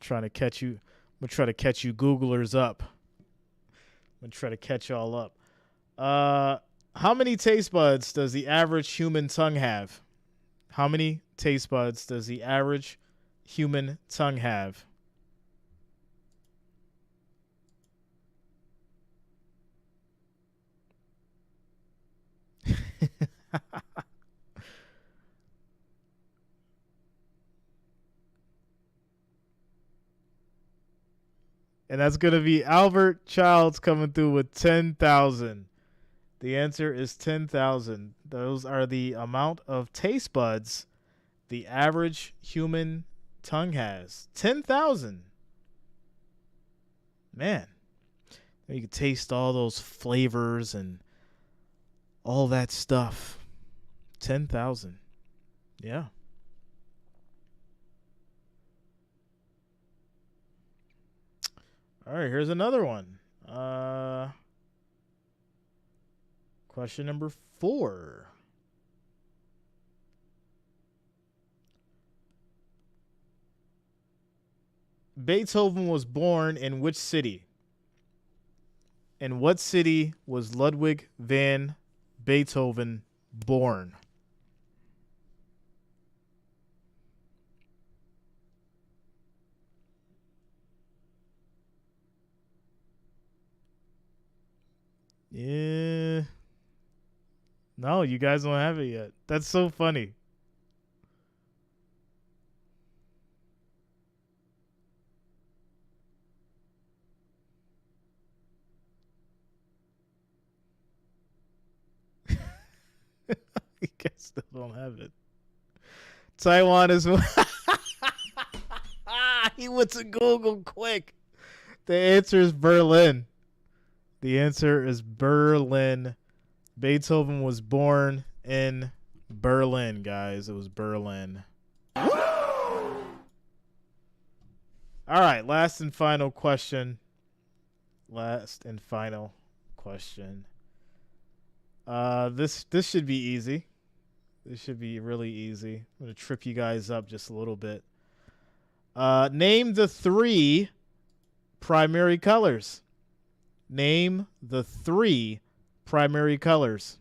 Trying to catch you. I'm going to try to catch you Googlers up. I'm going to try to catch y'all up. How many taste buds does the average human tongue have? How many taste buds does the average human tongue have? And that's going to be Albert Childs coming through with 10,000. The answer is 10,000. Those are the amount of taste buds the average human tongue has. 10,000. Man. You can taste all those flavors and all that stuff. 10,000. Yeah. All right, here's another one. Question number 4. Beethoven was born in which city? In what city was Ludwig van Beethoven born? Yeah. No, you guys don't have it yet. That's so funny. You guys still don't have it. Taiwan is... He went to Google quick. The answer is Berlin. The answer is Berlin. Beethoven was born in Berlin, guys. It was Berlin. All right, last and final question. This should be easy. This should be really easy. I'm going to trip you guys up just a little bit. Name the 3 primary colors. Name the 3 primary colors.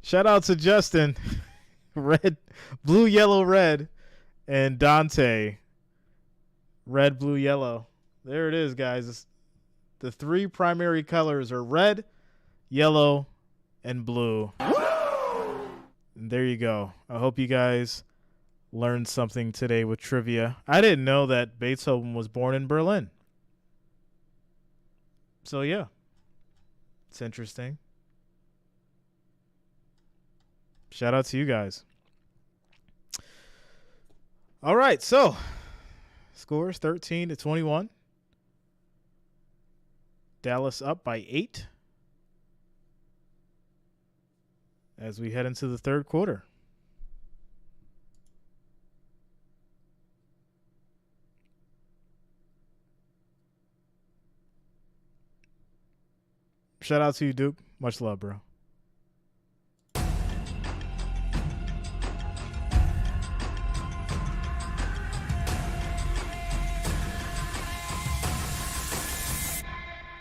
Shout out to Justin. Red, blue, yellow, red. And Dante. Red, blue, yellow. There it is, guys. The 3 primary colors are red, yellow, and blue. And there you go. I hope you guys learned something today with trivia. I didn't know that Beethoven was born in Berlin. So, yeah. It's interesting. Shout out to you guys. All right, so scores 13-21. Dallas up by 8 as we head into the third quarter. Shout out to you, Duke. Much love, bro.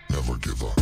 Never give up.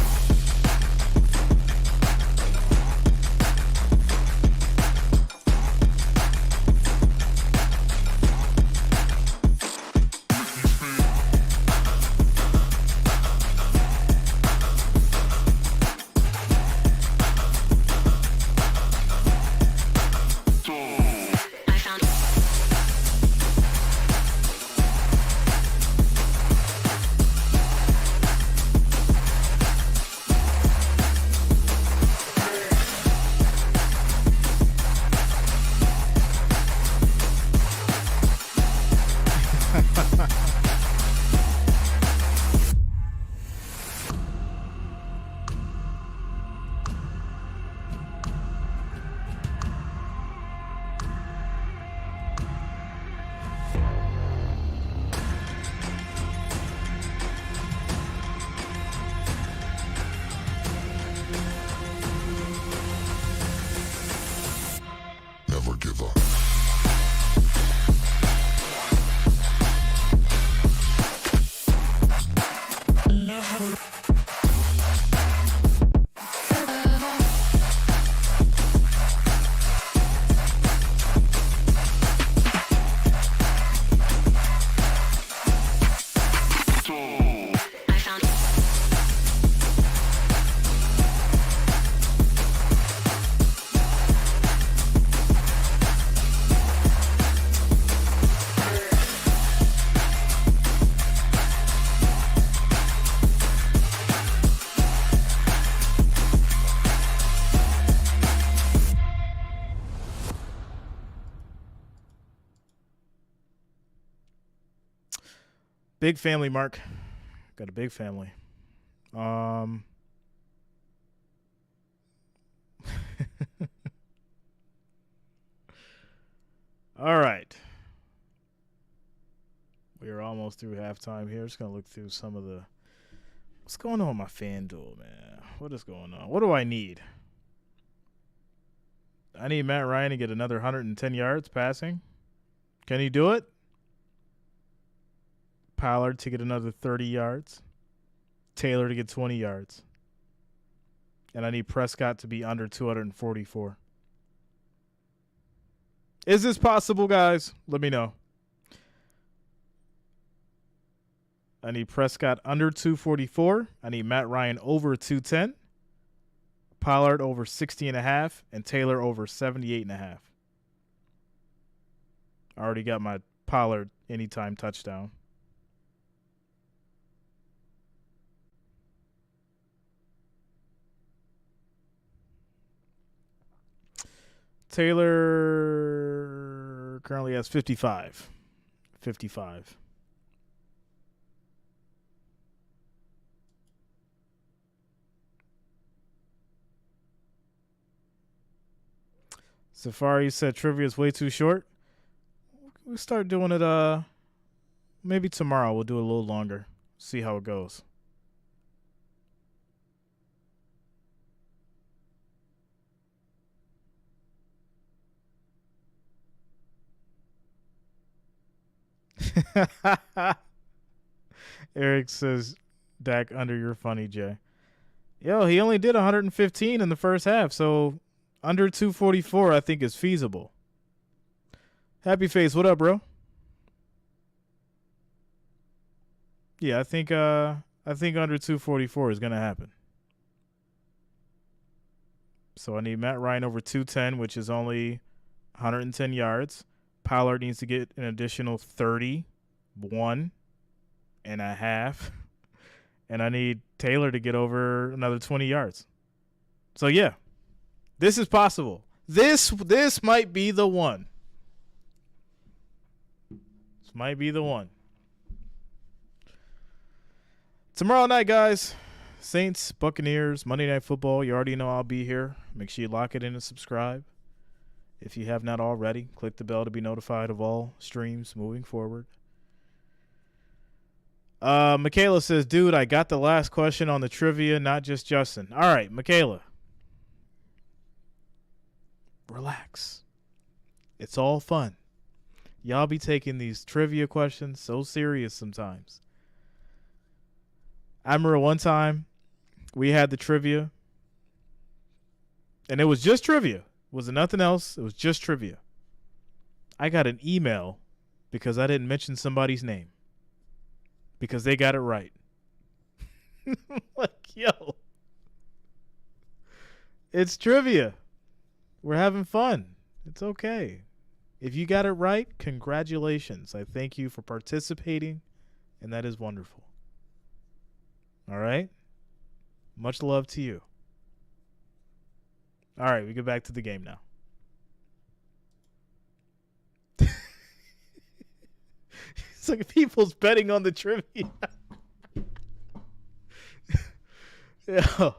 Big family, Mark. Got a big family. All right. We are almost through halftime here. Just going to look through some of the – what's going on with my FanDuel, man? What is going on? What do I need? I need Matt Ryan to get another 110 yards passing. Can he do it? Pollard to get another 30 yards. Taylor to get 20 yards. And I need Prescott to be under 244. Is this possible, guys? Let me know. I need Prescott under 244. I need Matt Ryan over 210. Pollard over 60.5. And Taylor over 78.5. I already got my Pollard anytime touchdown. Taylor currently has 55. 55. Safari said trivia is way too short. We'll start doing it maybe tomorrow. We'll do it a little longer. See how it goes. Eric says, Dak under, you're funny, Jay. Yo, he only did 115 in the first half, so under 244 I think is feasible. Happy Face, what up, bro? Yeah, I think under 244 is going to happen. So I need Matt Ryan over 210, which is only 110 yards. Pollard needs to get an additional 31.5. And I need Taylor to get over another 20 yards. So, yeah, this is possible. This might be the one. This might be the one. Tomorrow night, guys, Saints, Buccaneers, Monday Night Football. You already know I'll be here. Make sure you lock it in and subscribe. If you have not already, click the bell to be notified of all streams moving forward. Michaela says, dude, I got the last question on the trivia, not just Justin. All right, Michaela. Relax. It's all fun. Y'all be taking these trivia questions so serious sometimes. I remember one time we had the trivia, and it was just trivia. It wasn't nothing else. It was just trivia. I got an email because I didn't mention somebody's name because they got it right. Like, yo, it's trivia. We're having fun. It's okay. If you got it right, congratulations. I thank you for participating, and that is wonderful. All right? Much love to you. All right, we get back to the game now. It's like people's betting on the trivia. Yo.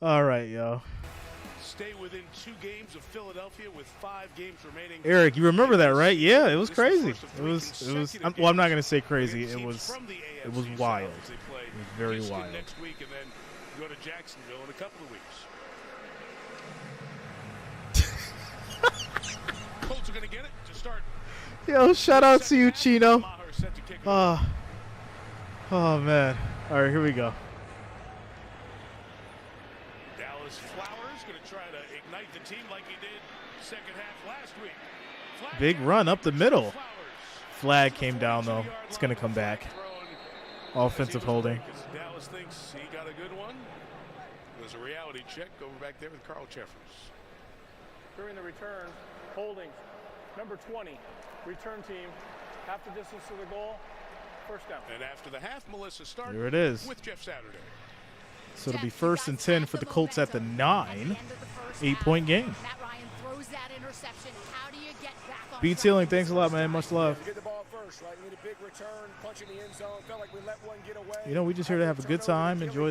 All right, yo. Stay within 2 games of Philadelphia with 5 games remaining. Eric, you remember that, right? Yeah, it was crazy. It was. Well, I'm not going to say crazy. It was wild. It was very wild. Next week, and then go to Jacksonville in a couple of weeks. Colts are going to get it to start. Yo, shout out to you, Chino. Oh, man. All right, here we go. Dallas Flowers going to try to ignite the team like he did second half last week. Big run up the middle. Flag came down, though. It's going to come back. Offensive holding. Dallas thinks he got a good one. There's a reality check over back there with Carl Jeffers. During the return, holding. Number 20, return team, half the distance to the goal, first down. And after the half, Melissa starts here it is. With Jeff Saturday. So it'll be 1st and 10 for the Colts at the 9. 8-point game. Matt Ryan throws that interception. How do you get back on Beat Sealing, thanks a lot, man. Much love. Get the ball first. first, right? We need a big return, punch in the end zone. Felt like we let one get away. You know, we just here to have a good time, enjoy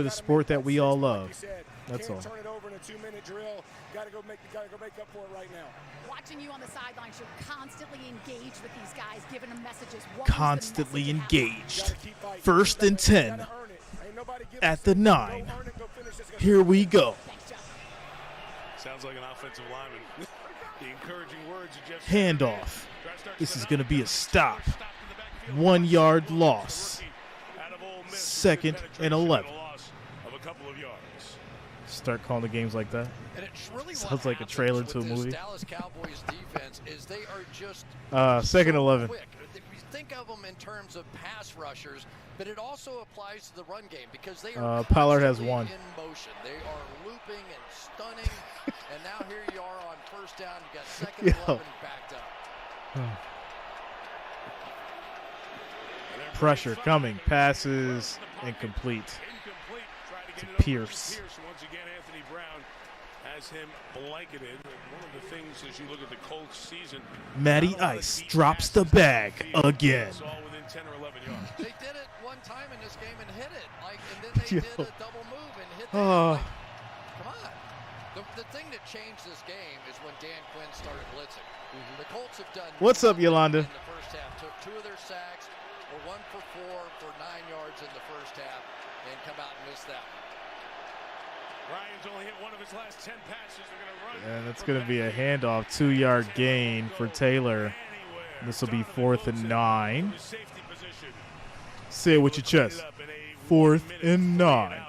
the sport that we all love. That's all. Turn it over in a 2-minute drill. Gotta go make up for it right now. Watching you on the sidelines, you're constantly engaged with these guys, giving them messages. Constantly engaged. 1st and 10 at the 9. Here we go. Sounds like an offensive lineman. The encouraging words of Jeff. Handoff. This is going to be a stop. 1 yard loss. 2nd and 11. Start calling the games like that. And it's really sounds like a trailer to a movie. Dallas Cowboys defense is they are just 2nd and 11. quick. We think of them in terms of pass rushers, but it also applies to the run game because they are Pollard has constantly 1. in motion. They are looping and stunning. And now here you are on 1st down. You got 2nd and 11 backed up. Pressure coming. Passes incomplete to Pierce. Once again, Anthony Brown has him blanketed. One of the things as you look at the Colts season, Matty Ice drops the bag again. It's all within 10 or 11 yards. They did it one time in this game and hit it. And then they did a double move and hit it. Come on. The thing that changed this game is when Dan Quinn started blitzing. The Colts have done. What's up, Yolanda? In the first half, took 2 of their sacks, or 1 for 4 for 9 yards in the first half, and come out and miss that one. Ryan's only hit 1 of his last 10 passes. They're going to run. And it's going to be a handoff, 2-yard gain for Taylor. This will be 4th and 9. Say it with your chest. 4th and 9.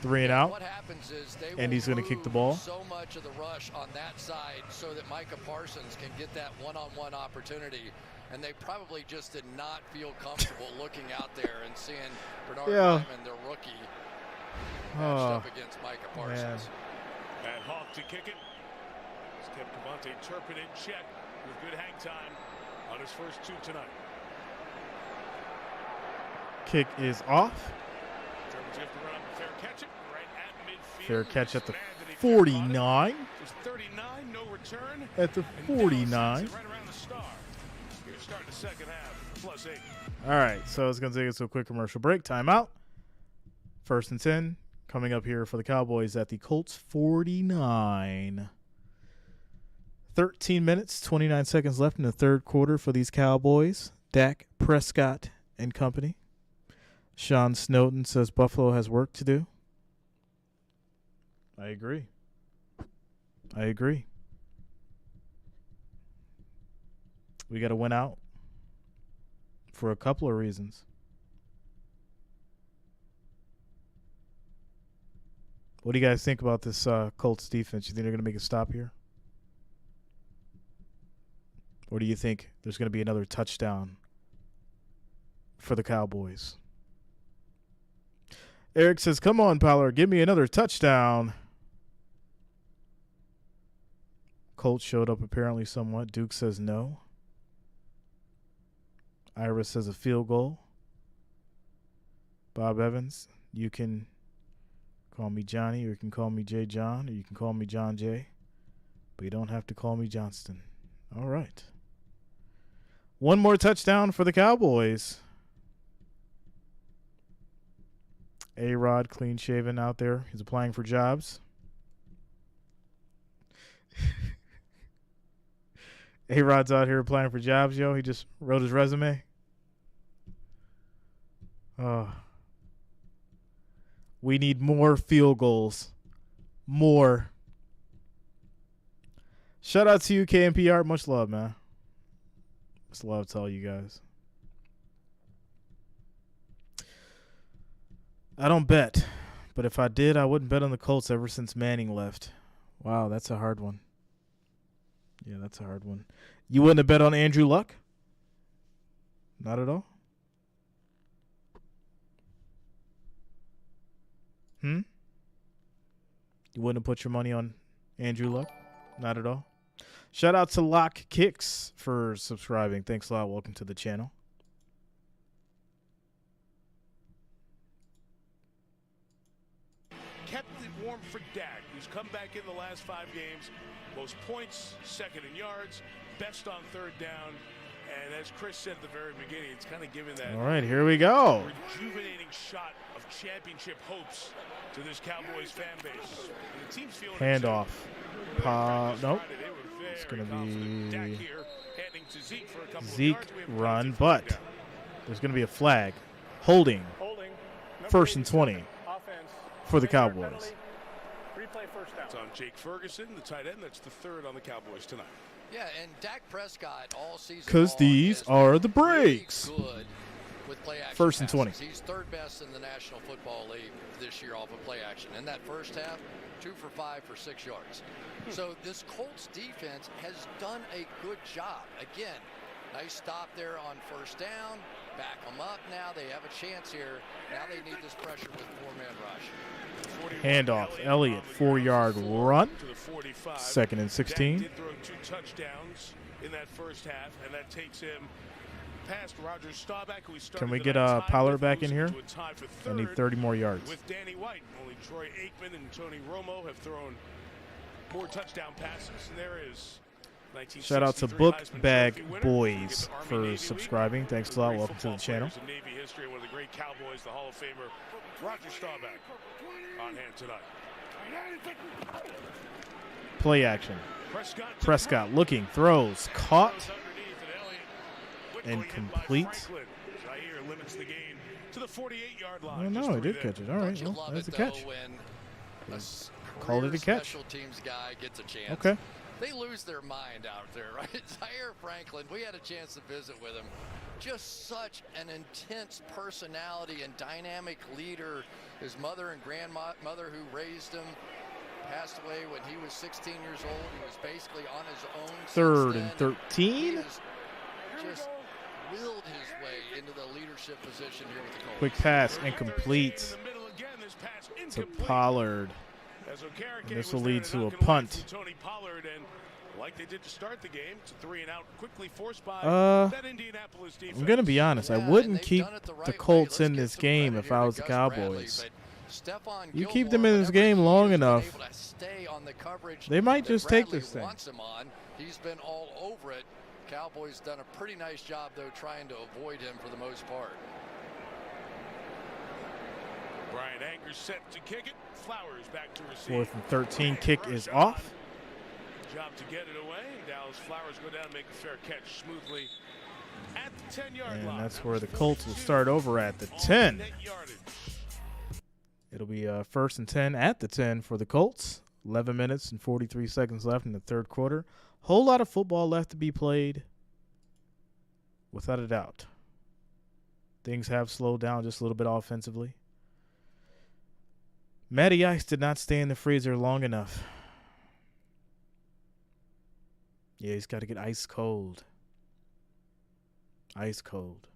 3 and out. What happens is they and he's going to kick the ball. So much of the rush on that side so that Micah Parsons can get that one-on-one opportunity. And they probably just did not feel comfortable looking out there and seeing Bernard Lyman, their rookie, matched up against Micah Parsons. And Hawk to kick it. He's kept Devontae Turpin in check with good hang time on his first 2 tonight. Kick is off. Turpin's going to run up a fair catch it right at midfield. Fair catch at the 49. Just 39, no return. At the 49. Right around the star. Here to start the second half, +8. All right, so it's going to take us to a quick commercial break. Timeout. 1st and 10 coming up here for the Cowboys at the Colts 49. 13 minutes, 29 seconds left in the third quarter for these Cowboys. Dak Prescott and company. Sean Snowden says Buffalo has work to do. I agree. We got to win out for a couple of reasons. What do you guys think about this Colts defense? You think they're going to make a stop here? Or do you think there's going to be another touchdown for the Cowboys? Eric says, come on, Pollard, give me another touchdown. Colts showed up apparently somewhat. Duke says no. Iris says a field goal. Bob Evans, you can call me Johnny, or you can call me J. John, or you can call me John J. But you don't have to call me Johnston. All right. One more touchdown for the Cowboys. A-Rod, clean-shaven out there. He's applying for jobs. A-Rod's out here applying for jobs, yo. He just wrote his resume. We need more field goals. More. Shout out to you, KMPR. Much love, man. Much love to all you guys. I don't bet, but if I did, I wouldn't bet on the Colts ever since Manning left. Wow, that's a hard one. Yeah, that's a hard one. You wouldn't have bet on Andrew Luck? Not at all? You wouldn't have put your money on Andrew Luck? Not at all? Shout out to Lock Kicks for subscribing. Thanks a lot. Welcome to the channel. Kept it warm for Dak, who's come back in the last 5 games. Most points, second in yards, best on third down. And as Chris said at the very beginning, it's kind of giving that All right, here we go. rejuvenating shot of championship hopes to this Cowboys fan base. And the team's feeling Handoff. Nope. They were It's going to confident. Dak be here, handing to Zeke for a couple of Zeke yards. We have run, penalty for but down. there's going to be a flag. Holding. First and 20 Offense. for the 10-yard Cowboys. penalty. Replay first down. It's on Jake Ferguson, the tight end. That's the third on the Cowboys tonight. Yeah, and Dak Prescott all season Because long these has are been the breaks. really good with play action First and passes. 20. He's third best in the National Football League this year off of play action. In that first half, 2 for 5 for 6 yards. So this Colts defense has done a good job. Again, nice stop there on first down. Back them up now. They have a chance here. Now they need this pressure with 4-man rush. Handoff. Elliott, 4-yard run. To the 45. Second and 16. Dak did throw 2 touchdowns in that first half, and that takes him past Roger Staubach, who he started Can we the get night tied Pollard with, back in losing here? to a tie for I need third 30 more yards. with Danny White. Only Troy Aikman and Tony Romo have thrown more touchdown passes, and there is Shout out to 1963 Book Heisman Bag Trophy winner. Boys Army for Navy subscribing. Week. Thanks a lot. Great Welcome to the football channel. players in Navy history, one of the great Cowboys, the Hall of Famer Roger Staubach on hand tonight. Play action. Prescott looking, throws, caught, and and complete. Zaire limits the gain to the 48-yard Oh, line. no, he did catch it. All right, Don't you well, love that's a it, catch. though, when a Called it a career catch. Special teams guy gets a chance. Okay. They lose their mind out there, right? Zaire Franklin, we had a chance to visit with him. Just such an intense personality and dynamic leader. His mother and grandmother who raised him passed away when he was 16 years old. He was basically on his own. Third since and then. 13. He has just willed his way into the leadership position here with the Colts. Quick pass, incomplete to Pollard. And this will lead to a punt. Tony Pollard, and like they did to start the game, it's a 3-and-out, quickly forced by that Indianapolis defense. I'm going to be honest. I wouldn't keep the Colts in this game if I was the Cowboys. You keep them in this game long enough, they might just take this thing. He's been all over it. Cowboys done a pretty nice job, though, trying to avoid him for the most part. Brian Angers set to kick it. Flowers back to receive. 4th and 13. Kick is off. Job to get it away. Dallas Flowers go down and make a fair catch smoothly at the 10-yard line. And that's where the Colts will start over at the 10. It'll be 1st and 10 at the 10 for the Colts. 11 minutes and 43 seconds left in the third quarter. Whole lot of football left to be played, without a doubt. Things have slowed down just a little bit offensively. Matty Ice did not stay in the freezer long enough. Yeah, he's got to get ice cold. Ice cold.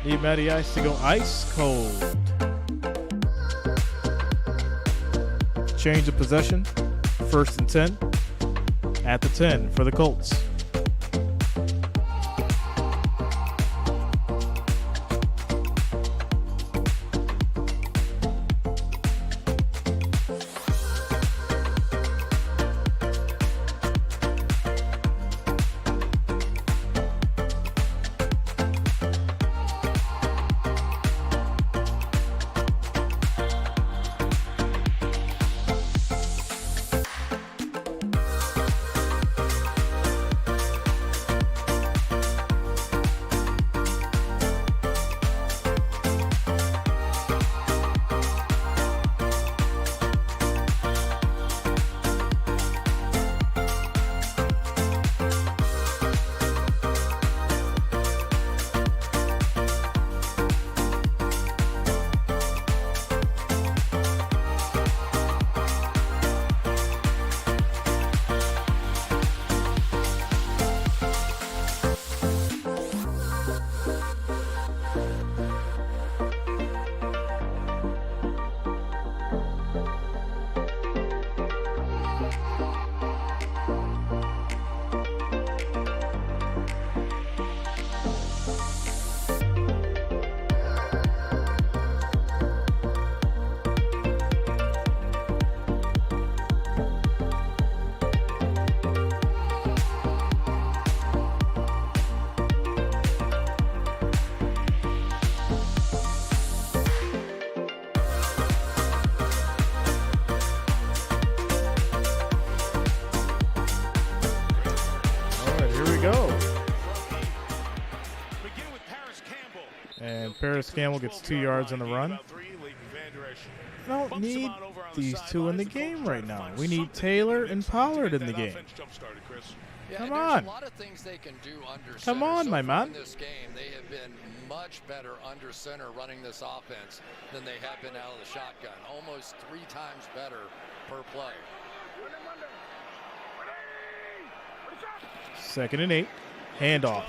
Need Matty Ice to go ice cold. Change of possession. 1st and 10 at the 10 for the Colts. And Paris Campbell gets 2 yards on the run. I don't need these two in the game right now. We need Taylor and Pollard in the game. Come on. A lot of things they can do under center. Come on, my man. In this game, they have been much better under center running this offense than they have been out of the shotgun. Almost 3 times better per play. 2nd and 8. Handoff.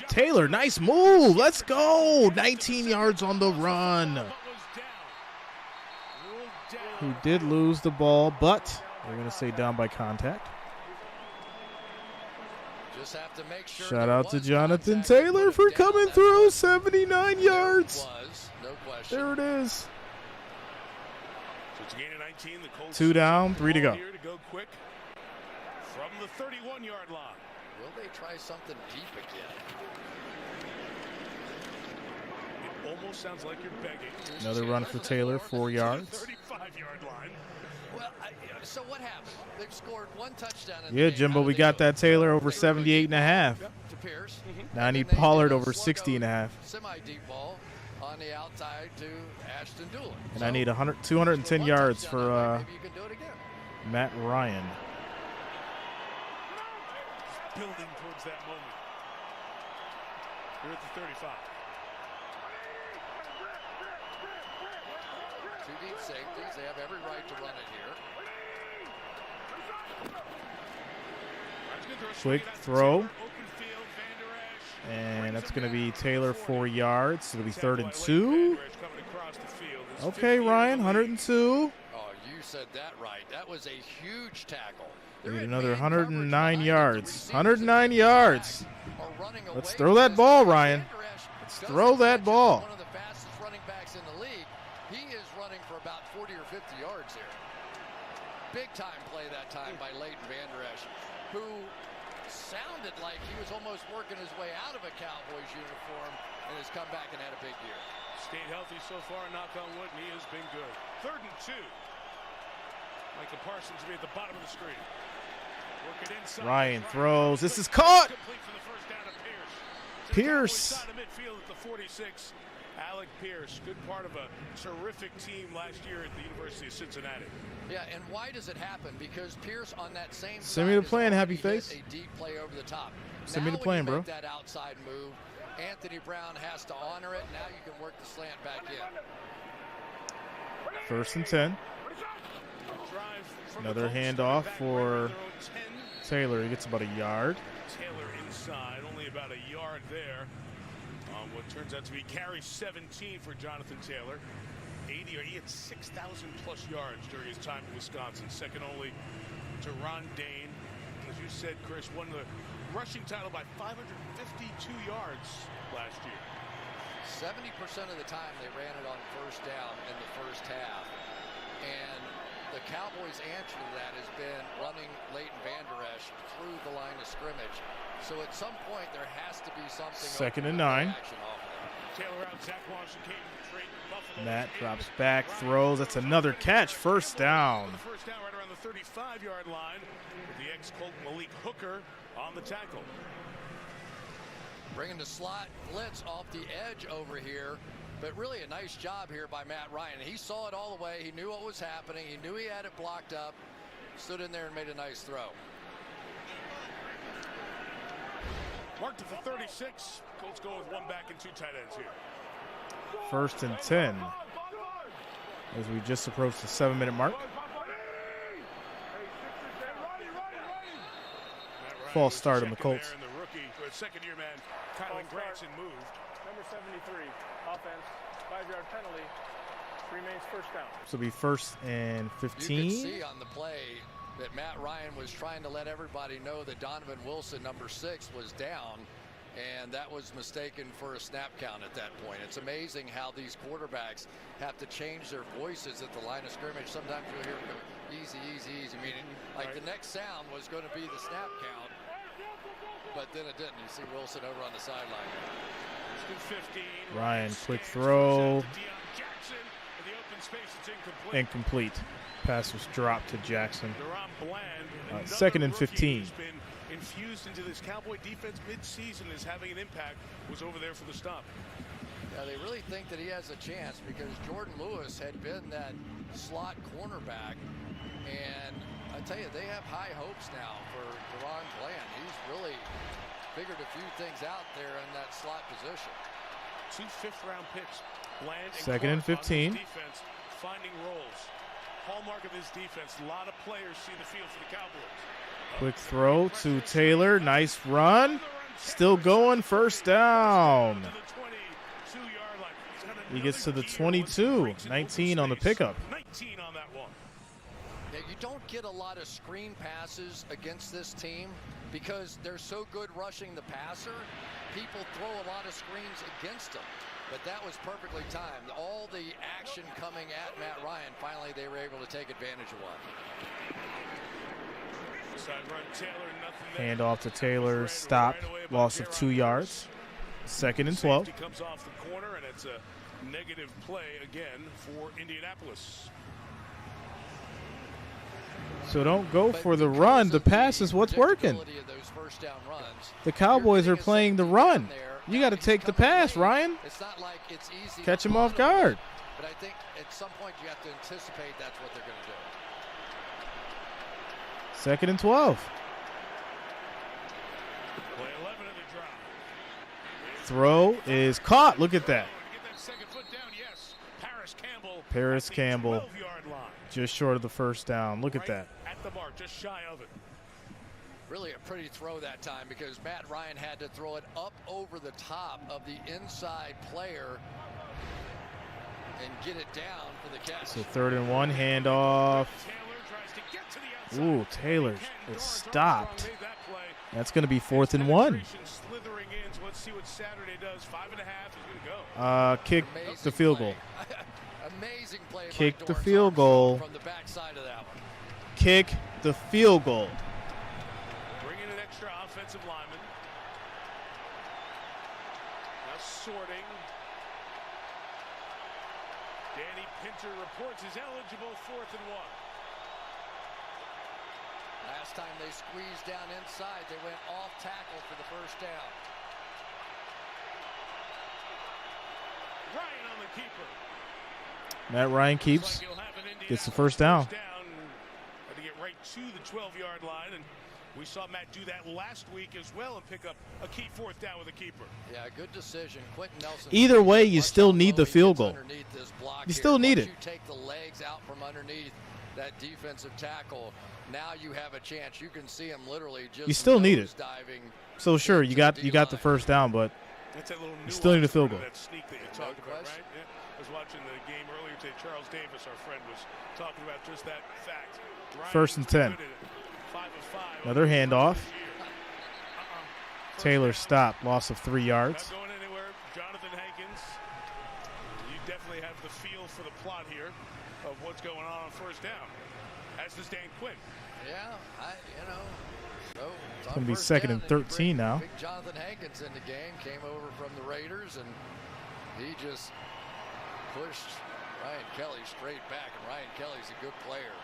Taylor, nice move. Let's go. 19 yards on the run. He did lose the ball, but we're going to say down by contact. Just have to make sure. Shout out to Jonathan Taylor for coming through. 79 yards. There it is. So it's a gain of 19. The Colts 2 down, 3 to go. Here to go quick from the 31-yard line. Will they try something deep again? It almost sounds like you're begging. Another run for Taylor, 4 yards. 35-yard line. Well, so what happened? They've scored 1 touchdown. Yeah, Jimbo, we got that Taylor over 78.5. To Pierce. Now I need Pollard over 60.5. Semi-deep ball on the outside to Ashton Doolin. And I need 210 yards for Matt Ryan. Building towards that moment. We're at the 35. 2 deep safeties. They have every right to run it here. Quick throw. And that's going to be Taylor 4 yards. So it'll be 3rd and 2. Okay, Ryan, 102. Oh, you said that right. That was a huge tackle. We need another 109 yards. 109 yards. Let's throw that ball, Ryan. Let's throw that ball. One of the fastest running backs in the league. He is running for about 40 or 50 yards here. Big time play that time by Leighton Vander Esch, who sounded like he was almost working his way out of a Cowboys uniform and has come back and had a big year. Stayed healthy so far, knock on wood, and he has been good. 3rd and 2. Michael Parsons will be at the bottom of the screen. Ryan throws. This is caught. Pierce. Midfield at the 46. Alec Pierce, good part of a terrific team last year at the University of Cincinnati. Yeah, and why does it happen? Because Pierce on that same send me the plan, happy face. A deep play over the top. Send me the plan, bro. That outside move, Anthony Brown has to honor it. Now you can work the slant back in. 1st and 10. Another handoff for Taylor. He gets about a yard. Taylor inside, only about a yard there. What turns out to be carry 17 for Jonathan Taylor. He had 6,000 plus yards during his time in Wisconsin, second only to Ron Dane. As you said, Chris, won the rushing title by 552 yards last year. 70% of the time they ran it on 1st down in the 1st half. And the Cowboys' answer to that has been running Leighton Vander Esch through the line of scrimmage. So at some point there has to be something. 2nd and 9. Taylor out, Zach Washington, Matt drops back, throws. That's another catch. 1st down. First down right around the 35-yard line with the ex-Colt Malik Hooker on the tackle. Bringing the slot blitz off the edge over here. But really a nice job here by Matt Ryan. He saw it all the way. He knew what was happening. He knew he had it blocked up. Stood in there and made a nice throw. Marked at the 36. Colts go with 1 back and 2 tight ends here. 1st and 10. As we just approach the 7-minute mark. False start on the Colts. And the rookie, second-year man, Kylan Granson moved. Number 73, offense, 5-yard penalty, remains 1st down. So it'll be 1st and 15. You could see on the play that Matt Ryan was trying to let everybody know that Donovan Wilson, number 6, was down, and that was mistaken for a snap count at that point. It's amazing how these quarterbacks have to change their voices at the line of scrimmage. Sometimes you'll hear them go, easy, easy, easy, meaning like the next sound was going to be the snap count, but then it didn't. You see Wilson over on the sideline. Ryan, quick throw. Incomplete. Pass was dropped to Jackson. 2nd and 15. infused into this Cowboy defense mid-season is having an impact, was over there for the stop. Yeah, they really think that he has a chance because Jordan Lewis had been that slot cornerback, and I tell you, they have high hopes now for Deron Bland. He's really figured a few things out there in that slot position. 2 fifth-round picks. Bland and Second and Clark on 15. this defense, finding roles. Hallmark of this defense. A lot of players see the field for the Cowboys. Quick throw to Taylor. Nice run. Still going. First down. He gets to the 22. 19 on the pickup. 19 on that one. Yeah, you don't get a lot of screen passes against this team because they're so good rushing the passer. People throw a lot of screens against them. But that was perfectly timed. All the action coming at Matt Ryan, finally they were able to take advantage of one. Side run, Taylor, nothing there. Hand off to Taylor. Stop. Loss of 2 yards. Second and 12. Safety comes off the corner, and it's a negative play again for Indianapolis. So don't go for the run. The pass is what's working. The Cowboys are playing the run. You got to take the pass, Ryan. It's not like it's easy. Catch him off guard. But I think at some point you have to anticipate that's what they're going to do. Second and 12. Play 11 of the drive. Throw is caught. Look at that. Get that second foot down, yes. Paris Campbell 12-yard line. just short of the first down. Look at that. At the mark, just shy of it. Really a pretty throw that time because Matt Ryan had to throw it up over the top of the inside player and get it down for the catch. So 3rd and 1, handoff. Ooh, Taylor is stopped. That's going to be 4th and 1. Slithering in, so let's see what Saturday does. 5.5 is going to go. Kick the field goal. Amazing play. Kick the field goal. From the backside of that one. Kick the field goal. Bring in an extra offensive lineman. Now sorting. Danny Pinter reports is eligible. 4th and 1. Last time they squeezed down inside, they went off tackle for the first down. Ryan on the keeper. Matt Ryan keeps, gets the first down. Had to get right to the 12-yard line, and we saw Matt do that last week as well and pick up a key 4th down with a keeper. Yeah, good decision. Quentin Nelson. Either way, you still need the field goal. You still need it. You take the legs out from underneath that defensive tackle. Now you have a chance. You can see him literally just. You still need it. Diving. So sure, you got the first down, but you still need a field goal. That sneak that you talked about, right? Yeah. I was watching the game earlier today. Charles Davis, our friend, was talking about just that fact. Ryan 1st and 10. 5 of 5. Another handoff. Taylor stopped. Loss of 3 yards. Not going anywhere. Jonathan Hankins. You definitely have the feel for the plot here of what's going on 1st down. As does Dan Quinn. Yeah, so It's going to be 2nd and 13 now. Big Jonathan Hankins in the game, came over from the Raiders, and he just pushed Ryan Kelly straight back, and Ryan Kelly's a good player.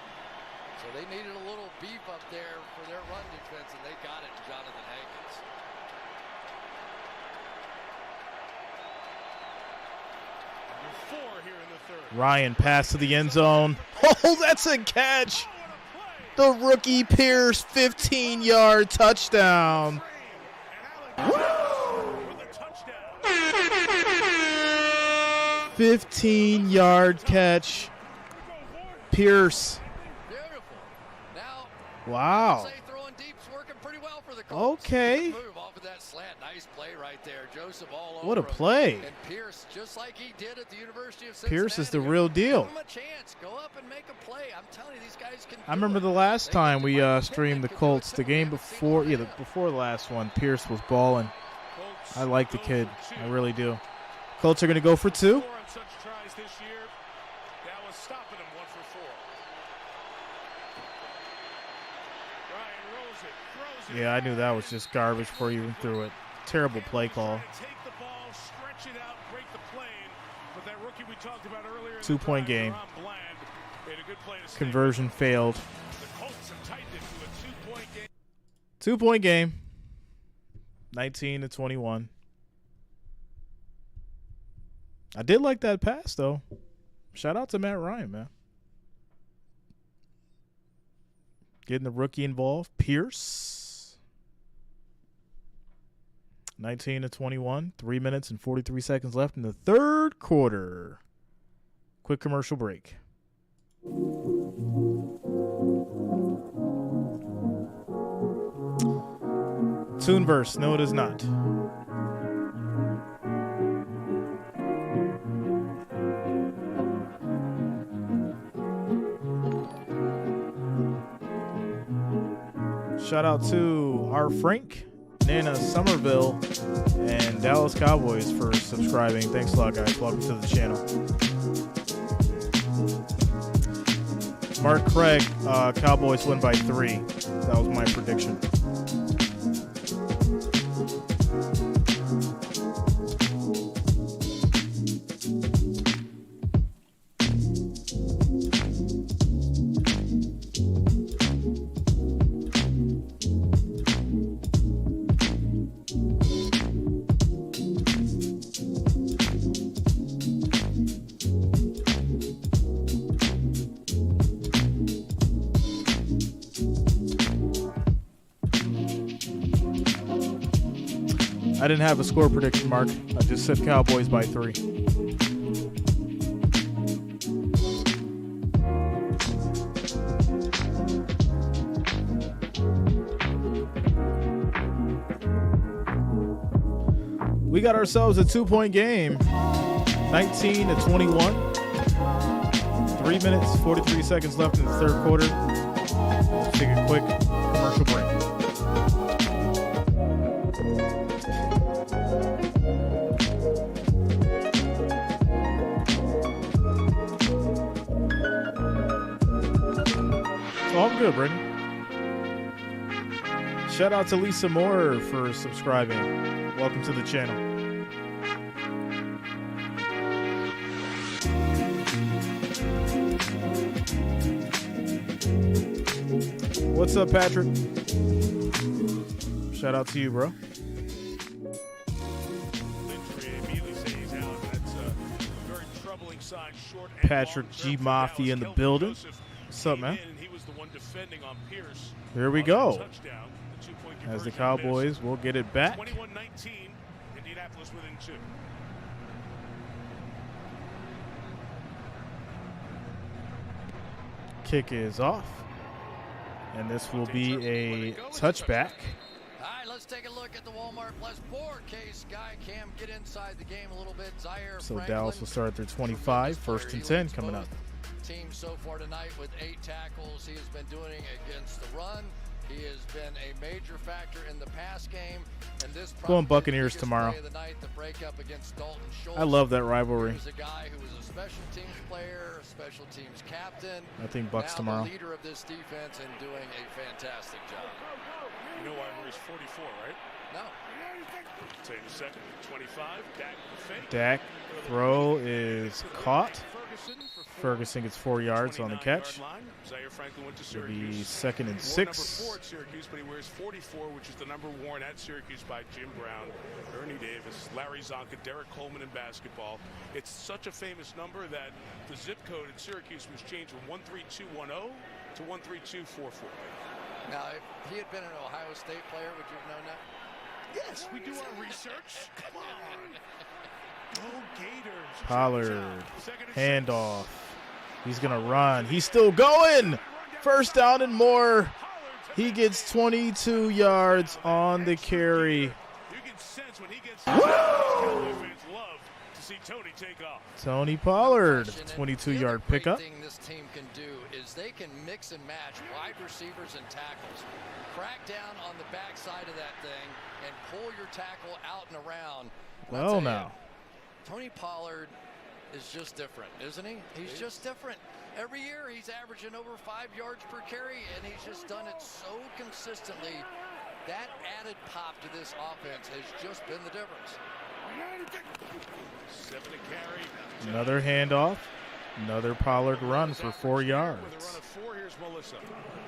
So they needed a little beef up there for their run defense, and they got it in Jonathan Hankins. Number 4 here in the 3rd. Ryan pass to the end zone. Oh, that's a catch. The rookie Pierce 15-yard touchdown. 15-yard catch. Pierce. Beautiful. Now, wow. say throwing deep's working pretty well for the Colts. Okay. Move off of that slant. Nice play right there. Joseph all over what a play. him. And Pierce, just like he did at the University of Cincinnati. Pierce is the real deal. Give him a chance. Go up and make a play. I'm telling you, these guys can. I remember the last time we streamed the Colts, the game before, before the last one, Pierce was balling. I like the kid. I really do. Colts are going to go for 2. Such tries this year. That was stopping him 1 for 4. Ryan rolls it, throws it. Yeah, I knew that was just garbage before you even threw it. Terrible play call. Take the ball, stretch it out, break the plane. But that rookie we talked about earlier. 2-point game. Bland made a good play to Conversion failed. the Colts have tightened it to a 2-point game. 2-point game. 19-21. I did like that pass, though. Shout out to Matt Ryan, man. Getting the rookie involved. Pierce. 19-21. 3 minutes and 43 seconds left in the third quarter. Quick commercial break. Tune verse. No, it is not. Shout out to our Frank, Nana Somerville, and Dallas Cowboys for subscribing. Thanks a lot, guys. Welcome to the channel. Mark Craig, Cowboys win by 3. That was my prediction. I didn't have a score prediction, Mark. I just said Cowboys by 3. We got ourselves a 2-point game. 19-21. 3 minutes, 43 seconds left in the third quarter. Let's take a quick commercial break. I'm good, Brittany. Shout out to Lisa Moore for subscribing. Welcome to the channel. What's up, Patrick? Shout out to you, bro. Patrick G. Mafia in the building. What's up, man? Here we go. As the Cowboys will get it back. 21-19, Indianapolis within 2. Kick is off. And this will be a touchback. All right, let's take a look at the Walmart Plus 4K Sky Cam. Get inside the game a little bit. Zaire So Franklin, Dallas will start at their 25. First and 10 coming up. Team so far tonight with 8 tackles. He has been doing against the run. He has been a major factor in the pass game. And this Going Buccaneers tomorrow. the night, the breakup against Dalton Schultz. I love that rivalry. He was a guy who was a special teams player, a special teams captain. I think Bucs now tomorrow. The leader of this defense and doing a fantastic job. You know why he's 44, right? No. I'll tell you in a second. 25. Dak fake. Dak throw is caught. Ferguson gets 4 yards on the catch. Zaire Franklin went to It'll Syracuse. be second and Wore 6. number 4 at Syracuse, but he wears 44, which is the number worn at Syracuse by Jim Brown, Ernie Davis, Larry Zonka, Derek Coleman in basketball. It's such a famous number that the zip code at Syracuse was changed from 13210 to 13244. Now, if he had been an Ohio State player, would you have known that? Yes, we do our research. Come on. Go Gators. Pollard. Handoff. He's going to run. He's still going. First down and more. He gets 22 yards on the carry. You can sense when he gets Cowboy fans love to see Tony take off. Tony Pollard, 22-yard pickup. The thing this team can do is they can mix and match wide receivers and tackles. Crack down on the backside of that thing and pull your tackle out and around. Well, now. Tony Pollard is just different, isn't he? He's just different. Every year he's averaging over 5 yards per carry, and he's just done it so consistently. That added pop to this offense has just been the difference. 7 to carry. Another handoff. Another Pollard run for 4 yards. 4. Here's Melissa.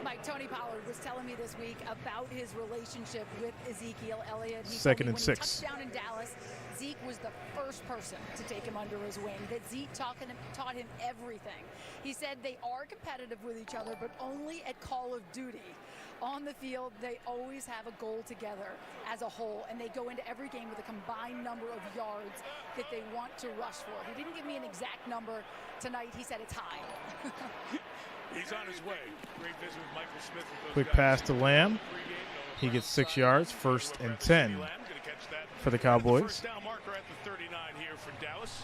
Mike, Tony Pollard was telling me this week about his relationship with Ezekiel Elliott. He 2nd told me and when 6. He touched down in Dallas, Zeke was the first person to take him under his wing, that Zeke taught him everything. He said they are competitive with each other, but only at Call of Duty. On the field, they always have a goal together as a whole, and they go into every game with a combined number of yards that they want to rush for. He didn't give me an exact number tonight. He said it's high. He's on his way. Great visit with Michael Smith. Quick pass to Lamb. He gets 6 yards, 1st and 10 for the Cowboys. First down marker at the 39 here for Dallas.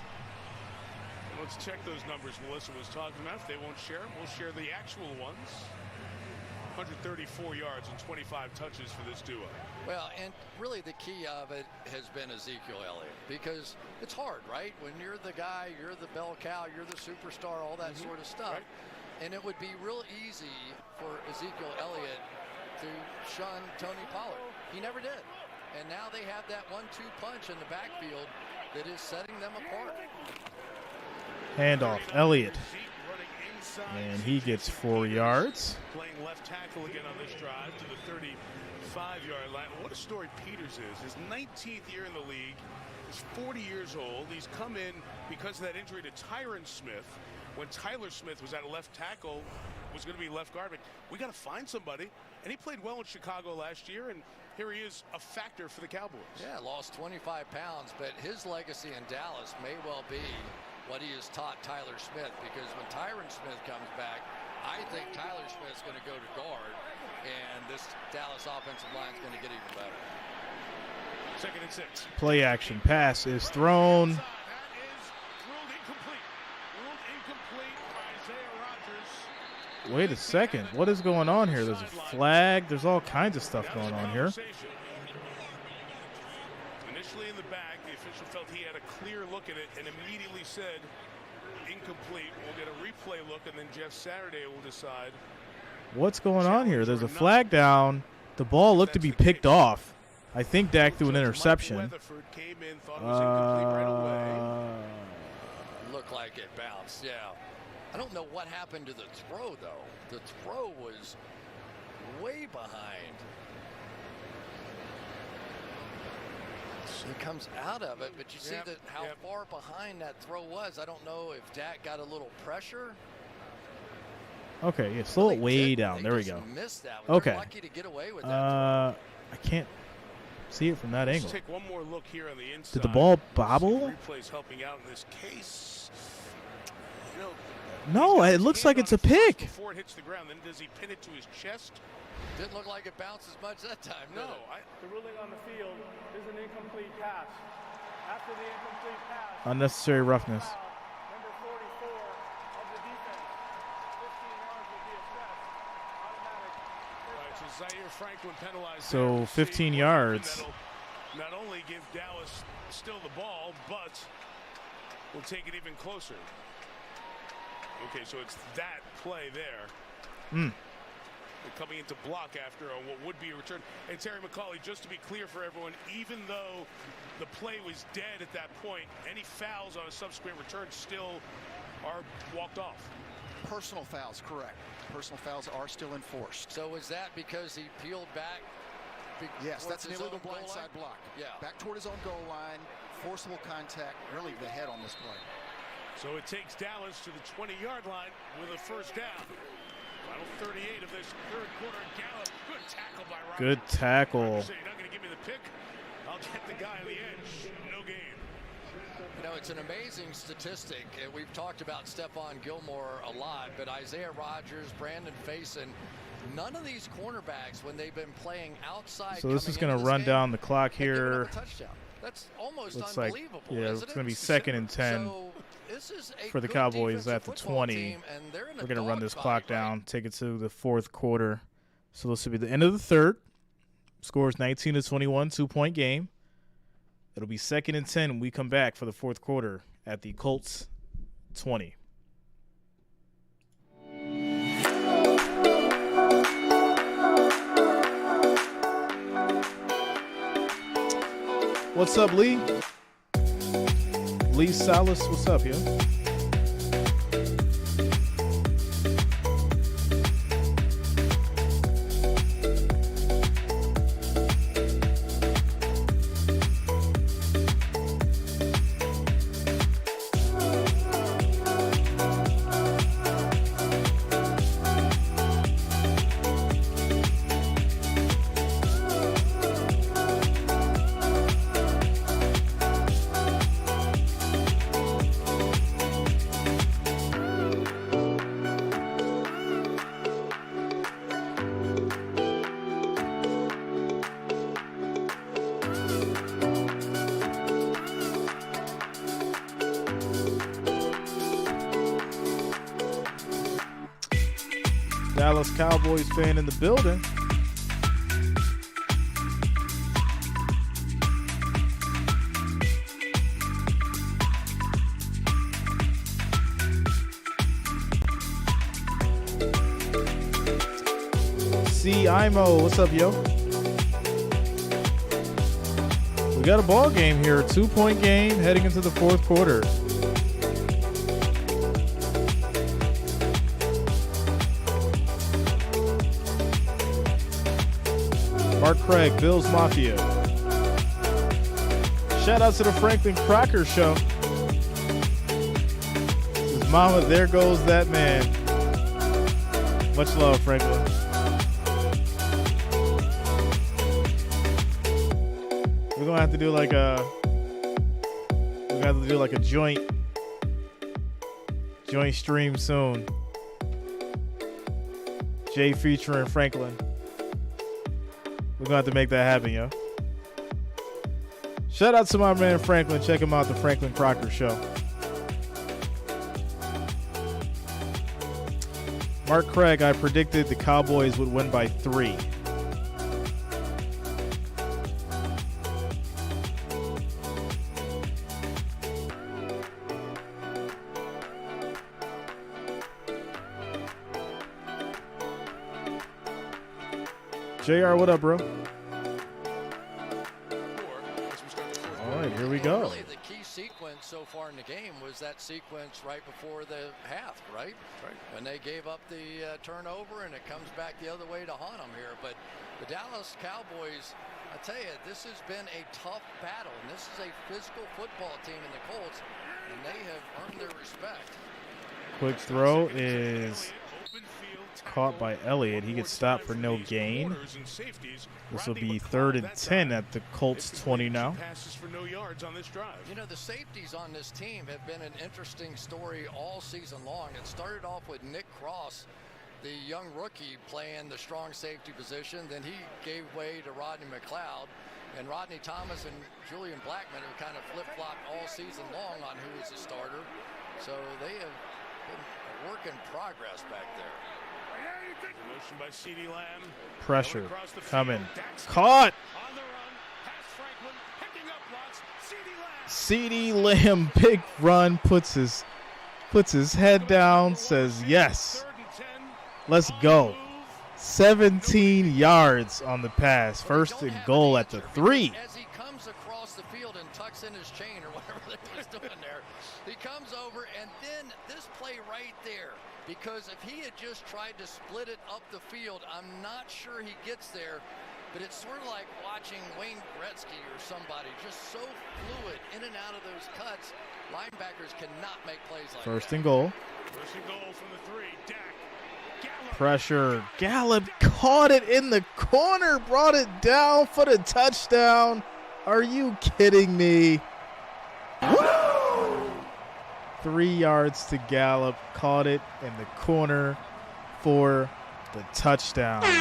And let's check those numbers Melissa was talking about. If they won't share them, we'll share the actual ones. 134 yards and 25 touches for this duo. Well, and really the key of it has been Ezekiel Elliott, because it's hard, right? When you're the guy, you're the bell cow, you're the superstar, all that sort of stuff. Right. And it would be real easy for Ezekiel Elliott to shun Tony Pollard. He never did. And now they have that 1-2 punch in the backfield that is setting them apart. Handoff, Elliott. And he gets 4 yards. Playing left tackle again on this drive to the 35-yard line. What a story Peters is. His 19th year in the league. He's 40 years old. He's come in because of that injury to Tyron Smith. When Tyler Smith was at left tackle, was going to be left guard. But we got to find somebody. And he played well in Chicago last year. And here he is, a factor for the Cowboys. Yeah, lost 25 pounds. But his legacy in Dallas may well be what he has taught Tyler Smith, because when Tyron Smith comes back, I think Tyler Smith's going to go to guard, and this Dallas offensive line is going to get even better. 2nd and 6. Play action pass is thrown. That is ruled incomplete. Ruled incomplete by Isaiah Rodgers. Wait a second. What is going on here? There's a flag. There's all kinds of stuff going on here. Initially in the back, the official felt he had a clear look at it and immediately said incomplete. We'll get a replay look, and then Jeff Saturday will decide. What's going on here? There's a flag down. The ball looked to be picked off. I think Dak threw an interception. Looked like it bounced, yeah. I don't know what happened to the throw, though. The throw was way behind. It comes out of it, but you see that how far behind that throw was. I don't know if Dak got a little pressure. Okay, yeah, slow it way down. There we go. Okay. Lucky to get away with that. I can't see it from that angle. Let's take one more look here on the inside. Did the ball bobble? Replay's helping out in this case. You know, no, it looks like it's a pick. Before it hits the ground, then does he pin it to his chest? Didn't look like it bounced as much that time. No. The ruling on the field is an incomplete pass. After the incomplete pass, Unnecessary roughness. number 44 of the defense, 15 yards will be assessed. Automatic. Right, so Zaire Franklin penalized. So 15 yards. That'll not only give Dallas still the ball, but will take it even closer. Okay, so it's that play there. Coming into block after what would be a return. And Terry McCauley, just to be clear for everyone, even though the play was dead at that point, any fouls on a subsequent return still are walked off. Personal fouls, correct. Personal fouls are still enforced. So is that because he peeled back? Yes, that's an illegal blindside block. Yeah. Back toward his own goal line, forcible contact, really the head on this play. So it takes Dallas to the 20-yard line with a first down. Final 38 of this third quarter. Gallup, good tackle by Rodgers. Good tackle. So you're not going to give me the pick? I'll get the guy on the edge. No game. You know, it's an amazing statistic. We've talked about Stephon Gilmore a lot, but Isaiah Rodgers, Brandon Faison, none of these cornerbacks, when they've been playing outside. So this is going to run down the clock here. Touchdown. That's almost Looks unbelievable. Like, yeah, it's going to be 2nd and 10 so this is for the Cowboys at the 20. We're going to run this clock down, take it to the fourth quarter. So this will be the end of the third. Scores 19-21, 2-point game. It'll be 2nd and 10 when we come back for the fourth quarter at the Colts 20. What's up, Lee? Lee Salas, what's up, yo? Dallas Cowboys fan in the building. C. Imo, what's up, yo? We got a ball game here, 2-point game heading into the fourth quarter. Mark Craig, Bills Mafia. Shout out to the Franklin Crocker Show. His mama, there goes that man. Much love, Franklin. We're gonna have to do like a joint stream soon. Jay featuring Franklin. We're gonna have to make that happen, yo. Shout out to my man Franklin. Check him out, the Franklin Crocker Show. Mark Craig, I predicted the Cowboys would win by 3. JR, what up, bro? All right, here we go. Really, the key sequence so far in the game was that sequence right before the half, right? When they gave up the turnover, and it comes back the other way to haunt them here. But the Dallas Cowboys, I tell you, this has been a tough battle, and this is a physical football team in the Colts, and they have earned their respect. Quick throw is caught by Elliott. He gets stopped for no gain. This will be 3rd and 10 at the Colts 20 now. You know, the safeties on this team have been an interesting story all season long. It started off with Nick Cross, the young rookie, playing the strong safety position. Then he gave way to Rodney McLeod. And Rodney Thomas and Julian Blackmon have kind of flip-flopped all season long on who is the starter. So they have been a work in progress back there. Motion by CeeDee Lamb. Pressure coming. Caught. On the run, past Franklin, picking up blocks. CeeDee Lamb, big run, puts his head down, says yes. Let's go. 17 yards on the pass. 1st and goal at the 3. As he comes across the field and tucks in his chain or whatever they was doing there, he comes over, and then this play right there. Because if he had just tried to split it up the field, I'm not sure he gets there. But it's sort of like watching Wayne Gretzky or somebody, just so fluid in and out of those cuts. Linebackers cannot make plays like that. 1st and goal. 1st and goal from the 3. Dak. Gallup. Pressure. Gallup caught it in the corner, brought it down for the touchdown. Are you kidding me? Woo! 3 yards to Gallup, caught it in the corner for the touchdown. All the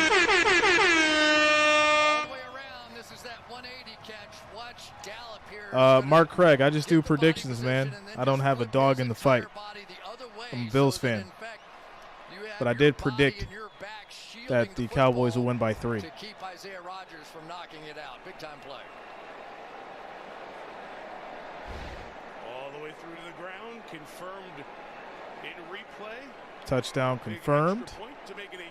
way around, this is that 180 catch. Watch Gallup here. Mark Craig, I just do predictions, man. I don't have a dog in the fight. I'm a Bills fan. But I did predict that the Cowboys will win by 3. To keep Isaiah Rodgers from knocking it out. Big time play. All the way through to the ground, confirmed in replay. Touchdown confirmed. Extra point to make it a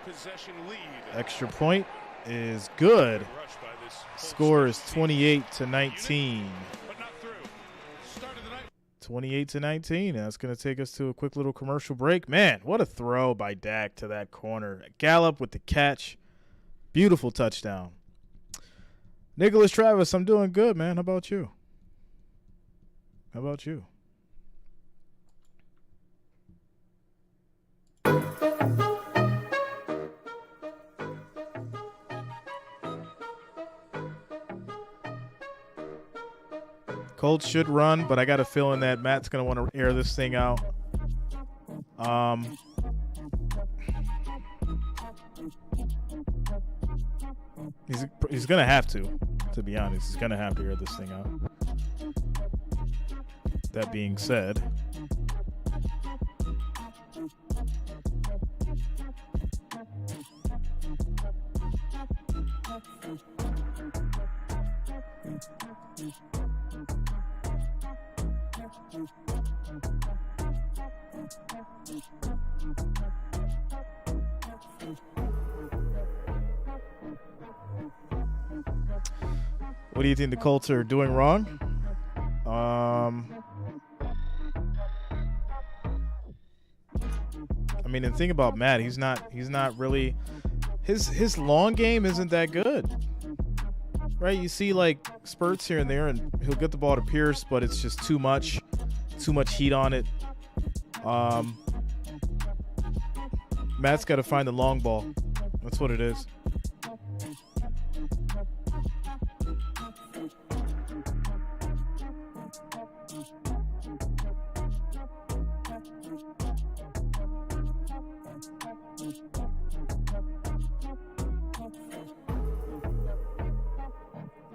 2-possession lead. Extra point is good. Score is 28-19. 28-19. And that's going to take us to a quick little commercial break. Man, what a throw by Dak to that corner. Gallup with the catch. Beautiful touchdown. Nicholas Travis, I'm doing good, man. How about you? How about you? Colts should run, but I got a feeling that Matt's going to want to air this thing out. He's going to have to be honest. He's going to have to air this thing out. That being said, What do you think the Colts are doing wrong? I mean, and think about Matt. He's not really his long game isn't that good. Right? You see like spurts here and there, and he'll get the ball to Pierce, but it's just too much heat on it. Matt's got to find the long ball. That's what it is.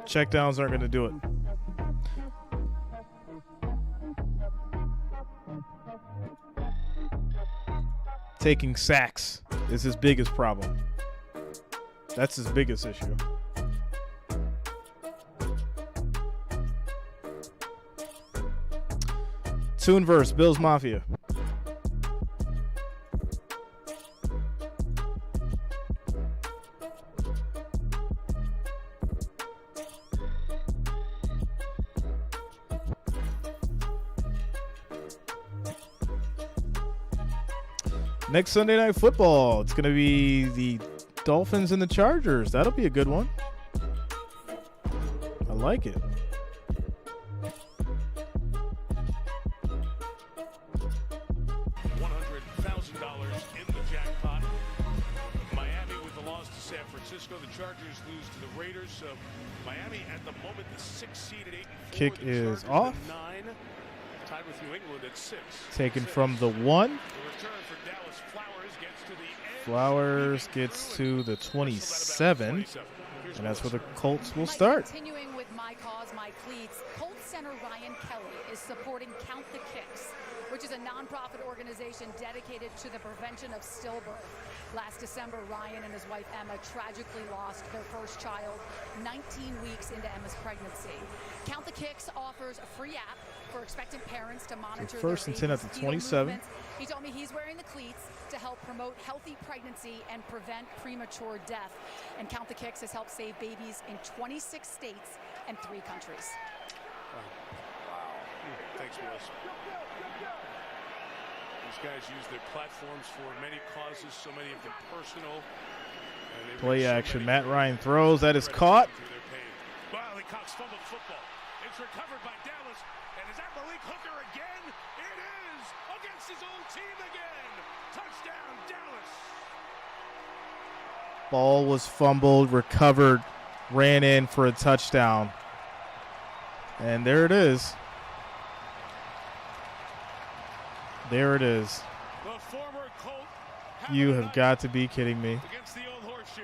Checkdowns aren't going to do it. Taking sacks is his biggest problem. That's his biggest issue. Tune verse, Bills Mafia. Next Sunday Night Football, it's going to be the Dolphins and the Chargers. That'll be a good one. I like it. $100,000 in the jackpot. Miami with the loss to San Francisco. The Chargers lose to the Raiders. So Miami at the moment the 6th seed at 8-4. Kick is off. 9, tied with New England at 6. Taken from the 1. The return for Dallas. Flowers gets to the 27, and that's where the Colts will start. Continuing with My Cause, My Cleats, Colts center Ryan Kelly is supporting Count the Kicks, which is a nonprofit organization dedicated to the prevention of stillbirth. Last December, Ryan and his wife Emma tragically lost their first child 19 weeks into Emma's pregnancy. Count the Kicks offers a free app for expectant parents to monitor First their and 10 at the baby's 27. movements. He told me he's wearing the cleats to help promote healthy pregnancy and prevent premature death. And Count the Kicks has helped save babies in 26 states and 3 countries. Wow. Thanks, Willis. These guys use their platforms for many causes, so many of them personal. Play action. Matt Ryan throws. That is caught. Riley Cox fumbled football. It's recovered by Dallas. And is that Malik Hooker again? It is! Against his old team again! Touchdown, Dallas! Ball was fumbled, recovered, ran in for a touchdown. And there it is. There it is. The former Colt. You have got to be kidding me. Against the old horseshoe.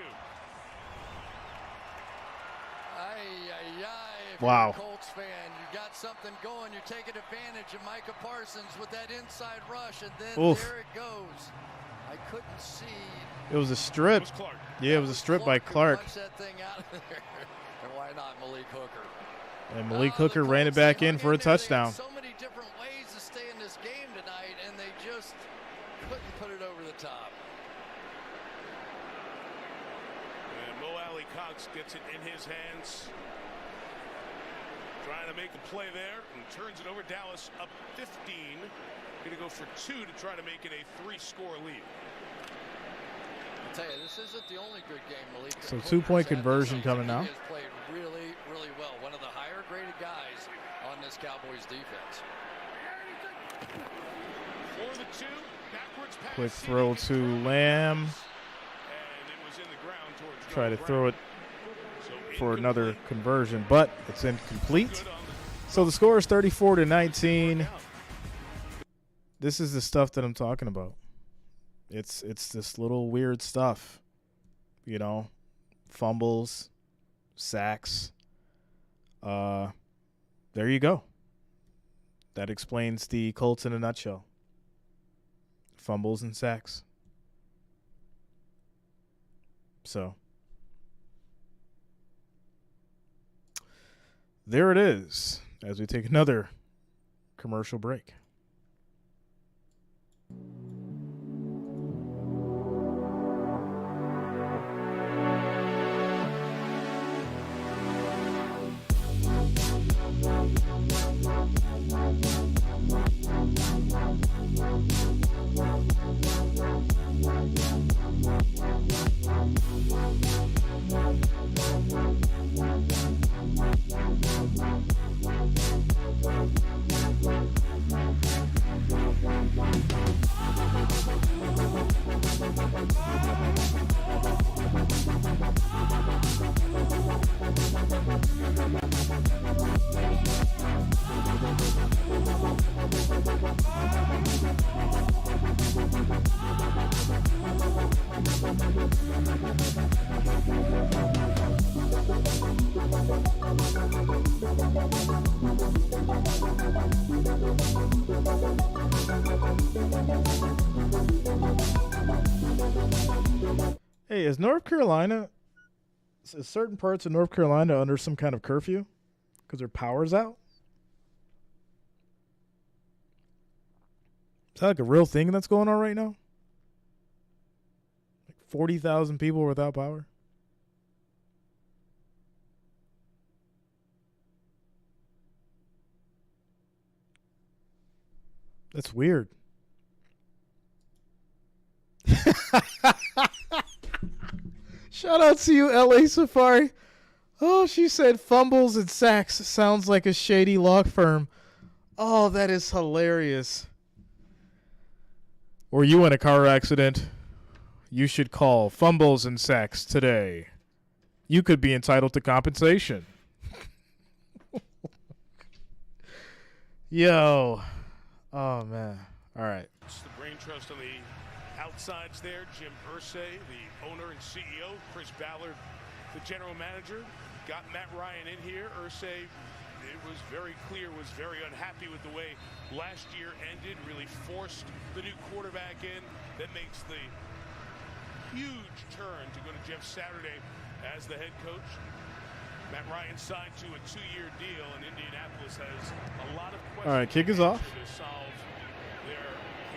Wow. If you're a Colts fan, you got something going. You're taking advantage of Micah Parsons with that inside rush, and then there it goes. I couldn't see. It was a strip. Yeah, it was a strip by Clark. Punch that thing out of there. And why not Malik Hooker? And Malik Hooker ran it back in for a touchdown. So many different ways to stay in this game tonight, and they just couldn't put it over the top. And Mo Alley Cox gets it in his hands. Trying to make a play there and turns it over. Dallas up 15. Going to go for 2 to try to make it a 3-score lead. I'll tell you, this isn't the only good game Malik. So 2-point conversion coming now. He has played really, really well. One of the higher graded guys on this Cowboys defense. For the 2, backwards pass. Quick throw to Lamb. And it was in the ground towards Try to Brown. throw it for another conversion, but it's incomplete. So the score is 34-19. This is the stuff that I'm talking about. It's this little weird stuff, you know, fumbles, sacks. There you go. That explains the Colts in a nutshell. Fumbles and sacks. So there it is, as we take another commercial break. Hey, is North Carolina, is certain parts of North Carolina under some kind of curfew because their power's out? Is that like a real thing that's going on right now? Like 40,000 people without power? That's weird. Shout out to you, LA Safari. Oh, she said fumbles and sacks sounds like a shady law firm. Oh, that is hilarious. Or you in a car accident, you should call Fumbles and Sacks today. You could be entitled to compensation. Yo. Oh, man. All right. It's the brain trust on the outsides there. Jim Irsay, the owner and CEO. Chris Ballard, the general manager. Got Matt Ryan in here. Irsay, it was very clear, was very unhappy with the way last year ended. Really forced the new quarterback in. That makes the huge turn to go to Jeff Saturday as the head coach. Matt Ryan signed to a 2-year deal, and Indianapolis has a lot of questions. All right, kick is off. To solve their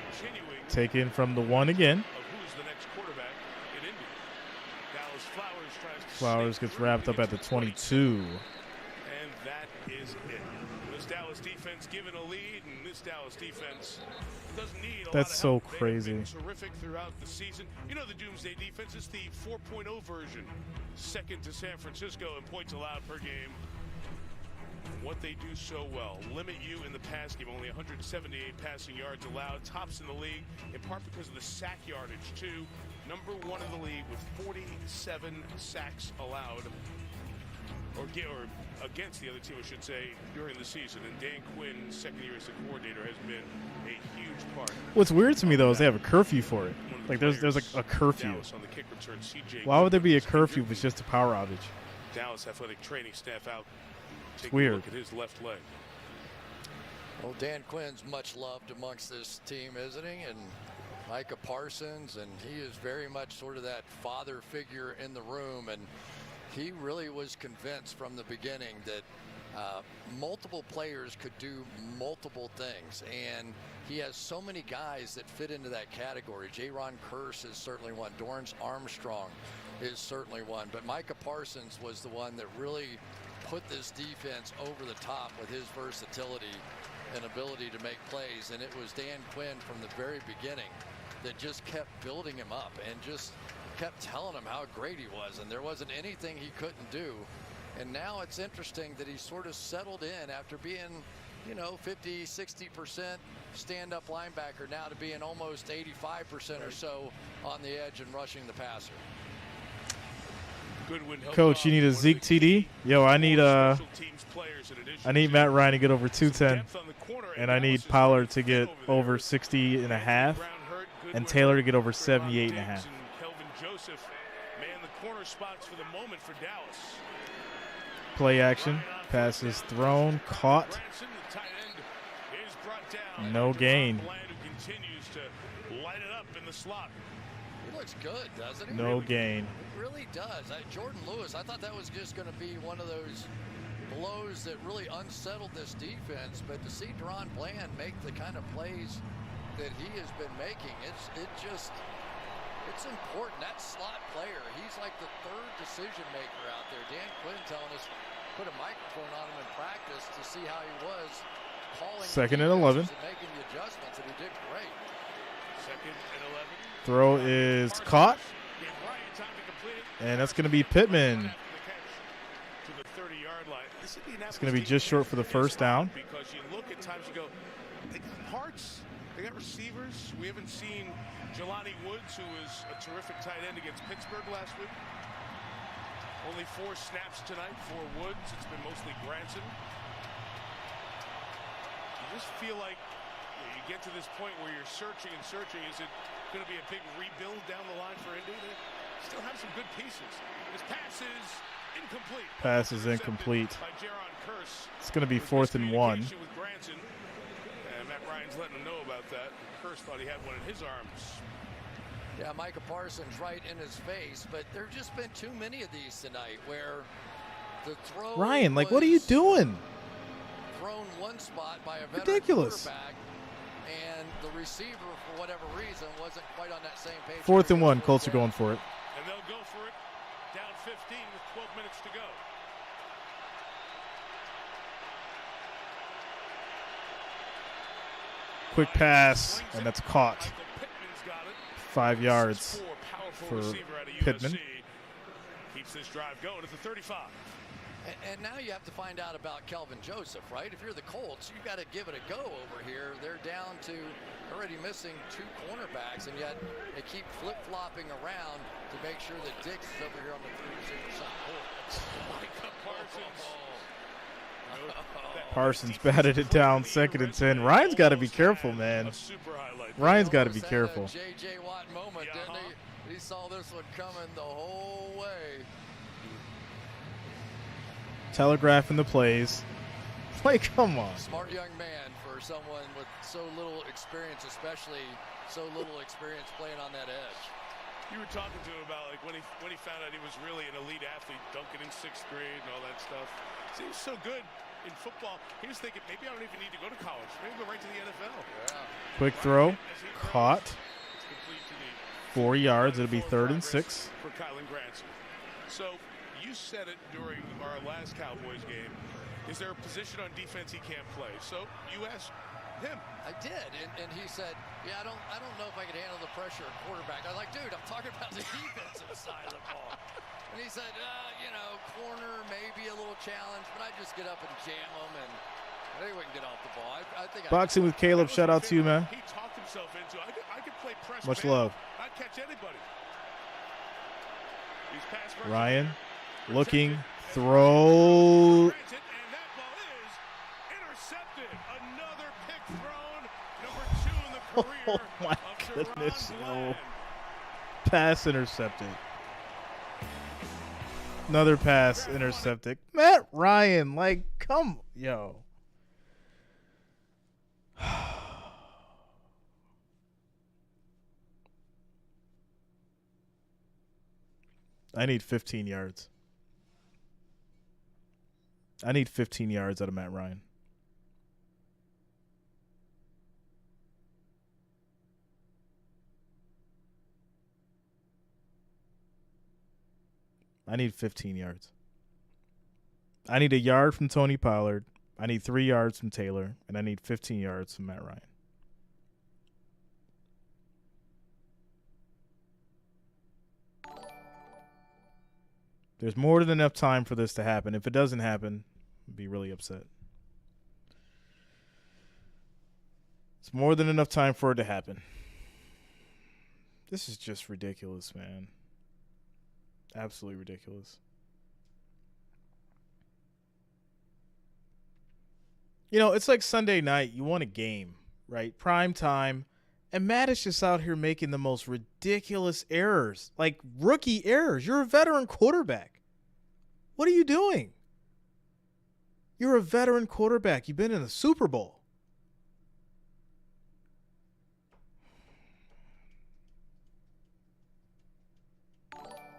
continuing Taken from the one again. of who's the next quarterback in Indy. Dallas Flowers tries to Flowers sneak gets through, wrapped up at the 22. and that is it. This Dallas defense given a lead, and this Dallas defense doesn't need a That's lot of so help. They have crazy. been terrific throughout the season. You know, the Doomsday defense is the 4.0 version, second to San Francisco in points allowed per game. What they do so well, limit you in the pass game. Only 178 passing yards allowed, tops in the league, in part because of the sack yardage too. Number one in the league with 47 sacks allowed, or against the other team, I should say, during the season. And Dan Quinn, second year as the coordinator, has been a huge part. What's weird to me, though, is they have a curfew for it. Like, there's like a curfew. Dallas on the kick return, CJ Why would there be a curfew if it's just a power outage? Dallas athletic training staff out. It's Taking weird. a look at his left leg. Well, Dan Quinn's much loved amongst this team, isn't he? And Micah Parsons, and he is very much sort of that father figure in the room. And he really was convinced from the beginning that multiple players could do multiple things. And he has so many guys that fit into that category. Jaron Kearse is certainly one. Dorrance Armstrong is certainly one. But Micah Parsons was the one that really put this defense over the top with his versatility and ability to make plays. And it was Dan Quinn from the very beginning that just kept building him up and just kept telling him how great he was, and there wasn't anything he couldn't do. And now it's interesting that he sort of settled in after being, 50-60% stand-up linebacker, now to being almost 85% or so on the edge and rushing the passer. Coach, you need a Zeke TD? Yo, I need Matt Ryan to get over 210, and I need Pollard to get over 60.5, and Taylor to get over 78.5. Joseph man the corner spots for the moment for Dallas. Play action, passes thrown, caught, no gain. Who continues to light it up in the slot. He looks good, doesn't he? No gain. It really does. Jordan Lewis, I thought that was just going to be one of those blows that really unsettled this defense, but to see Deron Bland make the kind of plays that he has been making, it's important. That slot player, he's like the third decision maker out there. Dan Quinn telling us put a microphone on him in practice to see how he was calling. Second and 11. And making the adjustments, and he did great. Second and 11. Throw is caught. And that's going to be Pittman. To the 30-yard line. It's going to be just short for the first down. Because you look at times, you go, they got parts, they got receivers. We haven't seen Jelani Woods, who was a terrific tight end against Pittsburgh last week. Only 4 snaps tonight for Woods. It's been mostly Granson. You just feel like you get to this point where you're searching and searching. Is it going to be a big rebuild down the line for Indy? They still have some good pieces. This pass is incomplete. Pass is incomplete. By Jaron Curse. It's going to be 4th and 1. With Granson. And Matt Ryan's letting him know about that. Curse thought he had one in his arms. Yeah, Micah Parsons right in his face, but there have just been too many of these tonight where the throw Ryan, like, what are you doing? Thrown one spot by a veteran quarterback, and the receiver, for whatever reason, wasn't quite on that same page. 4th and 1. Colts are going for it. And they'll go for it. Down 15 with 12 minutes to go. Quick pass, and that's caught. 5 yards for Pittman. Keeps this drive going at the 35. And now you have to find out about Kelvin Joseph, right? If you're the Colts, you've got to give it a go over here. They're down to already missing 2 cornerbacks, and yet they keep flip-flopping around to make sure that Diggs is over here on the 3 side court. Micah Parsons. Parsons batted it down, 2nd and 10. Ryan's got to be careful, man. Ryan's got to be careful. J.J. Watt moment, didn't he? He saw this one coming the whole way. Telegraphing the plays. Like, come on. Smart young man for someone with so little experience, especially so little experience playing on that edge. You were talking to him about like when he found out he was really an elite athlete, dunking in 6th grade and all that stuff. Seems so good in football. He was thinking maybe I don't even need to go to college. Maybe go right to the NFL. Yeah. Quick throw, caught. 4 yards. It'll be 3rd and 6. For Kylan Granson. So you said it during our last Cowboys game. Is there a position on defense he can't play? So you asked him. I did, and he said, yeah, I don't know if I could handle the pressure of quarterback. I was like, dude, I'm talking about the defensive side of the ball. And he said, corner maybe a little challenge, but I just get up and jam them, and I think we can get off the ball. I think Boxing with Caleb, shout out to you, man. He talked himself into I could play press. Much love. I'd catch anybody. Ryan looking, throw. Oh my goodness, no. Pass intercepted. Another pass intercepted. Matt Ryan, like, come, yo. I need 15 yards. I need 15 yards out of Matt Ryan. I need 15 yards. I need a yard from Tony Pollard. I need 3 yards from Taylor. And I need 15 yards from Matt Ryan. There's more than enough time for this to happen. If it doesn't happen, I'd be really upset. It's more than enough time for it to happen. This is just ridiculous, man. Absolutely ridiculous. You know, it's like Sunday night. You want a game, right? Prime time. And Matt is just out here making the most ridiculous errors. Like rookie errors. You're a veteran quarterback. What are you doing? You're a veteran quarterback. You've been in a Super Bowl.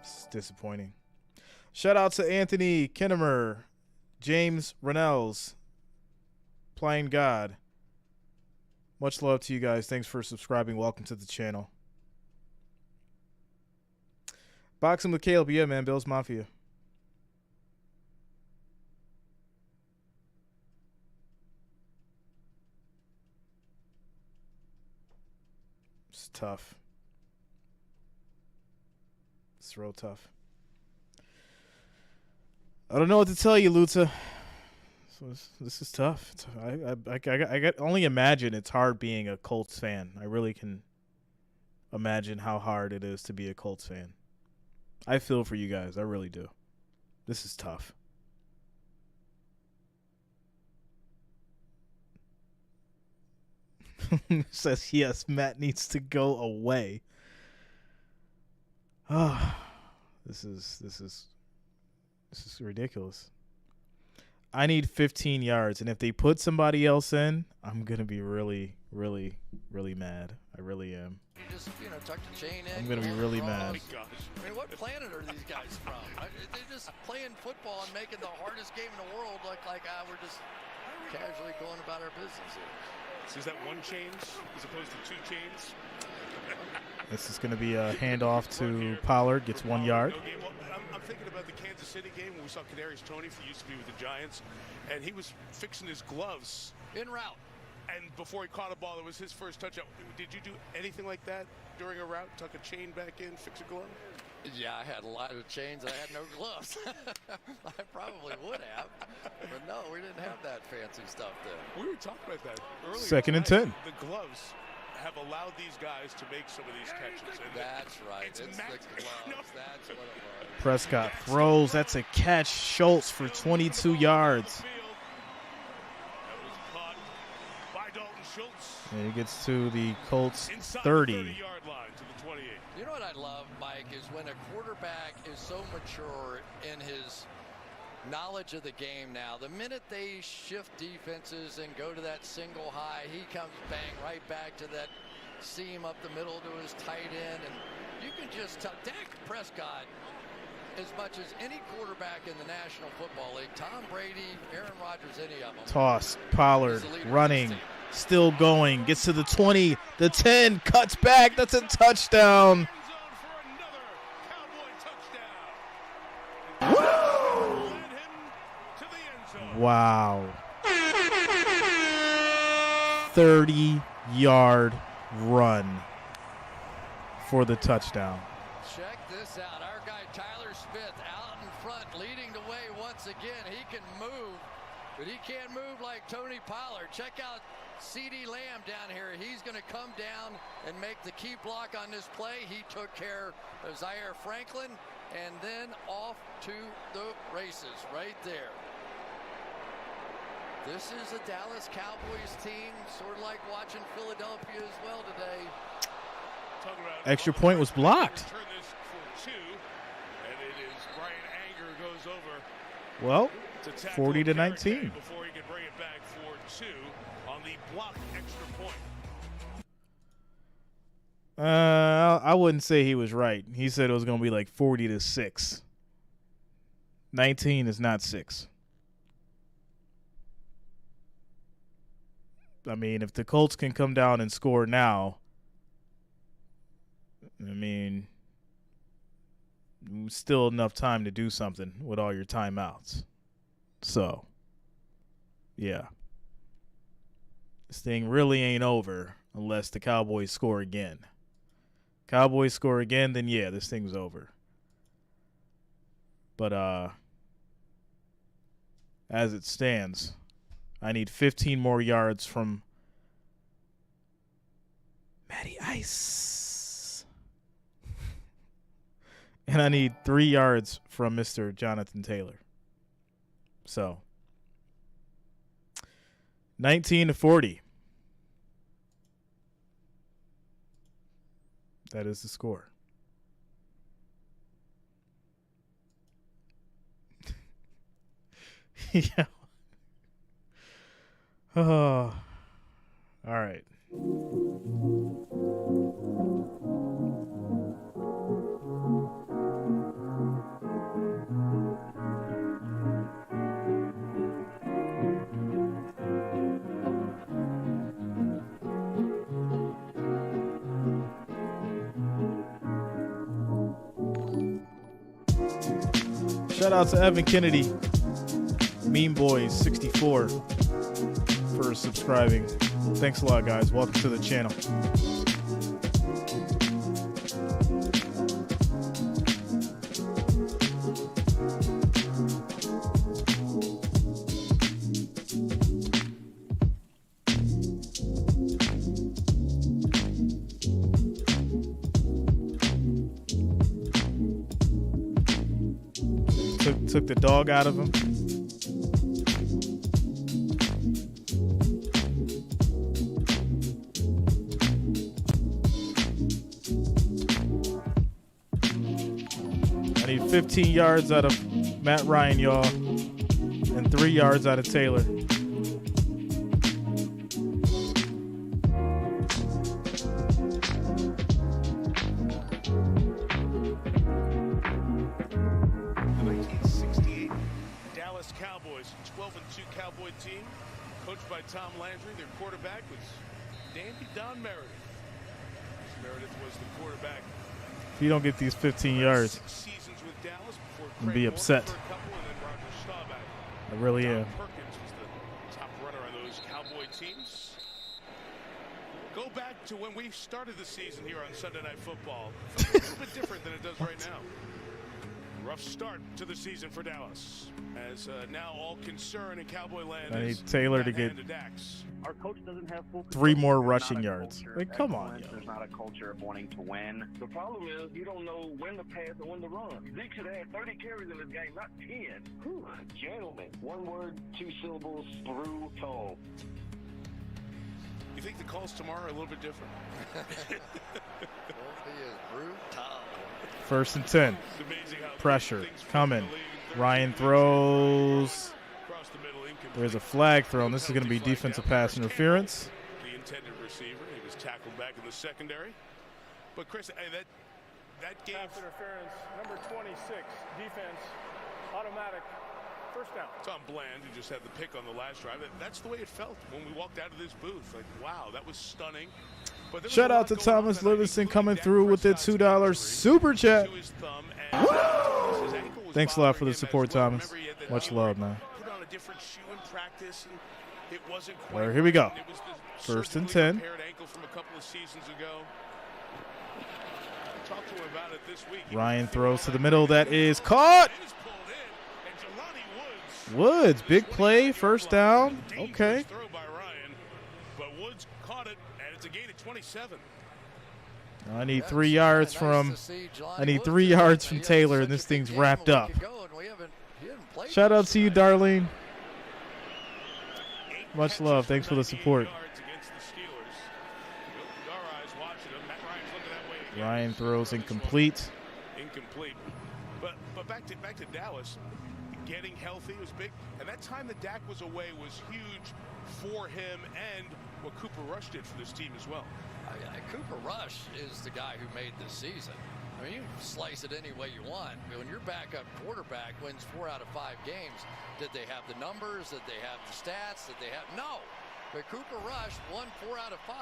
It's disappointing. Shout out to Anthony Kinnemer. James Rennells, Playing God. Much love to you guys. Thanks for subscribing. Welcome to the channel. Boxing with Caleb. Yeah, man. Bills Mafia. It's tough. It's real tough. I don't know what to tell you, Luta. So this is tough. I only imagine it's hard being a Colts fan. I really can imagine how hard it is to be a Colts fan. I feel for you guys. I really do. This is tough. Says yes, Matt needs to go away. Oh, this is ridiculous. I need 15 yards, and if they put somebody else in, I'm gonna be really, really, really mad. I really am. You just, tuck the chain in. I'm gonna be really mad. I mean, what planet are these guys from? They're just playing football and making the hardest game in the world look like we're just casually going about our business here. So is that one change as opposed to two chains? This is going to be a handoff to Pollard. Gets 1 yard. Well, I'm thinking about the Kansas City game when we saw Kadarius Toney, who used to be with the Giants, and he was fixing his gloves. En route. And before he caught a ball, it was his first touchdown. Did you do anything like that during a route? Tuck a chain back in, fix a glove? Yeah, I had a lot of chains and I had no gloves. I probably would have. But no, we didn't have that fancy stuff then. We were talking about that earlier. 2nd and 10. The gloves have allowed these guys to make some of these catches. And that's right. It's the gloves. That's what it was. Prescott throws. That's a catch. Schultz for 22 yards. That was caught by Dalton Schultz. And he gets to the Colts 30. Yard line to the 28. You know what I love, Mike, is when a quarterback is so mature in his knowledge of the game now. The minute they shift defenses and go to that single high, he comes bang right back to that seam up the middle to his tight end. And you can just tell Dak Prescott, as much as any quarterback in the National Football League, Tom Brady, Aaron Rodgers, any of them. Toss. Pollard running. Still going. Gets to the 20. The 10. Cuts back. That's a touchdown. Wow. 30-yard run for the touchdown. Check this out. Our guy Tyler Smith out in front, leading the way once again. He can move, but he can't move like Tony Pollard. Check out CeeDee Lamb down here. He's going to come down and make the key block on this play. He took care of Zaire Franklin, and then off to the races right there. This is a Dallas Cowboys team, sort of like watching Philadelphia as well today. Extra point was blocked. Turn this for 2, and it is Brian Anger goes over. Well, 40-19. Before he can bring it back for 2 on the blocked extra point. I wouldn't say he was right. He said it was going to be like 40-6. 19 is not 6. I mean, if the Colts can come down and score now, I mean, still enough time to do something with all your timeouts. So, yeah. This thing really ain't over unless the Cowboys score again. Cowboys score again, then yeah, this thing's over. But as it stands, I need 15 more yards from Matty Ice. And I need 3 yards from Mr. Jonathan Taylor. So, 19-40. That is the score. Yeah. Oh. All right. Shout out to Evan Kennedy, Mean Boys 64, for subscribing. Thanks a lot, guys. Welcome to the channel. Took the dog out of him. I need 15 yards out of Matt Ryan, y'all, and 3 yards out of Taylor. Dallas Cowboys, 12-2 Cowboy team, coached by Tom Landry. Their quarterback was Dandy Don Meredith. Meredith was the quarterback. If you don't get these 15 yards, 6 seasons with Dallas before I'm be upset. for a couple, and then Roger Staubach. I really am. Perkins was the top runner on those Cowboy teams. Go back to when we started the season here on Sunday Night Football. It's a little bit different than it does right now. Rough start to the season for Dallas, as now all concern in Cowboy land. I need Taylor to get Our coach doesn't have full 3 more control. There's rushing not a yards. culture Like, of come on, excellence. yo. There's not a culture of wanting to win. The problem is you don't know when to pass and when to run. Zeke should have had 30 carries in this game, not 10. Whew. Gentlemen, 1 word, 2 syllables, brutal. You think the calls tomorrow are a little bit different? First and 10. Pressure coming. Ryan throws. There's a flag thrown. This is going to be defensive pass interference. The intended receiver. He was tackled back in the secondary. But Chris, hey, that gave Pass interference, number 26, defense, automatic, first down. Tom Bland, who just had the pick on the last drive. That's the way it felt when we walked out of this booth. Like, wow, that was stunning. But there was Shout a out lot to going Thomas on tonight, Livingston including coming Dak through with the Prescott's $2 super chat. to his thumb, and his ankle was Thanks a lot for bothering the him support, as well. Thomas. Remember, he had that Much knee love, where man. he put on a different shoe in practice, and it wasn't All quite right, here we go. It was the First and surgically 10. repaired ankle from a couple of seasons ago. I talked to him about it this week. Ryan throws to the middle. That is caught. Woods, big play, first down. Okay. Throw by Ryan, but Woods caught it, and it's a gain of 27. I need 3 yards from. I need 3 yards from Taylor, and this thing's wrapped up. Shout out to you, Darlene. Much love. Thanks for the support. Ryan throws incomplete. Incomplete. But back to Dallas. Getting healthy was big, and that time that Dak was away was huge for him and what Cooper Rush did for this team as well. Cooper Rush is the guy who made this season. I mean, you slice it any way you want. When your backup quarterback wins 4 out of 5 games, did they have the numbers? Did they have the stats? Did they have no? But Cooper Rush won 4 out of 5.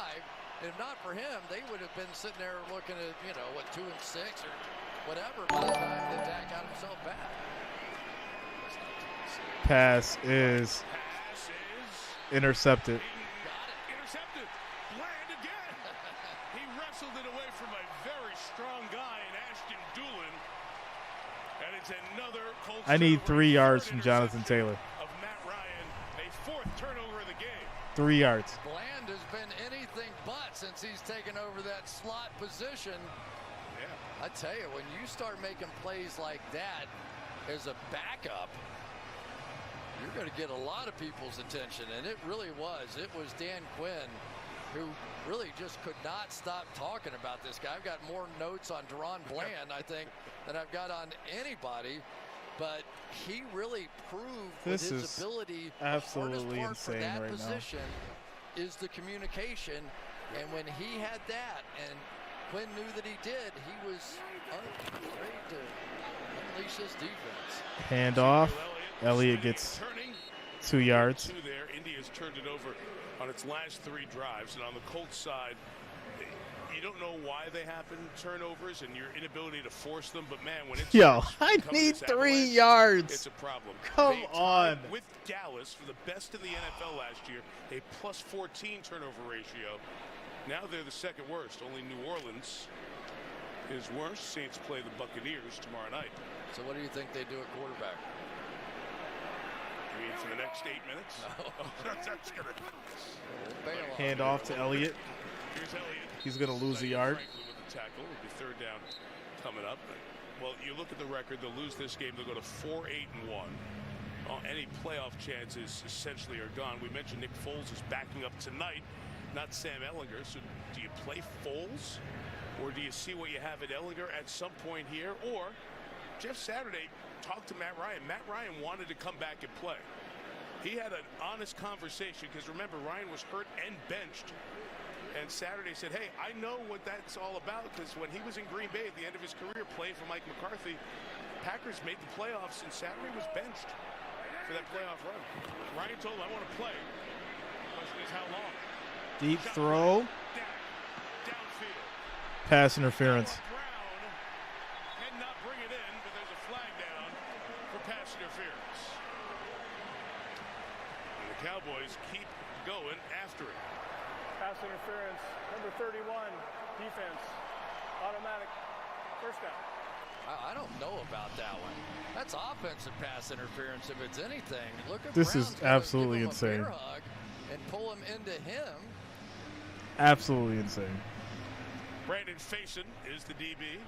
If not for him, they would have been sitting there looking at 2 and 6 or whatever by the time that Dak got himself back. Pass is intercepted. Intercepted. Bland again. He wrestled it away from a very strong guy in Ashton Doolin. And it's another Colts. I need 3 yards from Jonathan Taylor. Of Matt Ryan, a 4th turnover of the game. 3 yards. Bland has been anything but since he's taken over that slot position. Yeah. I tell you, when you start making plays like that as a backup, you're going to get a lot of people's attention, and it really was. It was Dan Quinn who really just could not stop talking about this guy. I've got more notes on Deron Bland, I think, than I've got on anybody, but he really proved This with is his ability. absolutely the hardest part insane for that right now. position is the communication, and when he had that, and Quinn knew that he did, he was unafraid to unleash his defense. Hand off. Elliott gets 2 yards. There, Indy has turned it over on its last 3 drives, and on the Colts side, you don't know why they happen, turnovers, and your inability to force them. But, man, when it's Yo, I need 3 yards. It's a problem. Come on. With Dallas for the best in the NFL last year, a +14 turnover ratio. Now they're the second worst. Only New Orleans is worse. Saints play the Buccaneers tomorrow night. So what do you think they do at quarterback? You mean for the next 8 minutes? No. That's gonna Hand off to Elliott. Here's Elliott. He's going to lose a yard. Franklin with the tackle. It'll be third down coming up. Well, you look at the record. They'll lose this game. They'll go to 4-8-1. Any playoff chances essentially are gone. We mentioned Nick Foles is backing up tonight, not Sam Ehlinger. So do you play Foles, or do you see what you have at Ehlinger at some point here? Or Jeff Saturday talked to Matt Ryan. Matt Ryan wanted to come back and play. He had an honest conversation because remember, Ryan was hurt and benched. And Saturday said, hey, I know what that's all about because when he was in Green Bay at the end of his career playing for Mike McCarthy, Packers made the playoffs and Saturday was benched for that playoff run. Ryan told him, I want to play. The question is how long? Deep throw. Downfield. Pass interference. Brown cannot bring it in, but there's a flag down for pass interference. And the Cowboys keep going after it. Pass interference, number 31, defense, automatic first down. I don't know about that one. That's offensive pass interference if it's anything. Look at This Brown's is gonna absolutely give him a insane. bear hug and pull him into him. Absolutely insane. Brandon Faison is the DB.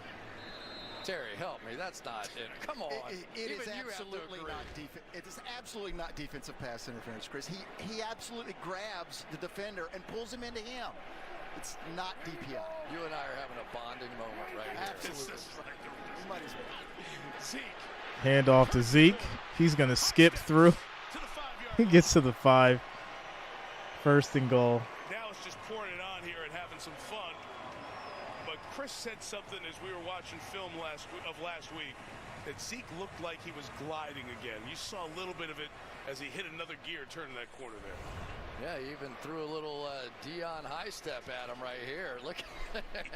Terry, help me. That's not it. Come on. It is Even you have to absolutely agree. not it is absolutely not defensive pass interference, Chris. He absolutely grabs the defender and pulls him into him. It's not DPI. You and I are having a bonding moment right here. Absolutely. You might as well. Zeke. Hand off to Zeke. He's going to skip through. He gets to the 5. First and goal. Now it's just pouring it on here and having some fun. But Chris said something as we were watching film last week that Zeke looked like he was gliding again. You saw a little bit of it as he hit another gear turning that corner there. Yeah, he even threw a little Dion high step at him right here. Look at that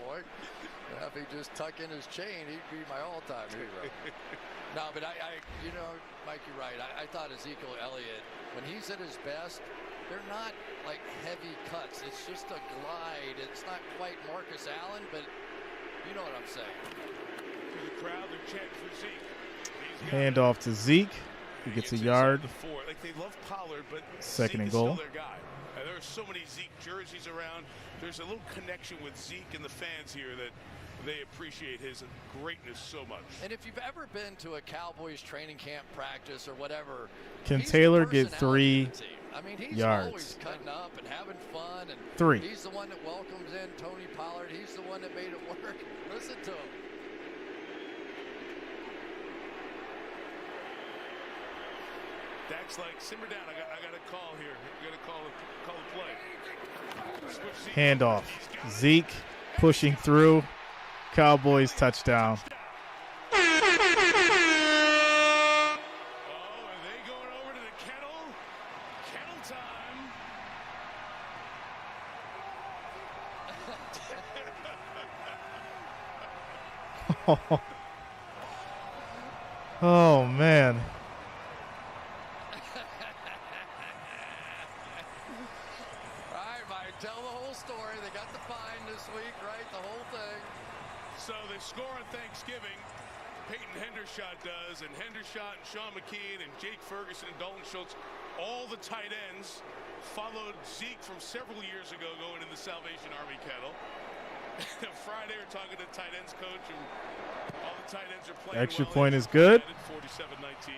boy. If he just tuck in his chain, he'd be my all-time hero. No, but you know, Mike, you're right. I thought Ezekiel Elliott, when he's at his best, they're not like heavy cuts. It's just a glide. It's not quite Marcus Allen, but you know what I'm saying. To the crowd, they're chanting for Zeke. Hand off to Zeke. He gets a yard. Like they love Pollard, but Second and Zeke is goal. still their guy. There are so many Zeke jerseys around. There's a little connection with Zeke and the fans here that they appreciate his greatness so much. And if you've ever been to a Cowboys training camp practice or whatever, Can he's Taylor the get 3 personality of the team. I mean, he's yards? always cutting up and having fun. And 3. He's the one that welcomes in Tony Pollard. He's the one that made it work. Listen to him. Dak's like, simmer down. I got a call here. I got to call the play. Hand off. Zeke pushing through. Cowboys touchdown. Oh, are they going over to the kennel? Kennel time. Oh, man. All right, Mike, tell the whole story. They got the fine this week, right? The whole thing. So they score on Thanksgiving. Peyton Hendershot does, and Hendershot and Sean McKeon and Jake Ferguson and Dalton Schultz, all the tight ends, followed Zeke from several years ago going in the Salvation Army kennel. Friday we're talking to tight ends coach, and all the tight ends are playing Extra well. point is good. 47-19.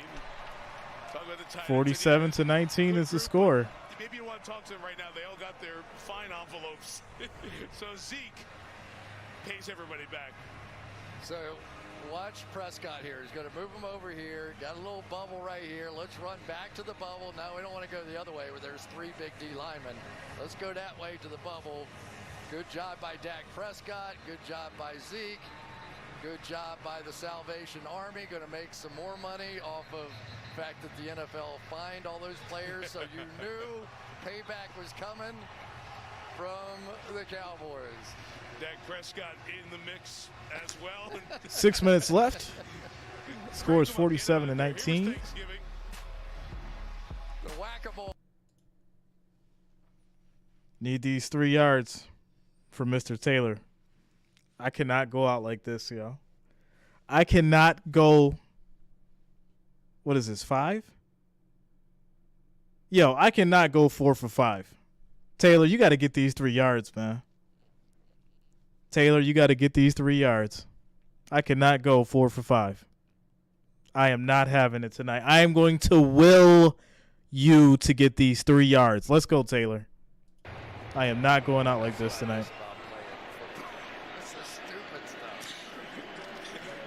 Talk about the tight 47 to 19 is the score. Maybe you want to talk to them right now. They all got their fine envelopes. So Zeke pays everybody back. So watch Prescott here. He's going to move him over here. Got a little bubble right here. Let's run back to the bubble. No, we don't want to go the other way where there's 3 big D linemen. Let's go that way to the bubble. Good job by Dak Prescott. Good job by Zeke. Good job by the Salvation Army. Going to make some more money off of the fact that the NFL fined all those players. So you knew payback was coming. from the Cowboys. Dak Prescott in the mix as well. 6 minutes left. Score is 47-19. The whack-a-mole. Need these 3 yards for Mr. Taylor. I cannot go out like this, yo. I cannot go. What is this, 5? Yo, I cannot go 4 for 5. Taylor, you got to get these 3 yards, man. Taylor, you got to get these 3 yards. I cannot go 4 for 5. I am not having it tonight. I am going to will you to get these 3 yards. Let's go, Taylor. I am not going out like this tonight. This is stupid stuff.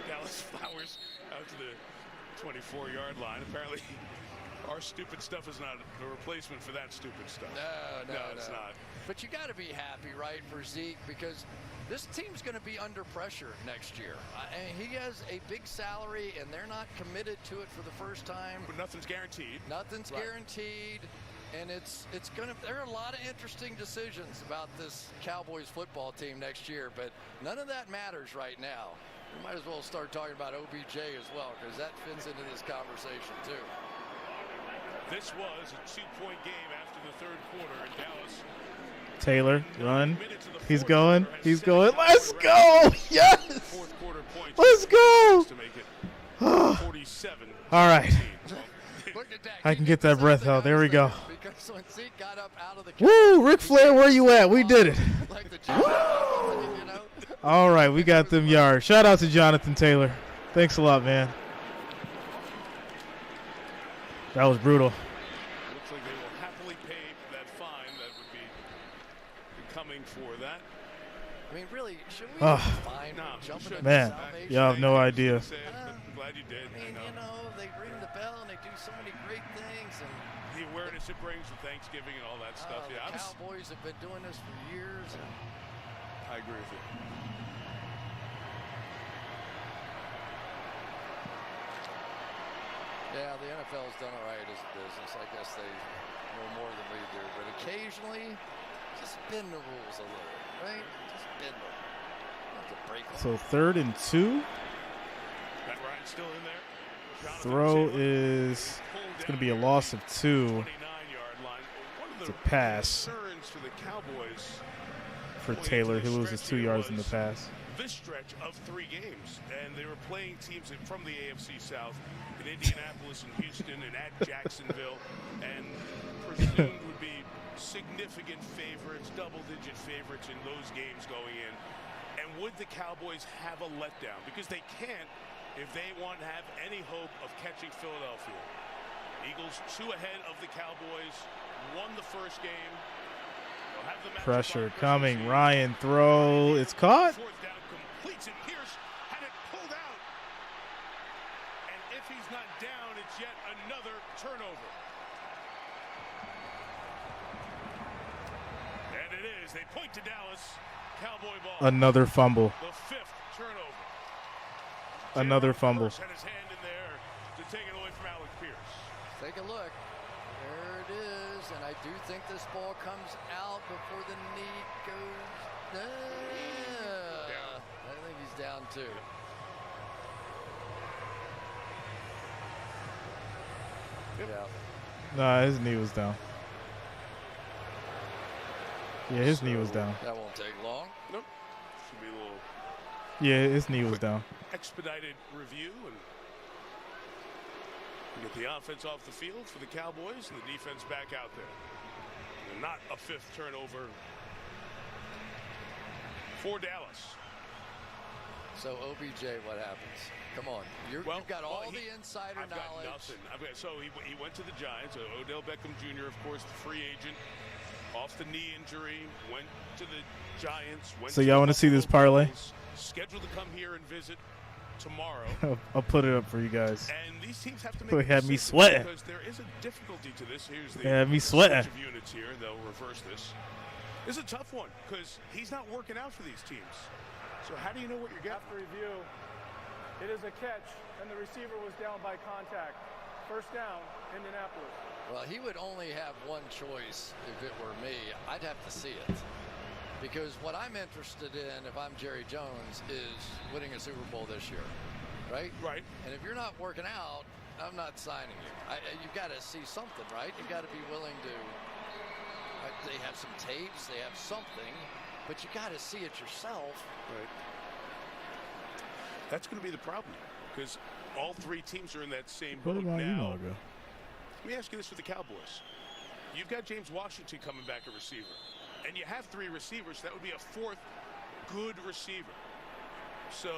Dallas Flowers out to the 24-yard line. Apparently, our stupid stuff is not a replacement for that stupid stuff. No, it's not. But you got to be happy, right, for Zeke, because this team's going to be under pressure next year. I mean, he has a big salary, and they're not committed to it for the first time. But nothing's guaranteed. Nothing's guaranteed, and it's going to. There are a lot of interesting decisions about this Cowboys football team next year, but none of that matters right now. We might as well start talking about OBJ as well, because that fits into this conversation too. This was a 2-point game after the third quarter in Dallas. Taylor, run. He's going. He's going. Let's go. Yes. Let's go. All right. I can get that breath out. There we go. Woo, Ric Flair, where you at? We did it. All right, we got them yards. Shout out to Jonathan Taylor. Thanks a lot, man. That was brutal. Looks like they will happily pay that fine that would be coming for that. I mean, really, should we fine jumping into Man, salvation? y'all have no idea. I'm glad you did. I mean, you know, they ring the bell and they do so many great things, and the awareness it brings with Thanksgiving and all that stuff. the Cowboys have been doing this for years. And I agree with you. yeah, the NFL's done all right as a business. I guess they know more than we do, but occasionally, just bend the rules a little, right? Just bend them. Not to break them. So 3rd and 2. Matt Ryan still in there. Throw is, it's going to be a loss of 2. It's a pass For the Cowboys for Taylor. He loses 2 yards in the pass. This stretch of 3 games, and they were playing teams from the AFC South in Indianapolis and Houston and at Jacksonville, and presumed would be significant favorites, double-digit favorites in those games going in. And would the Cowboys have a letdown? Because they can't if they want to have any hope of catching Philadelphia. Eagles 2 ahead of the Cowboys, won the first game. They'll have the Pressure coming. Ryan throw. It's caught. Fourth down completes it. Pierce had it pulled out. And if he's not down, it's yet another turnover. And it is. They point to Dallas. Cowboy ball. Another fumble. The 5th turnover. Another fumble. Pierce had his hand in there to take it away from Alec Pierce. Take a look. There it is, and I do think this ball comes out before the knee goes. I think he's down too. Yeah. Nah, his knee was down. Yeah, his knee was down. That won't take long. Nope. Should be a little. Yeah, his knee was down. Expedited review and get the offense off the field for the Cowboys and the defense back out there. And not a 5th turnover for Dallas. So OBJ, what happens? Come on, you've got all the insider knowledge. So he went to the Giants. Odell Beckham Jr., of course, the free agent, off the knee injury, went to the Giants. So y'all want to see this parlay? Scheduled to come here and visit tomorrow. I'll put it up for you guys. And these teams have to make had me sweating. Because there is a difficulty to this. Here's the had me sweating. of units here. They'll reverse this. This is a tough one because he's not working out for these teams. So how do you know what you're getting? After review, it is a catch, and the receiver was down by contact. First down, Indianapolis. Well, he would only have one choice if it were me. I'd have to see it. Because what I'm interested in, if I'm Jerry Jones, is winning a Super Bowl this year, right? Right. And if you're not working out, I'm not signing you. You've got to see something, right? You've got to be willing to. They have some tapes, they have something, but you got to see it yourself. Right. That's going to be the problem, because all three teams are in that same boat now. Let me ask you this with the Cowboys. You've got James Washington coming back a receiver, and you have three receivers. That would be a fourth good receiver. So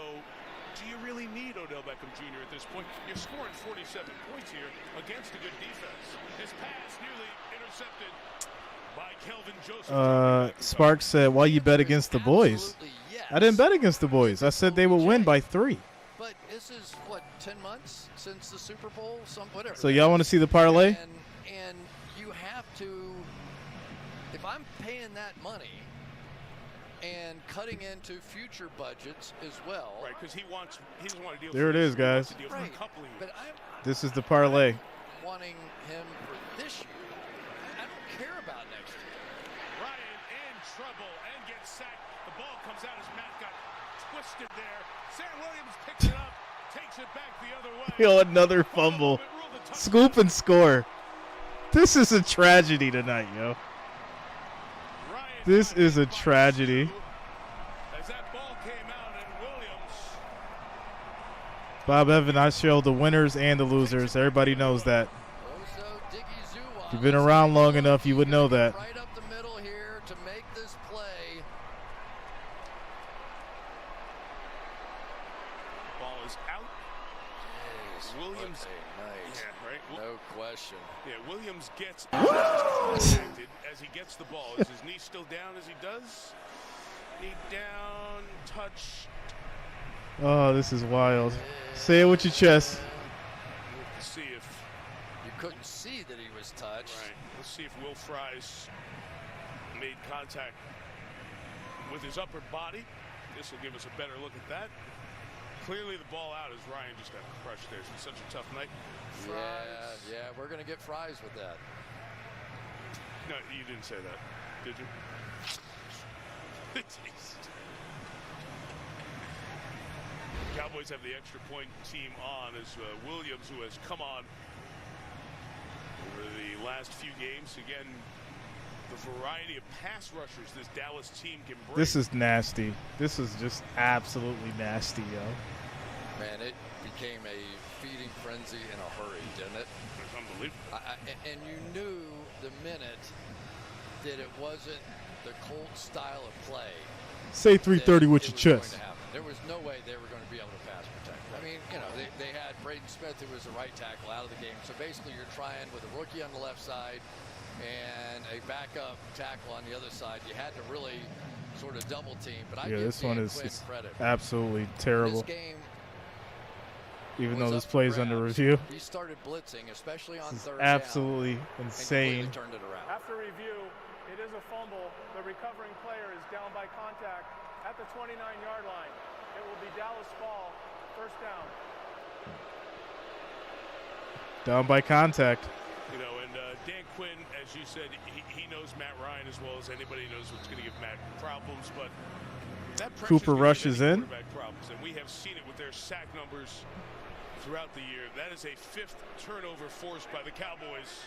do you really need Odell Beckham Jr. at this point? You're scoring 47 points here against a good defense. His pass nearly intercepted by Kelvin Joseph. Sparks said, why you bet against the boys? Yes. I didn't bet against the boys. I said they would win by 3. But this is, what, 10 months since the Super Bowl? Whatever. So y'all want to see the parlay? And you have to, if I'm paying that money and cutting into future budgets as well. Right, because he doesn't want to deal There it is, guys. Right. But This is the parlay. Wanting him for this year. I don't care about next year. Ryan in trouble and gets sacked. The ball comes out as Matt got twisted there. Sam Williams picks it up, takes it back the other way. Yo, another fumble. Scoop and score. This is a tragedy tonight, yo. This is a tragedy. As that ball came out, and Williams. Bob Evan, I show the winners and the losers. Everybody knows that. If you've been around long enough, you would know that. Right up the middle here to make this play. Ball is out. Williams. Nice. Yeah, right. No question. Yeah, Williams gets contacted as he gets the ball. Is his knee still down as he does? Knee down, touch. Oh, this is wild. Say it with your chest. Let's see if you couldn't see that he was touched. Right. Let's see if Will Fries made contact with his upper body. This will give us a better look at that. Clearly the ball out as Ryan just got crushed there. It's been such a tough night. Fries. Yeah, we're going to get Fries with that. No, you didn't say that, did you? Cowboys have the extra point team on as Williams, who has come on over the last few games. Again, the variety of pass rushers this Dallas team can bring. This is nasty. This is just absolutely nasty, yo. Man, it became a feeding frenzy in a hurry, didn't it? It's unbelievable. And you knew the minute that it wasn't the Colts style of play. Say 330 with your chest. There was no way they were going to be able to pass protect. I mean, you know, they had Braden Smith, who was the right tackle, out of the game. So basically you're trying with a rookie on the left side and a backup tackle on the other side. You had to really sort of double team. But I give this one Dan is Quinn credit. absolutely terrible. This game, even though this play is under review. He started blitzing, especially on third absolutely down, insane. and turned it around. After review, it is a fumble. The recovering player is down by contact at the 29-yard line. It will be Dallas ball, first down. Down by contact. You know, and Dan Quinn, as you said, he knows Matt Ryan as well as anybody knows what's going to give Matt problems. But that Cooper Rush is in. Problems, and we have seen it with their sack numbers throughout the year. That is a 5th turnover forced by the Cowboys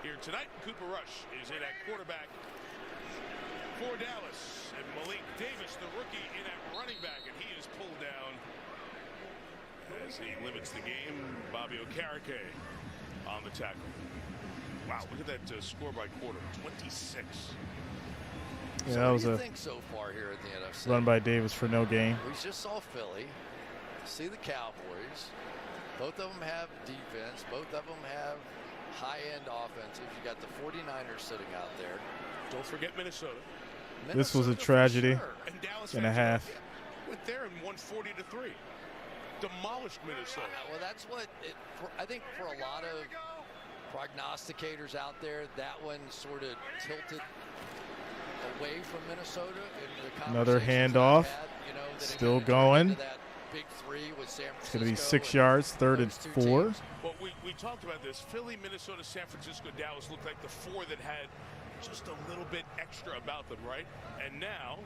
here tonight. Cooper Rush is in at quarterback for Dallas, and Malik Davis, the rookie, in at running back, and he is pulled down as he limits the game. Bobby Okereke on the tackle. Wow, look at that score by quarter, 26. Yeah, so that was what do you a think so far here at the NFC? run by Davis for no gain. We just saw Philly, see the Cowboys. Both of them have defense. Both of them have high-end offenses. You got the 49ers sitting out there. Don't forget Minnesota. This was a tragedy and Dallas and a half. Went there and won 40-3. Demolished Minnesota. Well, that's what I think for a lot of prognosticators out there, that one sort of tilted away from Minnesota. Another handoff. Still going. Big three with San Francisco. It's going to be 6 yards, 3rd and 4. Well, we talked about this. Philly, Minnesota, San Francisco, Dallas looked like the 4 that had just a little bit extra about them, right? And now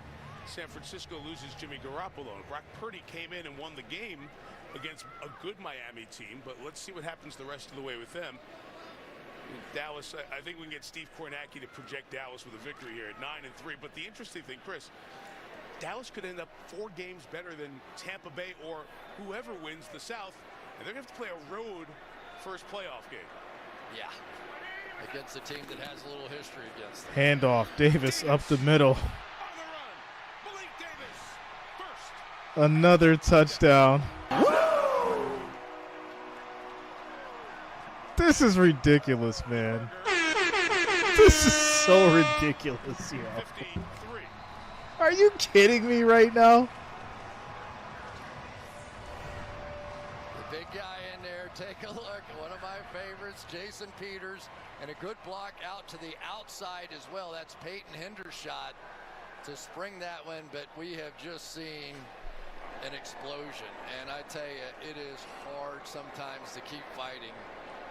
San Francisco loses Jimmy Garoppolo. Brock Purdy came in and won the game against a good Miami team, but let's see what happens the rest of the way with them. Dallas, I think we can get Steve Kornacki to project Dallas with a victory here at 9-3. But the interesting thing, Chris, Dallas could end up 4 games better than Tampa Bay or whoever wins the South, and they're going to have to play a road first playoff game. Yeah, against a team that has a little history against them. Handoff, Davis up the middle. Another touchdown. This is ridiculous, man. This is so ridiculous, yo. Are you kidding me right now? The big guy in there, take a look. One of my favorites, Jason Peters, and a good block out to the outside as well. That's Peyton Hendershot to spring that one, but we have just seen an explosion. And I tell you, it is hard sometimes to keep fighting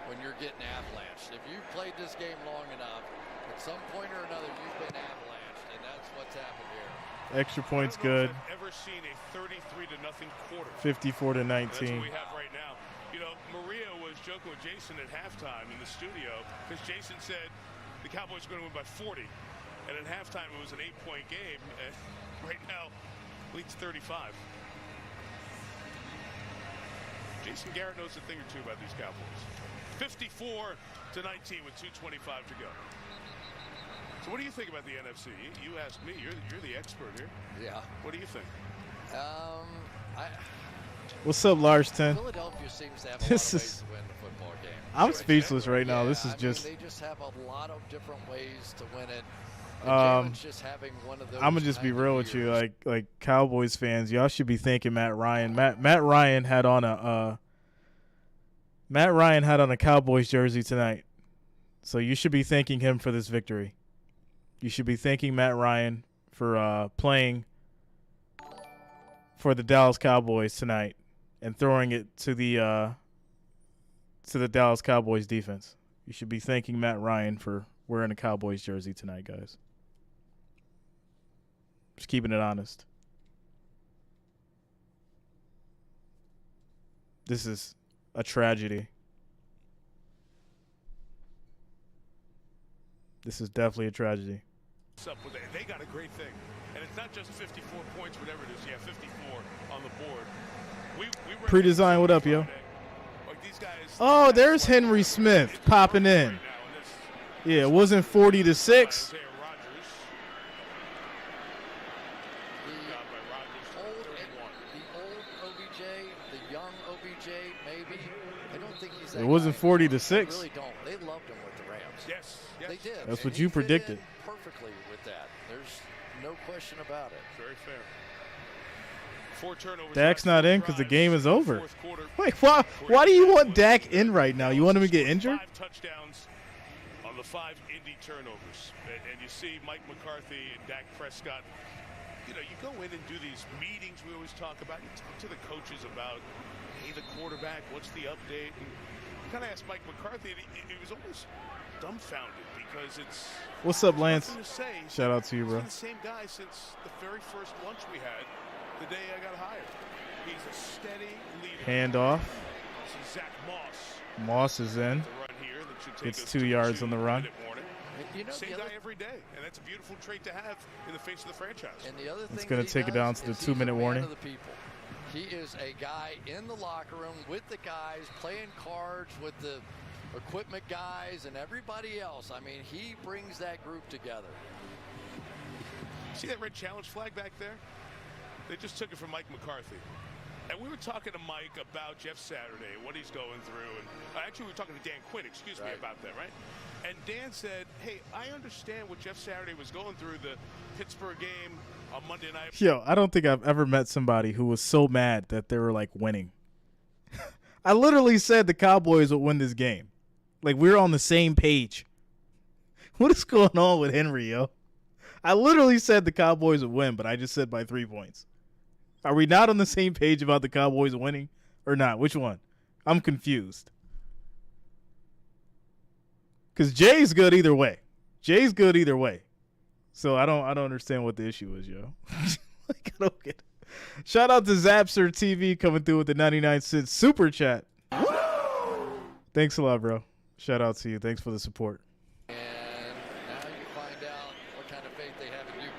when you're getting avalanched. If you've played this game long enough, at some point or another, you've been avalanched, and that's what's happened here. Extra points good. I've ever seen a 33-0 quarter. 54-19. That's what we have right now. You know, Maria was joking with Jason at halftime in the studio because Jason said the Cowboys are going to win by 40, and at halftime it was an 8-point game, and right now leads 35. Jason Garrett knows a thing or two about these Cowboys. 54-19 with 2:25 to go. So what do you think about the NFC? You asked me. You're the expert here. Yeah. What do you think? What's up, Larston? Philadelphia seems to have a lot of ways to win the football game. I'm speechless right now. This is just. They just have a lot of different ways to win it. Just having one of those. I'm gonna just be real with you, like Cowboys fans, y'all should be thanking Matt Ryan. Matt Ryan had on a Cowboys jersey tonight, so you should be thanking him for this victory. You should be thanking Matt Ryan for playing for the Dallas Cowboys tonight and throwing it to the Dallas Cowboys defense. You should be thanking Matt Ryan for wearing a Cowboys jersey tonight, guys. Just keeping it honest. This is a tragedy. This is definitely a tragedy. They got a great thing. And it's not just 54 points, whatever it is. Yeah, 54 on the board. We Pre-design, what up, yo? Like these guys, oh, there's Henry Smith popping in. Yeah, it wasn't 40-6. It wasn't 40-6. They really don't. They loved him with the Rams. Yes, they did. That's what you predicted. Perfectly with that. There's no question about it. Very fair. 4 turnovers. Dak's not in because the game is over. Wait, why do you want Dak in right now? You want him to get injured? 5 touchdowns on the 5 Indy turnovers. And you see Mike McCarthy and Dak Prescott. You know, you go in and do these meetings we always talk about. You talk to the coaches about, hey, the quarterback, what's the update? And you kind of asked Mike McCarthy, and he was almost dumbfounded because it's. What's up, Lance? Nothing to say. Shout out to you, bro. He's been the same guy since the very first lunch we had the day I got hired. He's a steady leader. Handoff. This is Zach Moss. Moss is in. Gets 2 yards on the run. You know, same guy every day, and that's a beautiful trait to have in the face of the franchise. And the other thing it's going to take it down to the 2-minute warning. He is a guy in the locker room with the guys, playing cards with the equipment guys and everybody else. I mean, he brings that group together. See that red challenge flag back there? They just took it from Mike McCarthy. And we were talking to Mike about Jeff Saturday, what he's going through. And actually, we were talking to Dan Quinn, excuse me, about that, right? And Dan said, hey, I understand what Jeff Saturday was going through, the Pittsburgh game on Monday night. Yo, I don't think I've ever met somebody who was so mad that they were, like, winning. I literally said the Cowboys would win this game. Like, we're on the same page. What is going on with Henry, yo? I literally said the Cowboys would win, but I just said by 3 points. Are we not on the same page about the Cowboys winning or not? Which one? I'm confused. Because Jay's good either way. Jay's good either way. So I don't understand what the issue is, yo. Like, I don't get it. Shout out to Zapster TV coming through with the 99-cent super chat. Thanks a lot, bro. Shout out to you. Thanks for the support. And now you find out what kind of faith they have in you.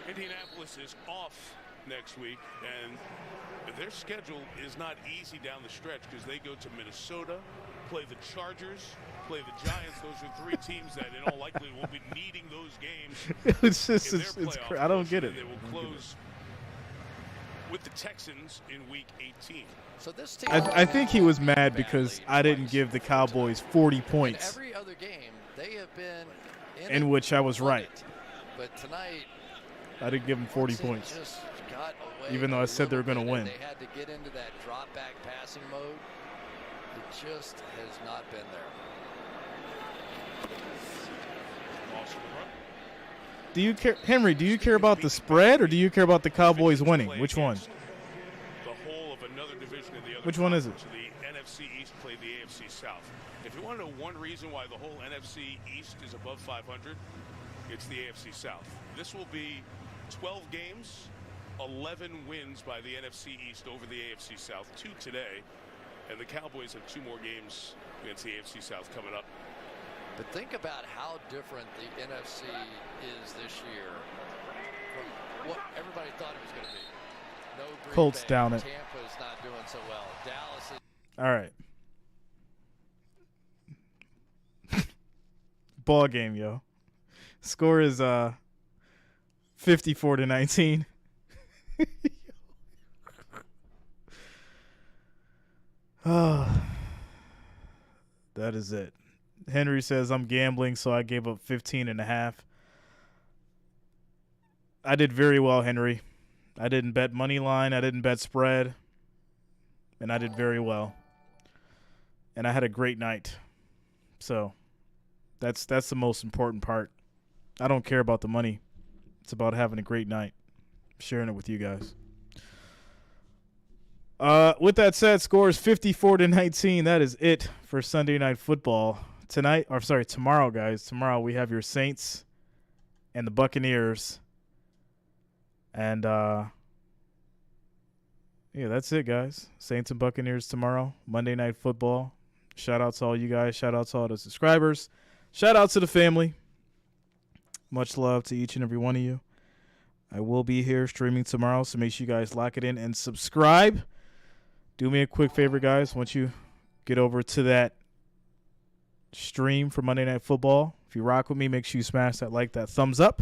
Indianapolis is off next week, and their schedule is not easy down the stretch because they go to Minnesota, play the Chargers, play the Giants. Those are three teams that in all likelihood will be needing those games. It's just, I don't get it. They will close with the Texans in week 18. So this team I think he was mad because I didn't give the Cowboys 40 points. Every other game, they have been in which I was right. But tonight, I didn't give them 40 points. Even though I said they were going to win. They had to get into that drop back passing mode. It just has not been there. Do you care, Henry? Do you care about the spread or do you care about the Cowboys winning? Which one? The whole of another division in the other. Which one is it? The NFC East played the AFC South. If you want to know one reason why the whole NFC East is above 500, it's the AFC South. This will be 12 games, 11 wins by the NFC East over the AFC South, 2 today, and the Cowboys have 2 more games against the AFC South coming up. But think about how different the NFC is this year from what everybody thought it was going to be. No Green Colts Bay. down it. Tampa's not doing so well. Dallas is. All right. Ball game, yo. Score is 54-19. Oh, that is it. Henry says I'm gambling, so I gave up 15.5. I did very well, Henry. I didn't bet money line. I didn't bet spread. And I did very well. And I had a great night. So that's the most important part. I don't care about the money. It's about having a great night. Sharing it with you guys. With that said, score is 54-19. That is it for Sunday Night Football. Tomorrow, guys. Tomorrow we have your Saints and the Buccaneers. And, yeah, that's it, guys. Saints and Buccaneers tomorrow. Monday Night Football. Shout out to all you guys. Shout out to all the subscribers. Shout out to the family. Much love to each and every one of you. I will be here streaming tomorrow, so make sure you guys lock it in and subscribe. Do me a quick favor, guys. Once you get over to that stream for Monday Night Football, if you rock with me, make sure you smash that thumbs up.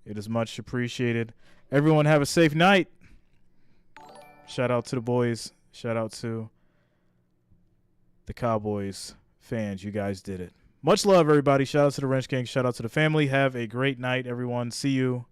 It is much appreciated. Everyone have a safe night. Shout out to the boys. Shout out to the Cowboys fans. You guys did it. Much love, everybody. Shout out to the Wrench Gang. Shout out to the family. Have a great night, everyone. See you